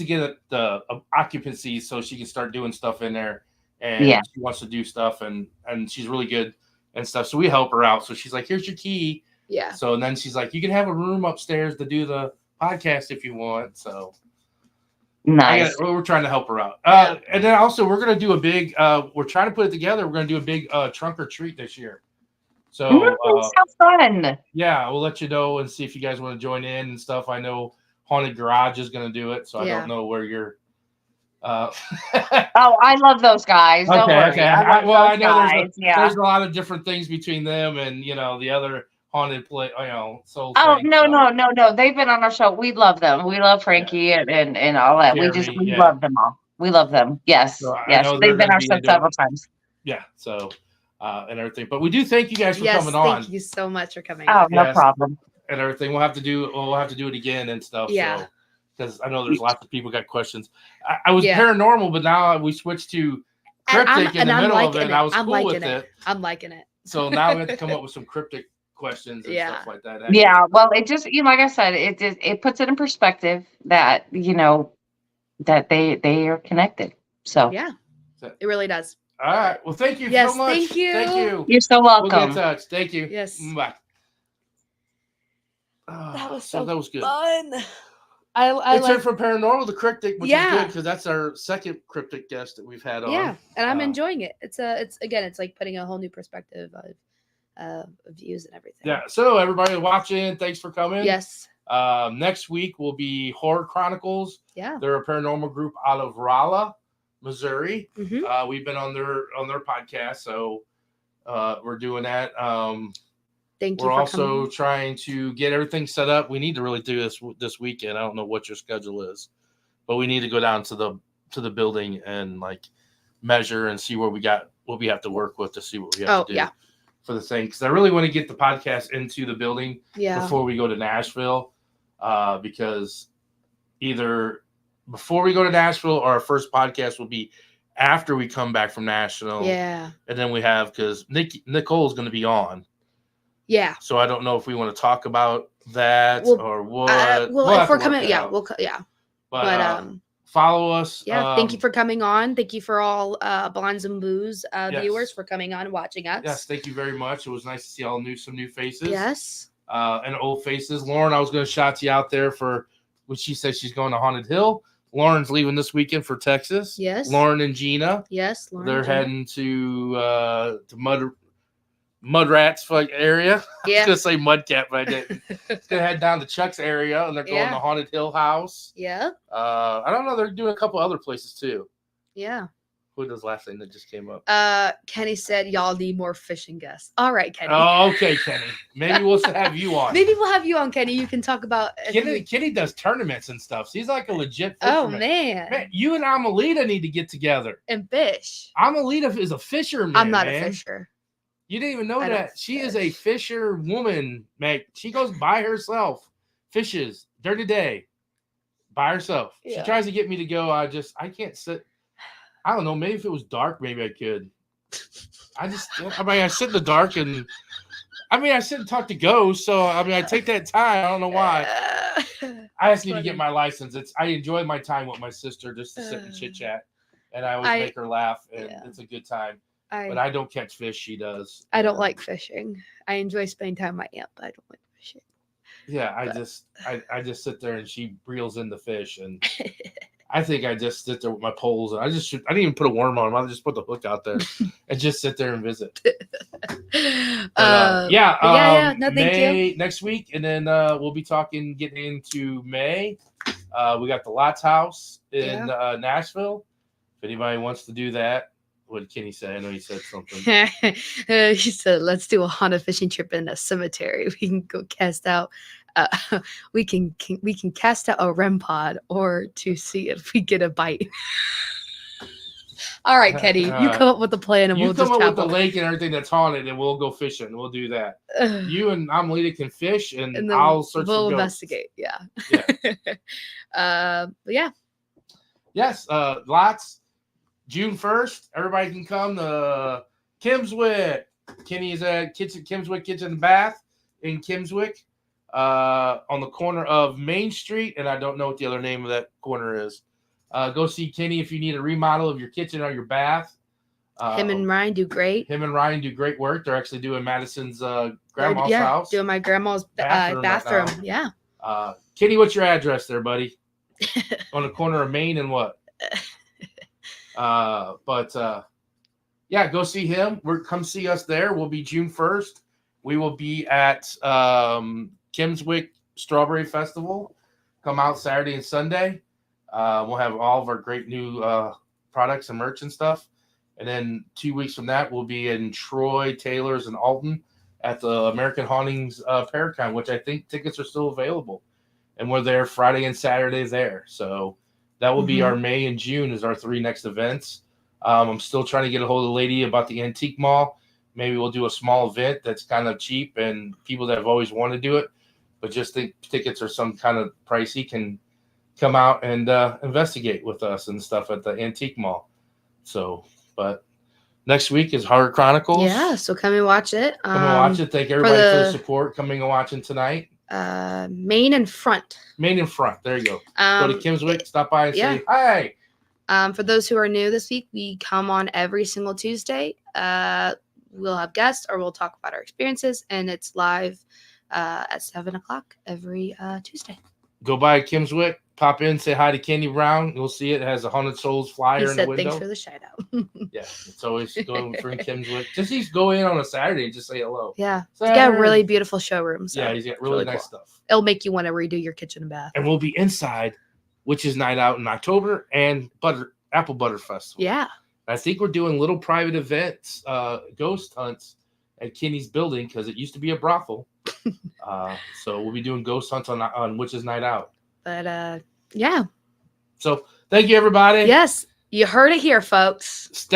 get the occupancy so she can start doing stuff in there. And she wants to do stuff, and she's really good and stuff. So we help her out. So she's like, "Here's your key." Yeah. So and then she's like, "You can have a room upstairs to do the podcast if you want." So nice. We're trying to help her out. And then also we're gonna do a big. We're trying to put it together. We're gonna do a big trunk or treat this year. So sounds fun. Yeah, we'll let you know and see if you guys want to join in and stuff. I know Haunted Garage is going to do it, so I don't know where you're. I love those guys. Don't worry. Okay. I know there's a lot of different things between them and the other haunted play. Soul. No. They've been on our show. We love them. We love Frankie and all that. Jeremy, we love them all. We love them. Yes, so yes. They've been on our show several times. Yeah. So. And everything, but we do thank you guys for coming on. Thank you so much for coming. Oh, no problem. And everything, we'll have to do it again and stuff. Yeah, because I know there's lots of people got questions. I was paranormal, but now we switched to cryptic in the middle of it. And I was cool with it. I'm liking it. So now we have to come up with some cryptic questions and stuff like that. Actually. Yeah, well, it just like I said, it puts it in perspective that that they are connected. So yeah, it really does. All right. Well, thank you so much. Thank you. Thank you. You're so welcome. We'll get in touch. Thank you. Yes. Bye. That was that was good. Fun. I it's from Paranormal, the cryptic, which is good because that's our second cryptic guest that we've had on. Yeah, and I'm enjoying it. It's like putting a whole new perspective of views and everything. Yeah. So everybody watching, thanks for coming. Yes. Next week will be Horror Chronicles. Yeah. They're a paranormal group out of Rolla, Missouri. Mm-hmm. We've been on their podcast, so we're doing that. Thank you. We're also trying to get everything set up. We need to really do this weekend. I don't know what your schedule is, but we need to go down to the building and like measure and see what we have to work with to see what we have to do for the thing. Because I really want to get the podcast into the building before we go to Nashville, because either before we go to Nashville or our first podcast will be after we come back from Nashville. Yeah. And then we have, because Nicole's going to be on. Yeah. So I don't know if we want to talk about that or what. If we're coming, But follow us. Yeah. Thank you for coming on. Thank you for all Blondes and Booze viewers for coming on and watching us. Yes. Thank you very much. It was nice to see some new faces. Yes. and old faces. Lauren, I was going to shout you out there for when she says she's going to Haunted Hill. Lauren's leaving this weekend for Texas. Yes. Lauren and Gina. Yes. Lauren They're and Gina. heading to Mud Rats area. Yeah. I was going to say Mudcat, but I didn't. It's going to head down to Chuck's area, and they're going to Haunted Hill House. Yeah. I don't know. They're doing a couple other places, too. Yeah. Who does last thing that just came up? Kenny said y'all need more fishing guests. All right, Kenny. Oh, okay, Kenny. Maybe we'll have you on. Maybe we'll have you on, Kenny. You can talk about Kenny does tournaments and stuff. So he's like a legit fisherman. Oh man, you and Amelita need to get together and fish. Amelita is a fisherman. I'm not a fisher. You didn't even know that. She is a fisher woman, mate. She goes by herself, fishes during the day by herself. Yeah. She tries to get me to go. I can't sit. I don't know. Maybe if it was dark, maybe I could. I sit in the dark and I sit and talk to ghosts. So, I take that time. I don't know why. I just need to get my license. I enjoy my time with my sister just to sit and chit chat. And I always make her laugh. And it's a good time. But I don't catch fish. She does. I don't like fishing. I enjoy spending time with my aunt, but I don't like fishing. Yeah, I just sit there and she reels in the fish and I think I just sit there with my poles and I didn't even put a worm on them. I just put the hook out there and just sit there and visit. No, thank you. Next week, and then we'll be getting into May. We got the Lots House in Nashville. If anybody wants to do that, what did Kenny say? I know he said something. He said, "Let's do a haunted fishing trip in a cemetery. We can go cast out." We can cast out a REM pod or to see if we get a bite. All right, Kenny, you come up with the plan and we'll just come up with the lake and everything that's haunted, and we'll go fishing. We'll do that. You and Amelita can fish, and I'll search. We'll investigate. Yeah. Yeah. Yes. Lots. June 1st. Everybody can come to Kimswick. Kenny is at Kimswick Kitchen and Bath in Kimswick. On the corner of Main Street, and I don't know what the other name of that corner is. Go see Kenny if you need a remodel of your kitchen or your bath. Him and Ryan do great. Great work. They're actually doing Madison's grandma's house. Doing my grandma's bathroom. Right, yeah. Kenny, what's your address there, buddy? On the corner of Main and what? Go see him. Come see us there. We'll be June 1st. We will be at Kimswick Strawberry Festival. Come out Saturday and Sunday. We'll have all of our great new products and merch and stuff. And then 2 weeks from that, we'll be in Troy, Taylor's, and Alton at the American Hauntings Paracon, which I think tickets are still available. And we're there Friday and Saturday there. So that will be our May and June is our 3 next events. I'm still trying to get a hold of the lady about the Antique Mall. Maybe we'll do a small event that's kind of cheap and people that have always wanted to do it, but just think tickets are some kind of pricey can come out and investigate with us and stuff at the Antique Mall. So, but next week is Horror Chronicles. Yeah, so come and watch it. Come and watch it. Thank everybody for the support coming and watching tonight. Main and Front. Main and Front. There you go. Go to Kimswick, stop by and say hi. For those who are new this week, we come on every single Tuesday. We'll have guests or we'll talk about our experiences, and it's live at 7:00 every Tuesday. Go by Kimswick, pop in, say hi to Kenny Brown. You'll see it has a Haunted Souls flyer in the window. Thanks for the shout out. Yeah, it's always going through Kimswick. Just go in on a Saturday and just say hello. Yeah, he's got a really beautiful showroom. So yeah, he's got really nice stuff. It'll make you want to redo your kitchen and bath. And we'll be inside, which is Night Out in October, and Apple Butter Festival. Yeah. I think we're doing little private events, ghost hunts at Kenny's building because it used to be a brothel. So we'll be doing ghost hunts on Witches Night Out. But yeah. So thank you, everybody. Yes, you heard it here, folks. Stay